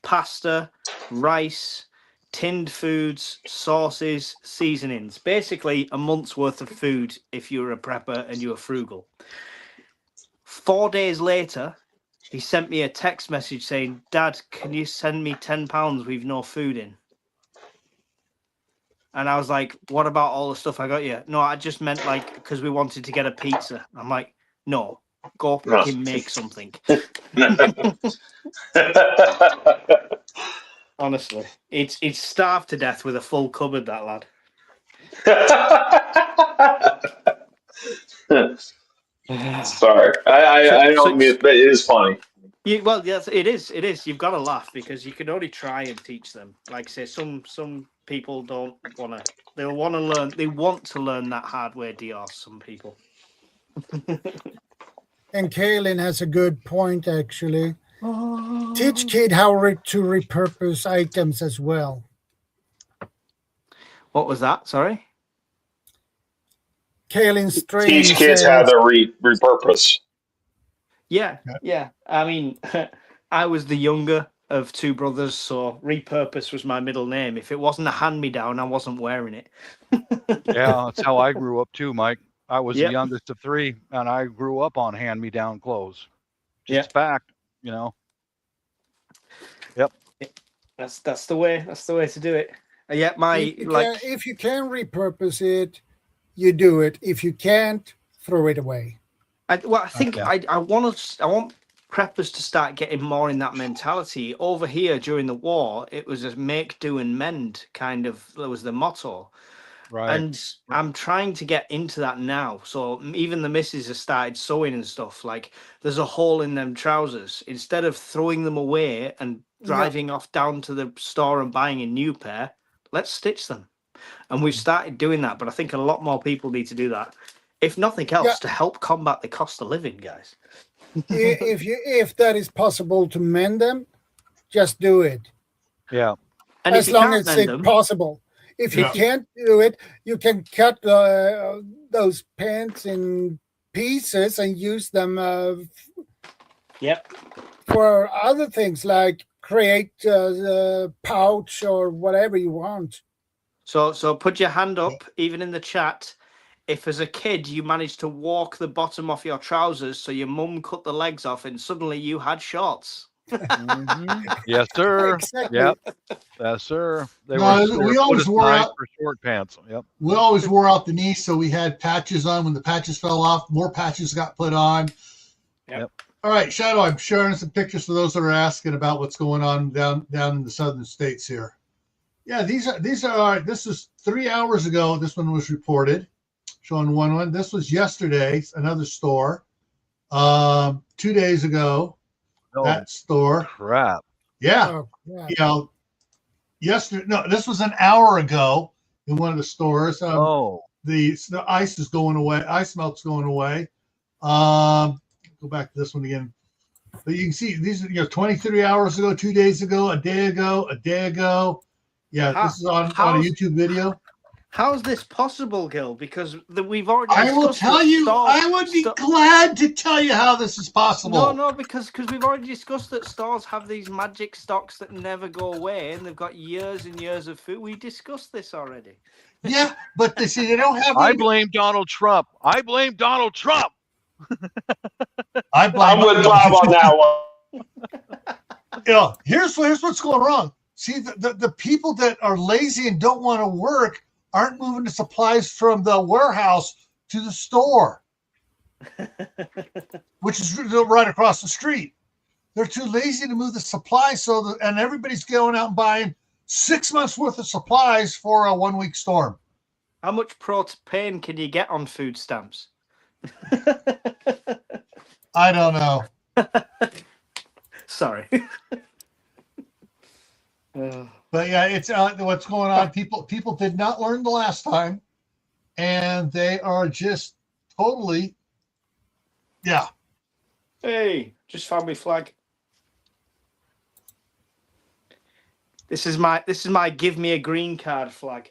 pasta, rice, tinned foods, sauces, seasonings. Basically a month's worth of food if you were a prepper and you were frugal. 4 days later, he sent me a text message saying, Dad, can you send me £10 with no food in? And I was like, what about all the stuff I got you? No, I just meant because we wanted to get a pizza. I'm like, no, go fucking make something. Honestly, it's starved to death with a full cupboard, that lad. Sorry, I don't mean it, but it is funny. Well, yes, it is. It is. You've got to laugh because you can only try and teach them. Like I say, some people don't want to. They'll want to learn. They want to learn that hard way. Some people. And Kaylin has a good point, actually. Teach kid how to repurpose items as well. What was that? Sorry. Kaylin's stream teach kids how to repurpose. Yeah. I mean, I was the younger of 2 brothers, so repurpose was my middle name. If it wasn't a hand-me-down, I wasn't wearing it. Yeah, that's how I grew up too, Mike. I was the youngest of 3, and I grew up on hand-me-down clothes. Just fact, Yep. That's the way. That's the way to do it. Yeah, if you can repurpose it, you do it. If you can't, throw it away. I think I want preppers to start getting more in that mentality. Over here during the war, it was a make, do, and mend kind of. That was the motto. Right. And I'm trying to get into that now. So even the missus has started sewing and stuff. Like, there's a hole in them trousers. Instead of throwing them away and driving off down to the store and buying a new pair, let's stitch them. And we've started doing that. But I think a lot more people need to do that. If nothing else, to help combat the cost of living, guys. if that is possible to mend them, just do it. Yeah. And as long as it's possible. If you can't do it, you can cut those pants in pieces and use them for other things, like create a pouch or whatever you want. So put your hand up, even in the chat. If as a kid you managed to walk the bottom off your trousers so your mum cut the legs off and suddenly you had shorts. Yes, sir. Exactly. Yep. Yes, sir. We always wore out for short pants. Yep. We always wore out the knee, so we had patches on. When the patches fell off, more patches got put on. Yep. All right, Shadow, I'm sharing some pictures for those that are asking about what's going on down in the southern states here. Yeah, these are. This is 3 hours ago. This one was reported, showing one. This was yesterday. Another store. 2 days ago, that store. Crap. Yeah, Oh, yeah. you know, yesterday. No, this was an hour ago in one of the stores. The ice is going away. Ice melt's going away. Go back to this one again. But you can see these are 23 hours ago, 2 days ago, a day ago. Yeah, this is on a YouTube video. How is this possible, Gil? Because we've already. I will tell you. I would be glad to tell you how this is possible. No, because we've already discussed that stores have these magic stocks that never go away, and they've got years and years of food. We discussed this already. Yeah, but they don't have. I blame Donald Trump. I blame Donald Trump. I'm with Bob on that one. Here's what's going wrong. See, the people that are lazy and don't want to work aren't moving the supplies from the warehouse to the store, which is right across the street. They're too lazy to move the supplies, and everybody's going out and buying 6 months worth of supplies for a 1 week storm. How much propane can you get on food stamps? I don't know. Sorry. But yeah, it's what's going on. People did not learn the last time, and they are just totally, yeah. Hey, just found my flag. This is my give me a green card flag.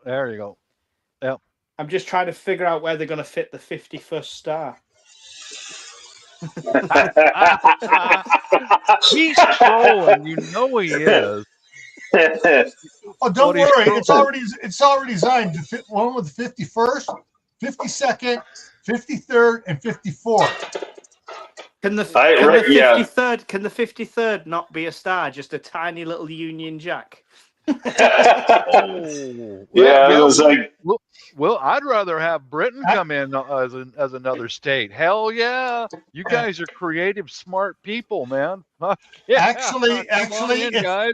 There you go. Yep. I'm just trying to figure out where they're going to fit the 51st star. He's trolling. You know he is. Oh, don't worry. It's already designed to fit one with the 51st, 52nd, 53rd, and 54th. Can the 53rd? Can the 53rd not be a star? Just a tiny little Union Jack. Well, I'd rather have Britain come in as another state. Hell yeah, you guys are creative, smart people, man. Yeah. Actually, guys,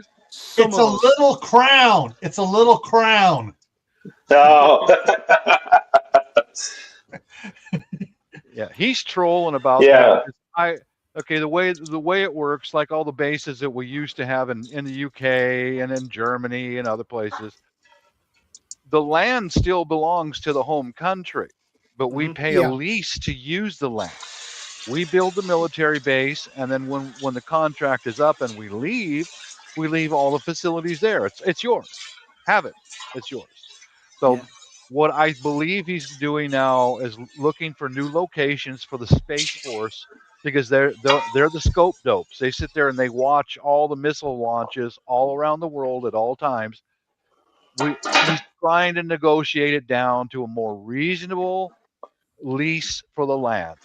it's a little crown. It's a little crown. Oh. Yeah, he's trolling about that. The way it works, like all the bases that we used to have in the UK and in Germany and other places, the land still belongs to the home country, but we pay a lease to use the land. We build the military base, and then when the contract is up and we leave all the facilities there. It's yours. Have it. It's yours. So what I believe he's doing now is looking for new locations for the Space Force, because they're the scope dopes. They sit there and they watch all the missile launches all around the world at all times. He's trying to negotiate it down to a more reasonable lease for the land.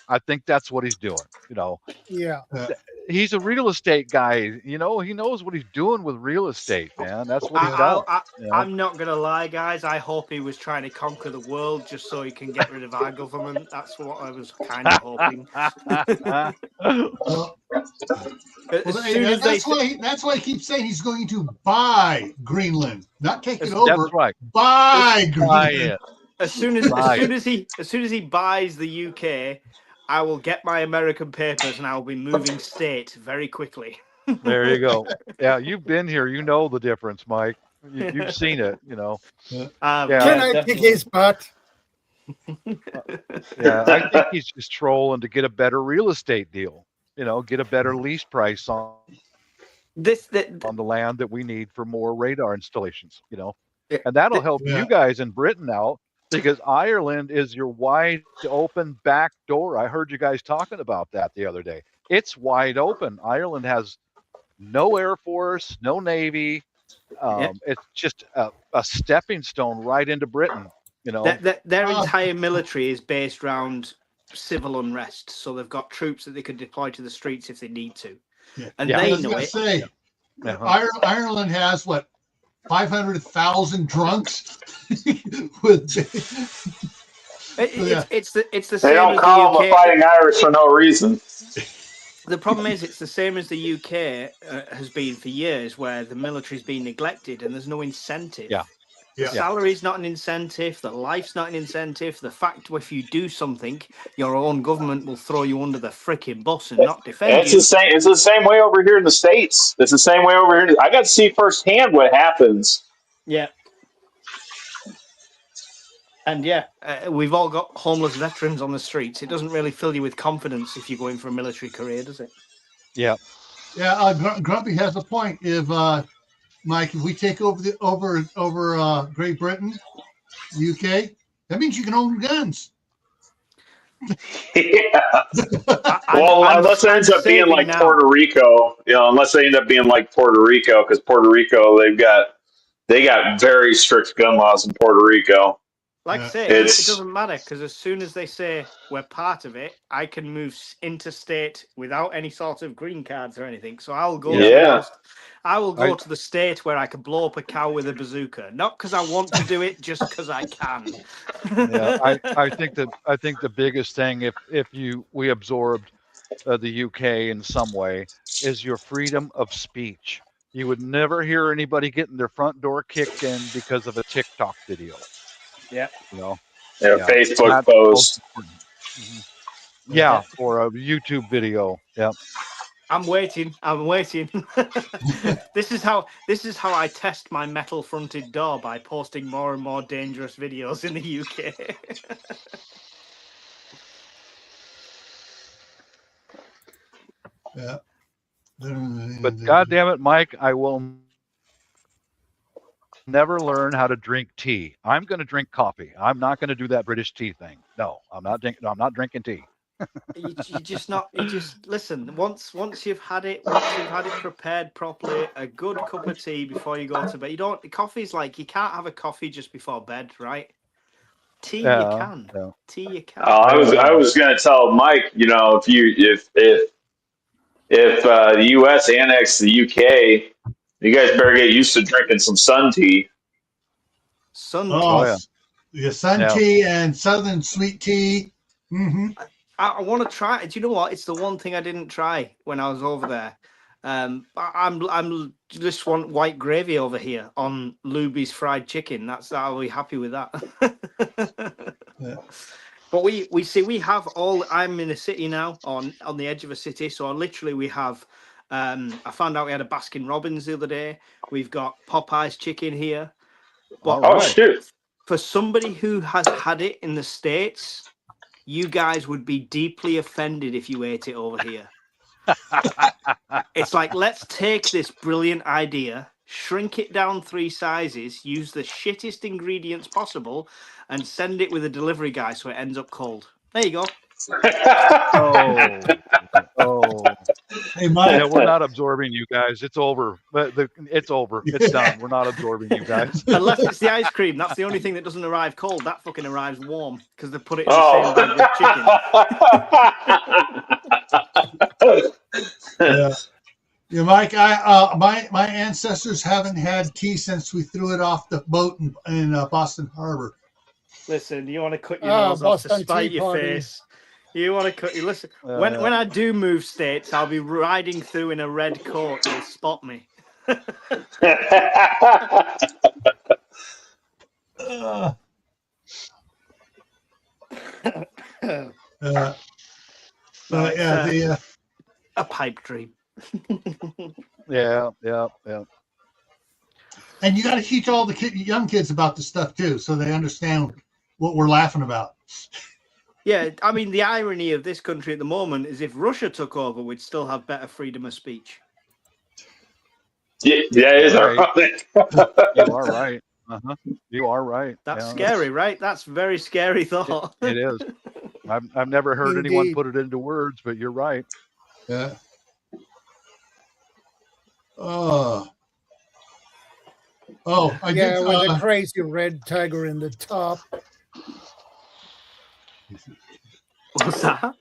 I think that's what he's doing. Yeah. He's a real estate guy. He knows what he's doing with real estate, man. That's what he's done. I'm not gonna lie, guys. I hope he was trying to conquer the world just so he can get rid of our government. That's what I was kind of hoping. That's why he keeps saying he's going to buy Greenland, not take it over. That's right. Buy Greenland. As soon as he buys the UK, I will get my American papers and I will be moving state very quickly. There you go. Yeah, you've been here. You know the difference, Mike. You've seen it. Can I pick his butt? Yeah, I think he's just trolling to get a better real estate deal. Get a better lease price on the land that we need for more radar installations. And that'll help you guys in Britain out, because Ireland is your wide open back door. I heard you guys talking about that the other day. It's wide open. Ireland has no Air Force, no Navy. It's just a stepping stone right into Britain. Their entire military is based around civil unrest, so they've got troops that they could deploy to the streets if they need to, and they know it. Ireland has what? 500,000 drunks. It's the same. They don't call them a Fighting Irish for no reason. The problem is, it's the same as the UK has been for years, where the military's been neglected and there's no incentive. Yeah. The Yeah. salary's not an incentive. The life's not an incentive. The fact if you do something, your own government will throw you under the frickin' bus and not defend It's you. the same. It's the same way over here in the States. It's the same way over here. I got to see firsthand what happens. Yeah. And yeah, we've all got homeless veterans on the streets. It doesn't really fill you with confidence if you go in for a military career, does it? Yeah. Yeah, Grumpy has a point. If Mike, if we take over Great Britain, UK, that means you can own guns. Yeah. I'm unless it ends up being saving like now. Puerto Rico, unless they end up being like Puerto Rico, because Puerto Rico, they got very strict gun laws in Puerto Rico. Like I say, it doesn't matter, because as soon as they say we're part of it, I can move interstate without any sort of green cards or anything. So I'll go. Yeah. I will go to the state where I can blow up a cow with a bazooka, not because I want to do it, just because I can. Yeah, I think the biggest thing, if we absorbed the UK in some way, is your freedom of speech. You would never hear anybody getting their front door kicked in because of a TikTok video. Yeah. Yeah, Facebook post. Mm-hmm. Yeah, or a YouTube video. Yeah. I'm waiting. This is how I test my metal fronted door, by posting more and more dangerous videos in the UK. Yeah. But God damn it, Mike, I will never learn how to drink tea. I'm going to drink coffee. I'm not going to do that British tea thing. No, I'm not drinking tea. You just listen. Once you've had it prepared properly, a good cup of tea before you go to bed. Coffee's like, you can't have a coffee just before bed, right? Tea you can. Yeah. Tea you can. I was going to tell Mike, if the U.S. annexed the U.K., you guys better get used to drinking some sun tea. Sun tea. Oh, yeah, sun tea and southern sweet tea. Mm-hmm. I want to try. Do you know what? It's the one thing I didn't try when I was over there. I'm just want white gravy over here on Luby's fried chicken. I'll be happy with that. Yeah. But we have all. I'm in a city now, on the edge of a city. So literally, we have. I found out we had a Baskin Robbins the other day. We've got Popeye's chicken here. But shit! For somebody who has had it in the States, you guys would be deeply offended if you ate it over here. It's like, let's take this brilliant idea, shrink it down 3 sizes, use the shittest ingredients possible, and send it with a delivery guy so it ends up cold. There you go. Oh. Hey, Mike. Yeah, we're not absorbing you guys. It's over. It's over. It's done. We're not absorbing you guys. Unless it's the ice cream. That's the only thing that doesn't arrive cold. That fucking arrives warm because they put it in the same bag with chicken. Yeah, Mike. My ancestors haven't had tea since we threw it off the boat in Boston Harbor. Listen, you want to cut your nose off to spite your face. You want to cut your listen. When I do move states, I'll be riding through in a red coat. You'll spot me. A pipe dream. Yeah. And you got to teach all the young kids about this stuff too, so they understand what we're laughing about. Yeah, I mean, the irony of this country at the moment is if Russia took over, we'd still have better freedom of speech. Yeah, it is ironic. You are right. You are right. That's scary, right? That's very scary thought. It is. I've never heard anyone put it into words, but you're right. Yeah. Oh, with the crazy red tiger in the top. What's that?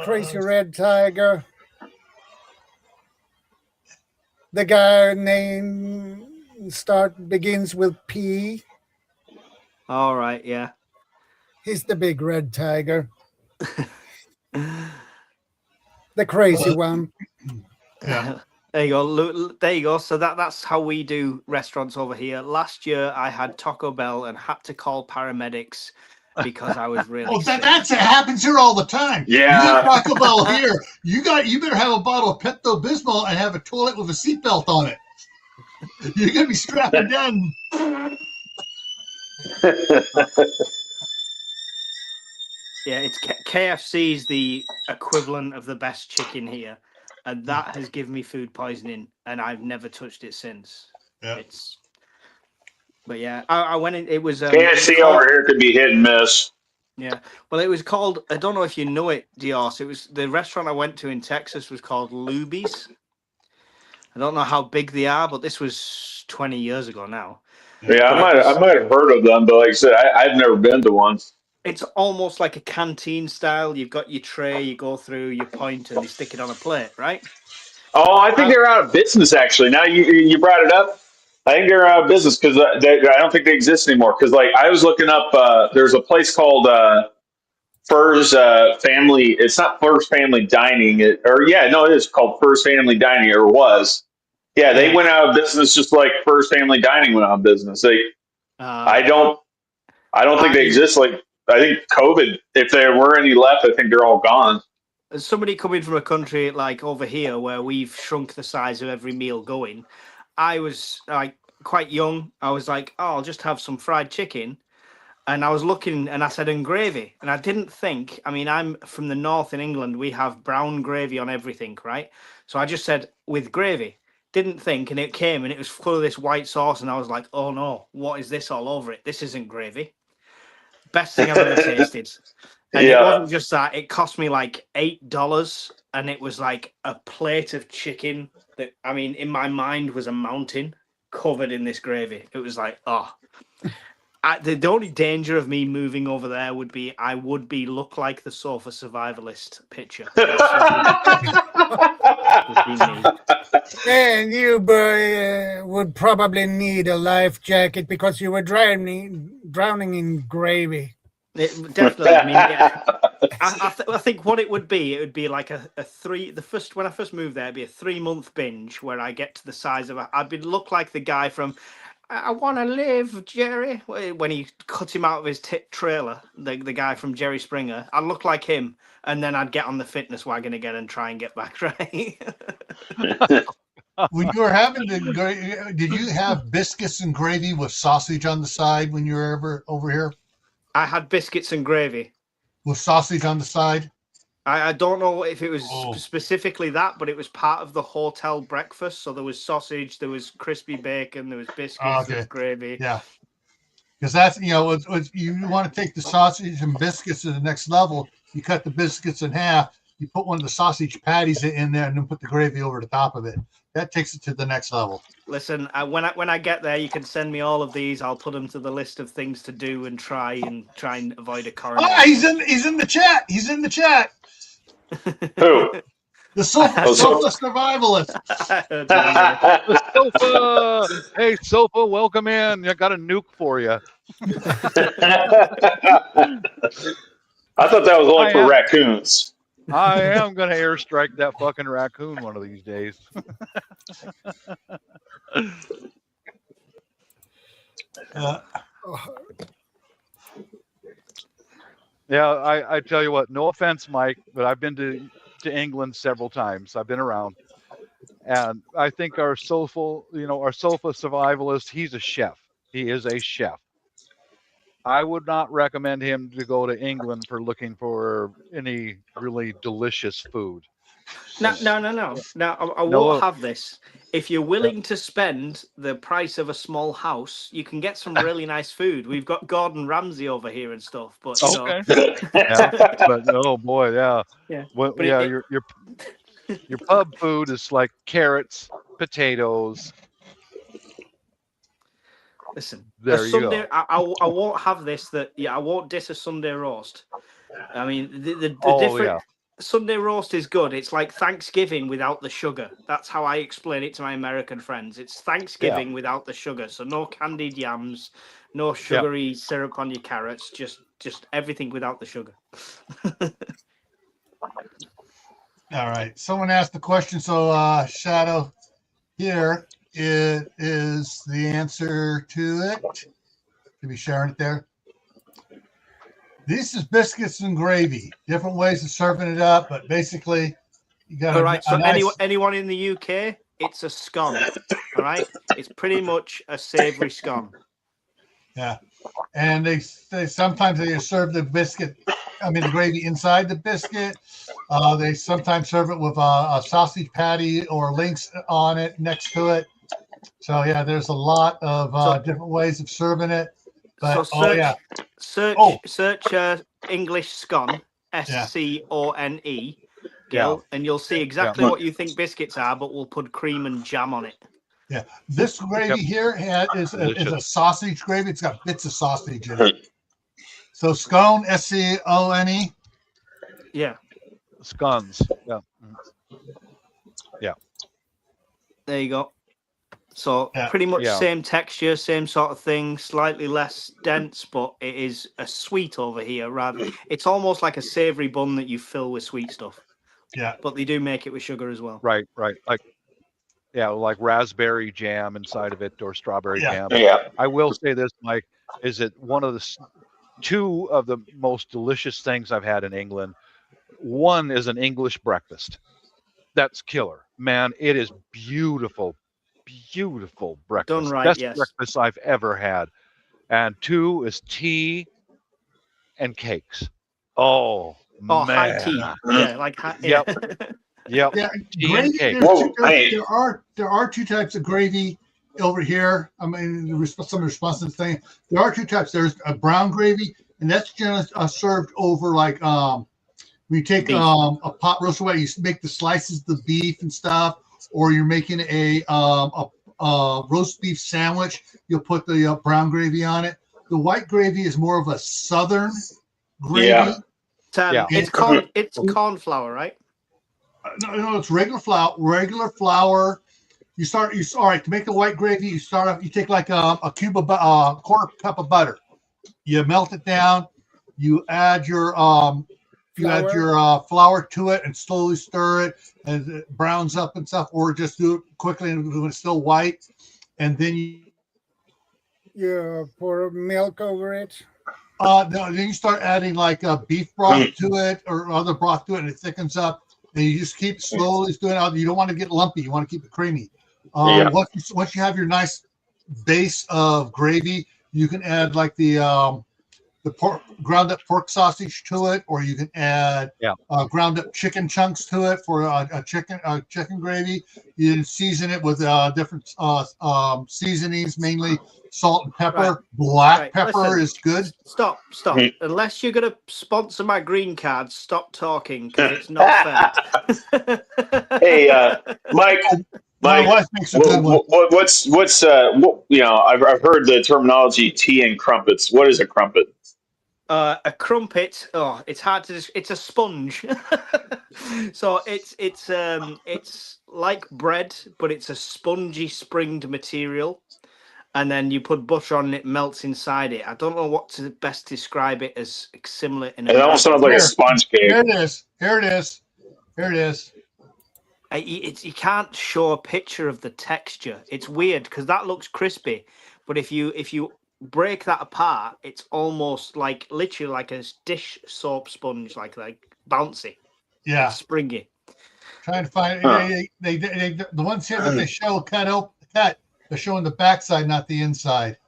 Crazy red tiger. The guy name begins with P. All right, yeah. He's the big red tiger. the crazy one. Yeah. There you go. There you go. So that's how we do restaurants over here. Last year, I had Taco Bell and had to call paramedics because I was really sick. It happens here all the time. Yeah. You get Taco Bell here. You better have a bottle of Pepto Bismol and have a toilet with a seatbelt on it. You're gonna be strapping down. Yeah, it's KFC's the equivalent of the best chicken here, and that has given me food poisoning, and I've never touched it since. Yeah. But yeah, I went in. It was KFC over here could be hit and miss. Yeah, well, it was called. I don't know if you know it, Dios. It was the restaurant I went to in Texas was called Luby's. I don't know how big they are, but this was 20 years ago now. Yeah, I might have heard of them, but like I said, I've never been to one. It's almost like a canteen style. You've got your tray, you go through, you point, and they stick it on a plate, right? Oh, I think they're out of business, actually. Now you brought it up. I think they're out of business because I don't think they exist anymore. Because like I was looking up, there's a place called Fur's Family. It's not Fur's Family Dining, it is called Fur's Family Dining, or was. Yeah, they went out of business just like Fur's Family Dining went out of business. I don't think they exist. Like I think COVID, if there were any left, I think they're all gone. As somebody coming from a country like over here where we've shrunk the size of every meal going, I was like quite young. I was like, oh, I'll just have some fried chicken. And I was looking and I said, and gravy. And I didn't think, I mean, I'm from the north in England. We have brown gravy on everything, right? So I just said, with gravy. Didn't think, and it came and it was full of this white sauce. And I was like, oh no, what is this all over it? This isn't gravy. Best thing I've ever tasted. And it wasn't just that, it cost me like $8, and it was like a plate of chicken that, I mean, in my mind was a mountain covered in this gravy. It was like, oh. The only danger of me moving over there would be I would look like the sofa survivalist picture. And you would probably need a life jacket because you were drowning in gravy. Definitely. I mean, yeah. I think what it would be like when I first moved there, it'd be a 3-month binge where I get to the size of I'd look like the guy from I Want to Live, Jerry, when he cut him out of his trailer, the guy from Jerry Springer. I'd look like him, and then I'd get on the fitness wagon again and try and get back right. When you were having did you have biscuits and gravy with sausage on the side when you were ever over here? I had biscuits and gravy. With sausage on the side? I don't know if it was specifically that, but it was part of the hotel breakfast. So there was sausage, there was crispy bacon, there was biscuits, there was gravy. Yeah. Because that's, you want to take the sausage and biscuits to the next level. You cut the biscuits in half, you put one of the sausage patties in there, and then put the gravy over the top of it. That takes it to the next level. Listen, when I get there, you can send me all of these. I'll put them to the list of things to do and try and avoid a coronation. Ah, he's in the chat. He's in the chat. Who? The sofa survivalist. The sofa. Hey, sofa, welcome in. I got a nuke for you. I thought that was only for raccoons. I am going to airstrike that fucking raccoon one of these days. Yeah, I tell you what, no offense, Mike, but I've been to England several times. I've been around. And I think our sofa survivalist, he's a chef. He is a chef. I would not recommend him to go to England for looking for any really delicious food. No. Now, I won't have this. If you're willing to spend the price of a small house, you can get some really nice food. We've got Gordon Ramsay over here and stuff. But but oh boy, yeah. Well, but your pub food is like carrots, potatoes. Listen, there you go. I won't have this. I won't diss a Sunday roast. I mean, the different. Yeah. Sunday roast is good. It's like Thanksgiving without the sugar. That's how I explain it to my American friends. It's Thanksgiving without the sugar. So no candied yams, no sugary syrup on your carrots. Just everything without the sugar. All right. Someone asked the question. So, Shadow, here it is the answer to it. To be sharing it there. This is biscuits and gravy. Different ways of serving it up, but basically, you got All right. So nice... anyone in the UK, it's a scone. All right. It's pretty much a savoury scone. Yeah, and they sometimes they serve the biscuit. I mean, the gravy inside the biscuit. They sometimes serve it with a sausage patty or links on it next to it. So yeah, there's a lot of different ways of serving it. But search English scone, SCONE, Gil, and you'll see exactly what you think biscuits are, but we'll put cream and jam on it. Yeah, this gravy here is a sausage gravy. It's got bits of sausage in it. So scone, SCONE. Yeah, scones. Yeah, yeah. There you go. So pretty much same texture, same sort of thing, slightly less dense, but it is a sweet over here. Rather, it's almost like a savoury bun that you fill with sweet stuff. Yeah, but they do make it with sugar as well. Right. Like raspberry jam inside of it or strawberry jam. Yeah. I will say this, Mike, is it one of the two of the most delicious things I've had in England. One is an English breakfast. That's killer. Man, it is beautiful breakfast. Done right, Best yes. breakfast I've ever had. And two is tea and cakes. Oh man. High tea. Yeah, like high. Yep. Yeah, gravy. There are two types of gravy over here. I mean, some responses thing. There are two types. There's a brown gravy, and that's just served over like we take a pot roast away. You make the slices of the beef and stuff, or you're making a roast beef sandwich. You'll put the brown gravy on it. The white gravy is more of a southern gravy. Yeah. It's corn flour, right? No, it's regular flour. All right, to make the white gravy, you start off, you take like a cube of quarter cup of butter. You melt it down. You add your flour to it and slowly stir it as it browns up and stuff, or just do it quickly when it's still white. And then you pour milk over it. No, then you start adding like beef broth to it or other broth to it, and it thickens up. And you just keep slowly doing it. You don't want to get lumpy. You want to keep it creamy. Once you have your nice base of gravy, you can add like the ground up pork sausage to it, or you can add ground up chicken chunks to it for a chicken gravy. You can season it with different seasonings, mainly salt and pepper. Right. Black pepper is good. Stop. Unless you're going to sponsor my green card, stop talking because it's not fair. Hey, Mike. What's I've heard the terminology tea and crumpets. What is a crumpet? A crumpet. Oh, it's hard to. It's a sponge. So it's like bread, but it's a spongy springed material, and then you put butter on it, melts inside it. I don't know what to best describe it as similar. It almost sounds like a sponge cake. Here it is. You can't show a picture of the texture. It's weird because that looks crispy, but if you break that apart, it's almost like literally like a dish soap sponge, like bouncy, like springy. Trying to find they the ones here that they show cut. They're showing the backside, not the inside.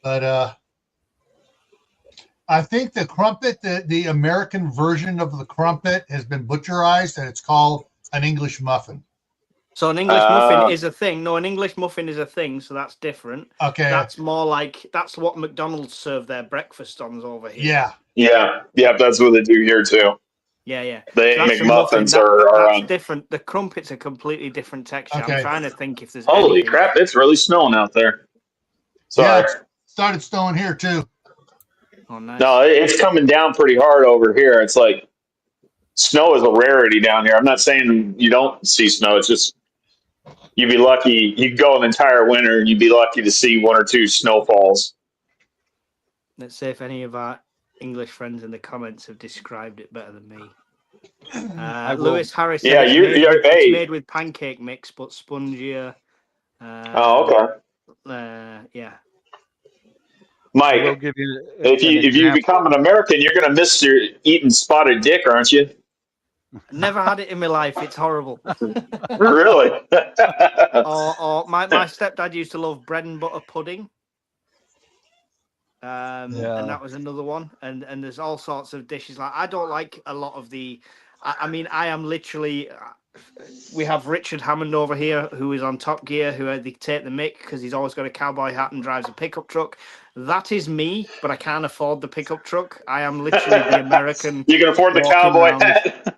But I think the crumpet, the American version of the crumpet, has been butcherized, and it's called an English muffin. So an English muffin is a thing. No, an English muffin is a thing, so that's different. Okay. That's more like, that's what McDonald's serve their breakfast on over here. Yeah, that's what they do here too. Yeah. They make muffins that's different. The crumpet's a completely different texture. Okay. I'm trying to think if there's Holy crap, it's really snowing out there. Sorry. Yeah, it started snowing here too. Oh, nice. No, it's coming down pretty hard over here. It's like snow is a rarity down here. I'm not saying you don't see snow. It's just you'd be lucky. You'd go an entire winter and you'd be lucky to see one or two snowfalls. Let's see if any of our English friends in the comments have described it better than me. Lewis Harris said Yeah, it's made with pancake mix, but spongier. Okay. Yeah. Mike, I will give you if you example. become an American, you're going to miss your eating spotted dick, aren't you? Never had it in my life. It's horrible. Really? or my stepdad used to love bread and butter pudding. And that was another one. And there's all sorts of dishes. Like, I don't like a lot of the. I mean, I am literally. We have Richard Hammond over here, who is on Top Gear, who they take the mick because he's always got a cowboy hat and drives a pickup truck. That is me, but I can't afford the pickup truck. I am literally the American. You can afford the cowboy hat.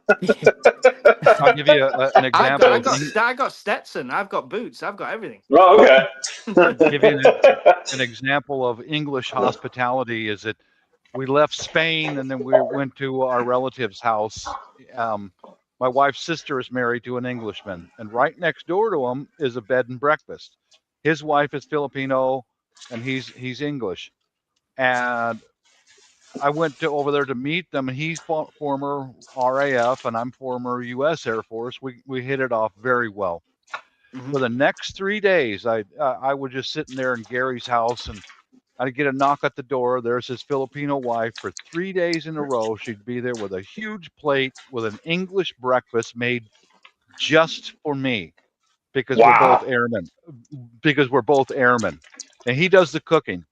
I'll give you an example. I got Stetson. I've got boots. I've got everything. Oh, okay. I'll give you an example of English hospitality. Is that we left Spain and then we went to our relative's house. My wife's sister is married to an Englishman, and right next door to him is a bed and breakfast. His wife is Filipino, and he's English. And I went over there to meet them, and he's former RAF, and I'm former U.S. Air Force. We hit it off very well. Mm-hmm. For the next 3 days, I was just sitting there in Gary's house, and I'd get a knock at the door. There's his Filipino wife. For 3 days in a row, she'd be there with a huge plate with an English breakfast made just for me, because we're both airmen. And he does the cooking.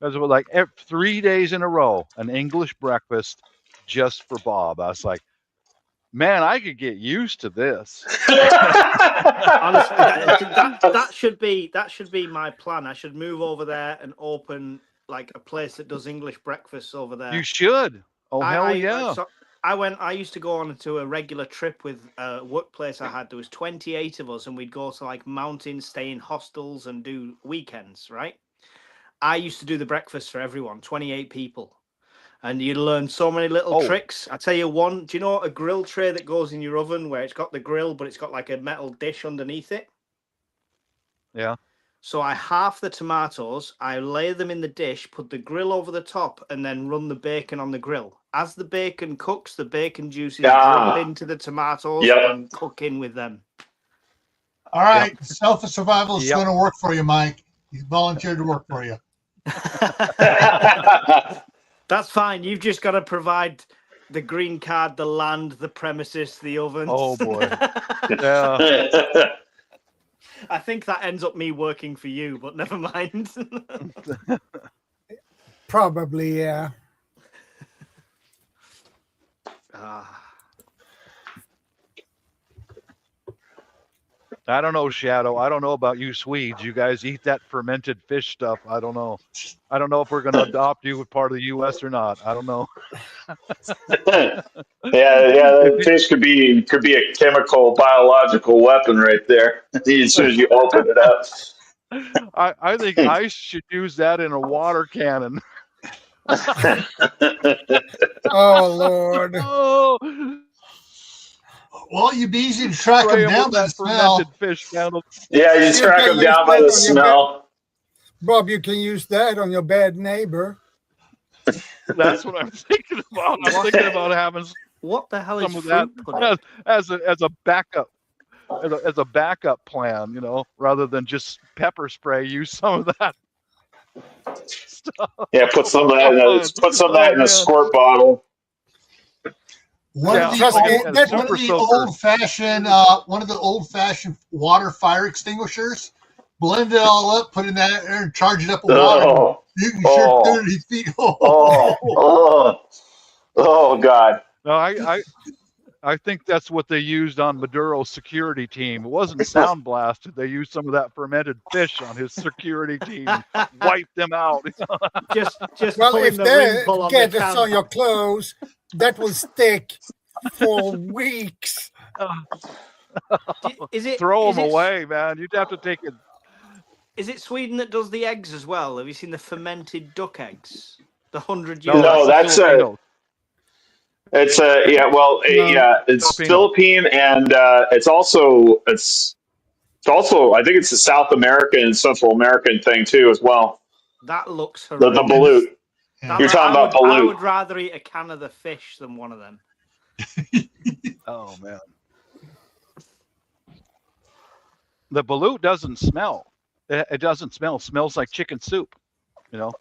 It was like 3 days in a row, an English breakfast just for Bob. I was like, man, I could get used to this. Honestly, that should be my plan. I should move over there and open like a place that does English breakfasts over there. You should. Oh, hell yeah. I used to go on to a regular trip with a workplace I had. There was 28 of us, and we'd go to like mountains, stay in hostels, and do weekends, right? I used to do the breakfast for everyone, 28 people. And you learn so many little tricks. I tell you one, do you know a grill tray that goes in your oven where it's got the grill, but it's got like a metal dish underneath it? Yeah. So I half the tomatoes, I lay them in the dish, put the grill over the top, and then run the bacon on the grill. As the bacon cooks, the bacon juices drip into the tomatoes and cook in with them. All right. Self-survival is going to work for you, Mike. He's volunteered to work for you. That's fine. You've just got to provide the green card, the land, the premises, the ovens. Oh, boy. Yeah. I think that ends up me working for you, but never mind. Probably, yeah. I don't know, Shadow. I don't know about you Swedes. You guys eat that fermented fish stuff. I don't know. I don't know if we're going to adopt you as part of the U.S. or not. I don't know. That fish could be a chemical, biological weapon right there. As soon as you open it up. I think ice should use that in a water cannon. Oh, Lord. Oh. Well, you'd be easy to track them down by the smell. Fish candle. Yeah, you track them down by the smell. Bob, you can use that on your bad neighbor. That's what I'm thinking about. I'm thinking about having what the hell is some of that as a backup, as a backup plan, you know, rather than just pepper spray. Use some of that stuff. Yeah, put some of that in a squirt bottle. One of the old-fashioned water fire extinguishers. Blend it all up, put it in that there, and charge it up with water. You can sure 30 feet. Oh, God. No, I think that's what they used on Maduro's security team. It wasn't sound blasted. They used some of that fermented fish on his security team. Wiped them out. just well, if they get this on your clothes, that will stick for weeks. Throw them away, man. You'd have to take it. Is it Sweden that does the eggs as well? Have you seen the fermented duck eggs? The 100-year-old. No, that's it's Philippine, and it's also I think it's a South American and Central American thing too as well. That looks horrendous. The balut. You're talking about balut. I would rather eat a can of the fish than one of them. Oh man. The balut doesn't smell. It doesn't smell. It smells like chicken soup, you know.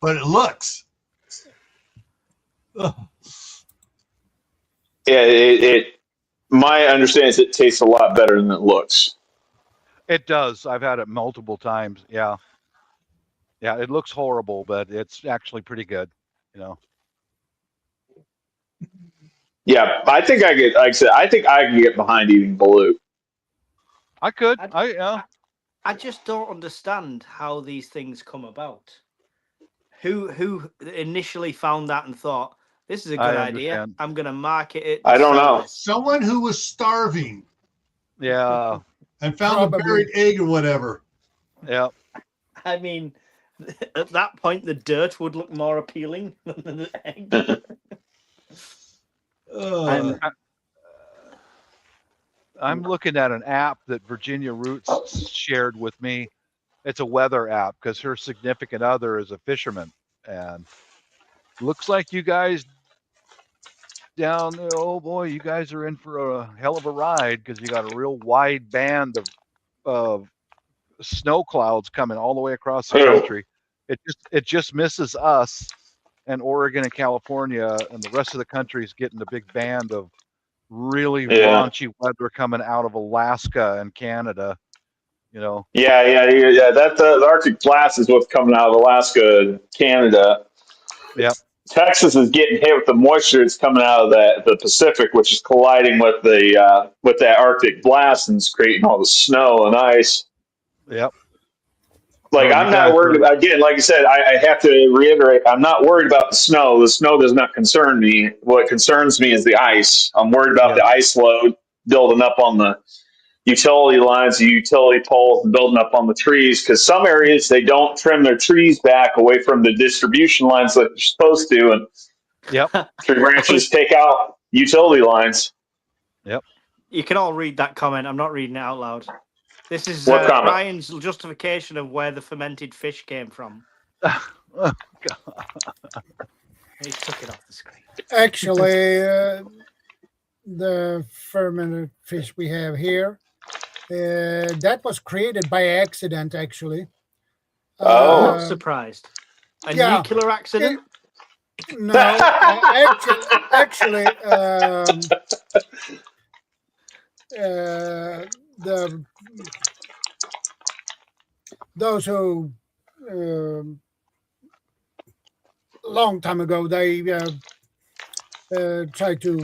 But it looks. Ugh. Yeah, it. My understanding is it tastes a lot better than it looks. It does. I've had it multiple times. Yeah. Yeah, it looks horrible, but it's actually pretty good, you know. Yeah, I think I get. Like I said, I think I can get behind eating balut. I could. I just don't understand how these things come about. Who initially found that and thought this is a good idea? understand. I'm going to market it. I don't sell know. this." Someone who was starving Yeah. and found a Probably. buried egg or whatever. Yeah. I mean, at that point, the dirt would look more appealing than the egg. I'm looking at an app that Virginia Roots shared with me. It's a weather app because her significant other is a fisherman, and looks like you guys down there. Oh boy, you guys are in for a hell of a ride because you got a real wide band of snow clouds coming all the way across the country. It just misses us and Oregon and California, and the rest of the country is getting a big band of really raunchy weather coming out of Alaska and Canada. You know. Yeah. That the Arctic blast is what's coming out of Alaska and Canada. Yep. Texas is getting hit with the moisture that's coming out of the Pacific, which is colliding with that Arctic blast and it's creating all the snow and ice. Yep. Like, I'm not worried. Again, like I said, I have to reiterate, I'm not worried about the snow. The snow does not concern me. What concerns me is the ice. I'm worried about the ice load building up on the utility lines, the utility poles, and building up on the trees. Because some areas, they don't trim their trees back away from the distribution lines like they're supposed to. And tree branches take out utility lines. Yep. You can all read that comment. I'm not reading it out loud. This is Brian's justification of where the fermented fish came from. Oh, God. He took it off the screen. Actually, the fermented fish we have here, that was created by accident, actually. Oh. I'm not surprised. A nuclear accident? No, actually, those who long time ago they tried to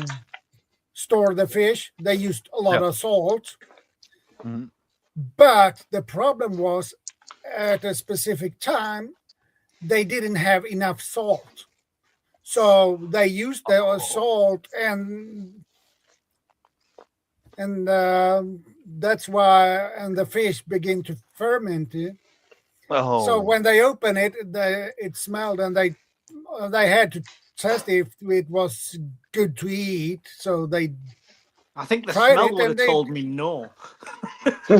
store the fish. They used a lot of salt, but the problem was at a specific time they didn't have enough salt, so they used the salt and that's why, and the fish begin to ferment it. Oh. So when they open it, it smelled, and they had to test if it was good to eat. So they, I think the smell would have told me no. Can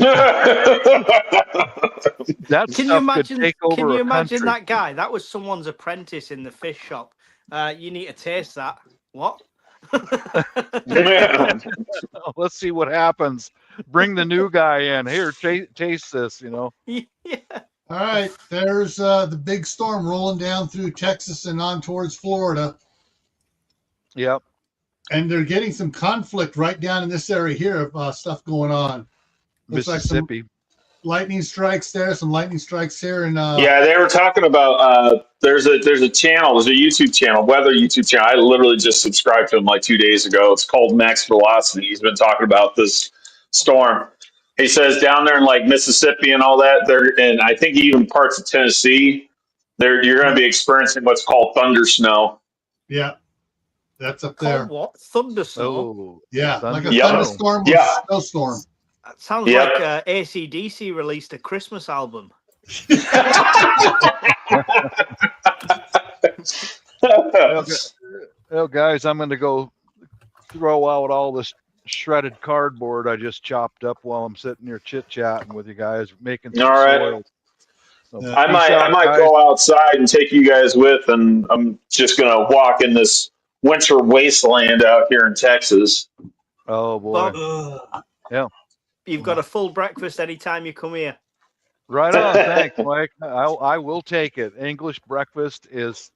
you imagine that guy? That was someone's apprentice in the fish shop. You need to taste that. What? Let's see what happens. Bring the new guy in here. Taste this. You know. Yeah. All right, there's the big storm rolling down through Texas and on towards Florida. Yep. And they're getting some conflict right down in this area here of stuff going on. Looks Mississippi. like some lightning strikes there, some lightning strikes here, and yeah, they were talking about there's a channel, there's a YouTube channel, weather YouTube channel. I literally just subscribed to him like 2 days ago. It's called Max Velocity. He's been talking about this storm. He says down there in like Mississippi and all that, and I think even parts of Tennessee, you're going to be experiencing what's called thunder snow. Yeah, that's up there. What? Thunder snow? Oh, yeah, like a thunderstorm or a snowstorm. That sounds like AC/DC released a Christmas album. Well, guys, I'm going to go throw out all this shredded cardboard I just chopped up while I'm sitting here chit-chatting with you guys, making some soil. So I might go outside and take you guys with, and I'm just going to walk in this winter wasteland out here in Texas. Oh boy. Bob, Yeah. you've got a full breakfast anytime you come here. Right on. Thanks, Mike. I will take it. English breakfast is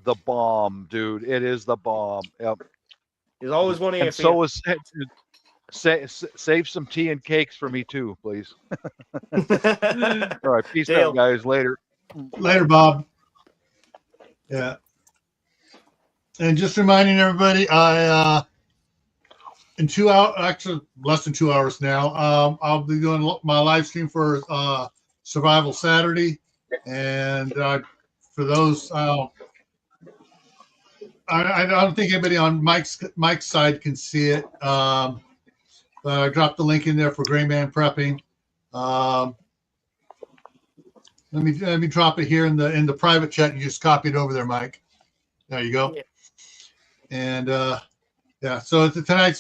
the bomb, dude. It is the bomb. Yep. There's always one here And for you. so save some tea and cakes for me too, please. All right. Peace Deal. out, guys. Later. Later, Bob. Yeah. And just reminding everybody, I in 2 hours, actually less than 2 hours now, I'll be doing my live stream for Survival Saturday, and for those, I don't think anybody on Mike's side can see it, but I dropped the link in there for Gray Man Prepping. Let me drop it here in the private chat. You just copy it over there, Mike. There you go. Yeah. And yeah, so tonight's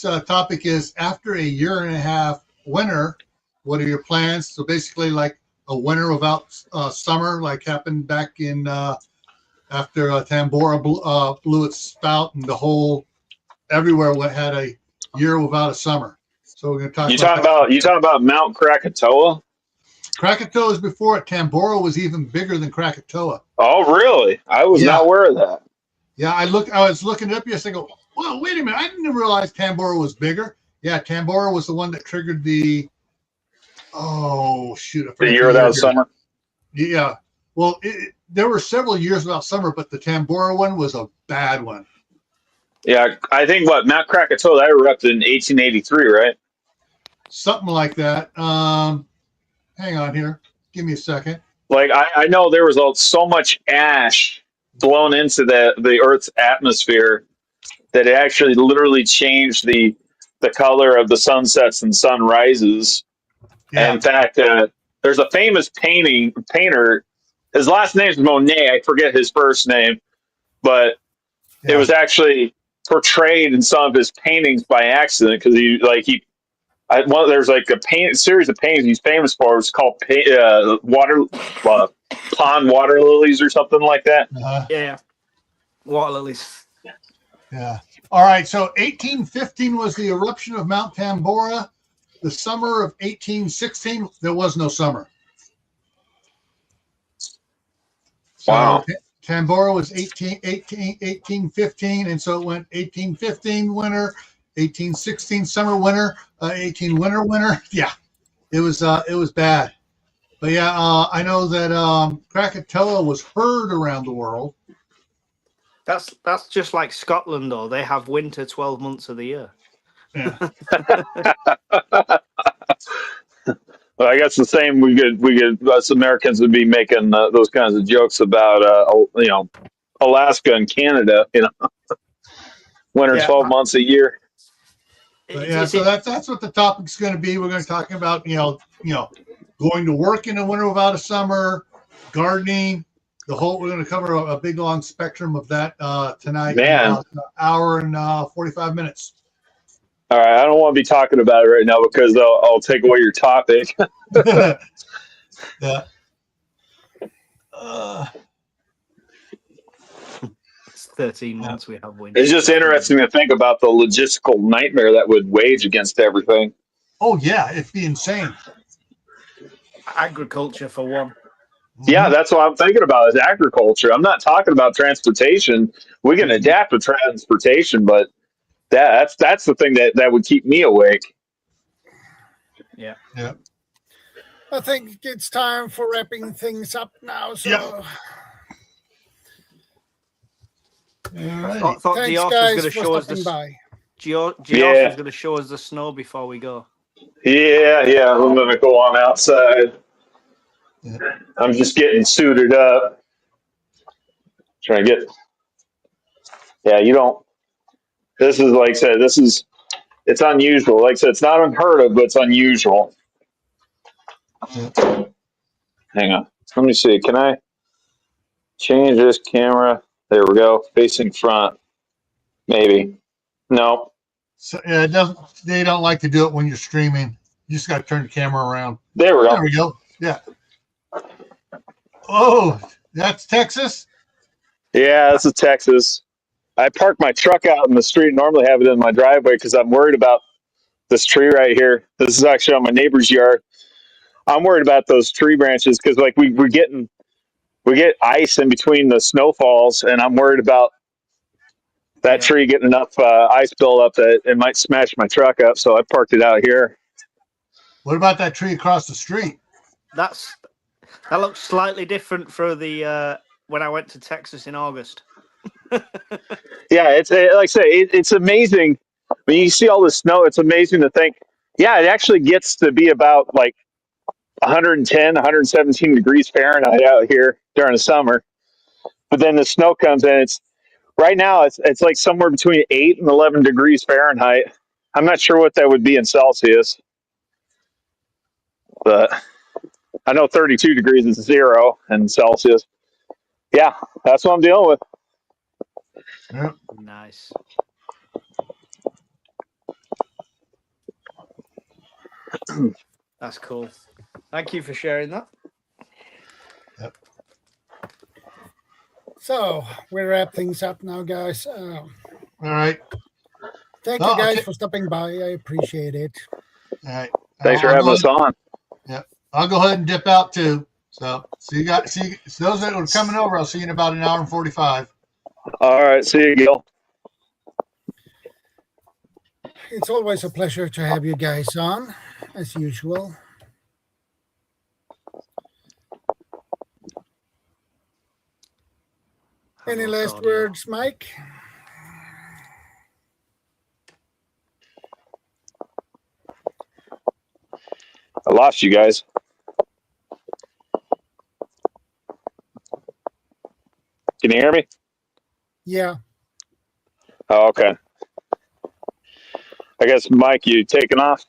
topic is after a year and a half winter, what are your plans? So basically, like a winter without summer, like happened back in after Tambora blew its spout, and the whole everywhere had a year without a summer. So we're going to talk. You talking about Mount Krakatoa? Krakatoa is before it. Tambora was even bigger than Krakatoa. Oh, really? I was not aware of that. Yeah, I was looking it up yesterday. I go, well, wait a minute. I didn't realize Tambora was bigger. Yeah, Tambora was the one that triggered the. Oh shoot! The year without summer. Yeah. Well, there were several years without summer, but the Tambora one was a bad one. Yeah, I think Mount Krakatoa that erupted in 1883, right? Something like that. Hang on here. Give me a second. Like I know there was so much ash blown into the Earth's atmosphere that it actually literally changed the color of the sunsets and sunrises. Yeah. And in fact, there's a famous painter. His last name is Monet. I forget his first name, but it was actually portrayed in some of his paintings by accident because there's like a series of paintings he's famous for. It's called pond water lilies or something like that. Yeah, water lilies. Yeah. All right. So 1815 was the eruption of Mount Tambora. The summer of 1816, there was no summer. So wow. Tambora was 1815, and so it went 1815 winter, 1816 summer, winter, 18 winter. Yeah, it was bad. But yeah, I know that Krakatoa was heard around the world. That's just like Scotland, though. They have winter 12 months of the year. Yeah. Well, I guess the same. We could us Americans would be making those kinds of jokes about Alaska and Canada. Winter 12 months a year. But yeah, so that's what the topic's going to be. We're going to talk about going to work in the winter without a summer, gardening. We're going to cover a big long spectrum of that tonight. Man, in an hour and 45 minutes. All right, I don't want to be talking about it right now because I'll take away your topic. Yeah. It's 13 months we have winter. It's just interesting to think about the logistical nightmare that would wage against everything. Oh yeah, it'd be insane. Agriculture for one. Yeah, that's what I'm thinking about is agriculture. I'm not talking about transportation. We can adapt to transportation, but that's the thing that would keep me awake. Yeah. Yeah. I think it's time for wrapping things up now. So Alrighty. Thought thanks, Geoff was guys, going to for show us stopping by. Geoff was going to show us the snow before we go. Yeah, I'm going to go on outside. Yeah. I'm just getting suited up. Trying to get. Yeah, you don't. This is like I said. It's unusual. Like I said, it's not unheard of, but it's unusual. Yeah. Hang on. Let me see. Can I change this camera? There we go. Facing front. Maybe. No. So yeah, it doesn't. They don't like to do it when you're streaming. You just got to turn the camera around. There we go. There we go. Yeah. Oh, that's Texas. Yeah, this is Texas. I park my truck out in the street. Normally have it in my driveway because I'm worried about this tree right here. This is actually on my neighbor's yard. I'm worried about those tree branches because like we get ice in between the snowfalls, and I'm worried about that tree getting enough ice buildup that it might smash my truck up. So I parked it out here. What about that tree across the street? That looks slightly different from the when I went to Texas in August. Yeah, it's like I say, it's amazing when you see all the snow. It's amazing to think. Yeah, it actually gets to be about like 110, 117 degrees Fahrenheit out here during the summer. But then the snow comes in. It's right now. It's like somewhere between 8 and 11 degrees Fahrenheit. I'm not sure what that would be in Celsius, but I know 32 degrees is 0 in Celsius. Yeah, that's what I'm dealing with. Yeah. Nice. That's cool. Thank you for sharing that. Yep. So we wrap things up now, guys. All right. Thank you guys for stopping by. I appreciate it. All right. Thanks for having us on. Yeah, I'll go ahead and dip out too. So see you guys. See those that are coming over. I'll see you in about an hour and 45. All right. See you, Gil. It's always a pleasure to have you guys on, as usual. Any last words, Mike? I lost you guys. Can you hear me? Yeah. Oh, okay. I guess, Mike, you taking off?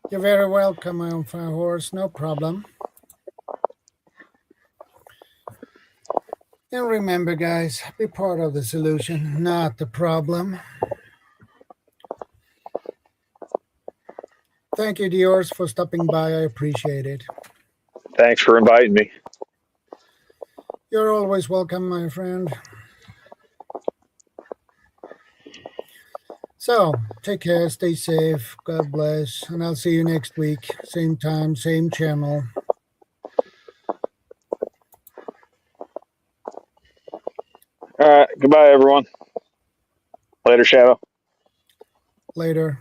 You're very welcome, my own fire horse. No problem. And remember, guys, be part of the solution, not the problem. Thank you, Diors, for stopping by. I appreciate it. Thanks for inviting me. You're always welcome, my friend. So, take care, stay safe, God bless, and I'll see you next week. Same time, same channel. All right. Goodbye, everyone. Later, Shadow. Later.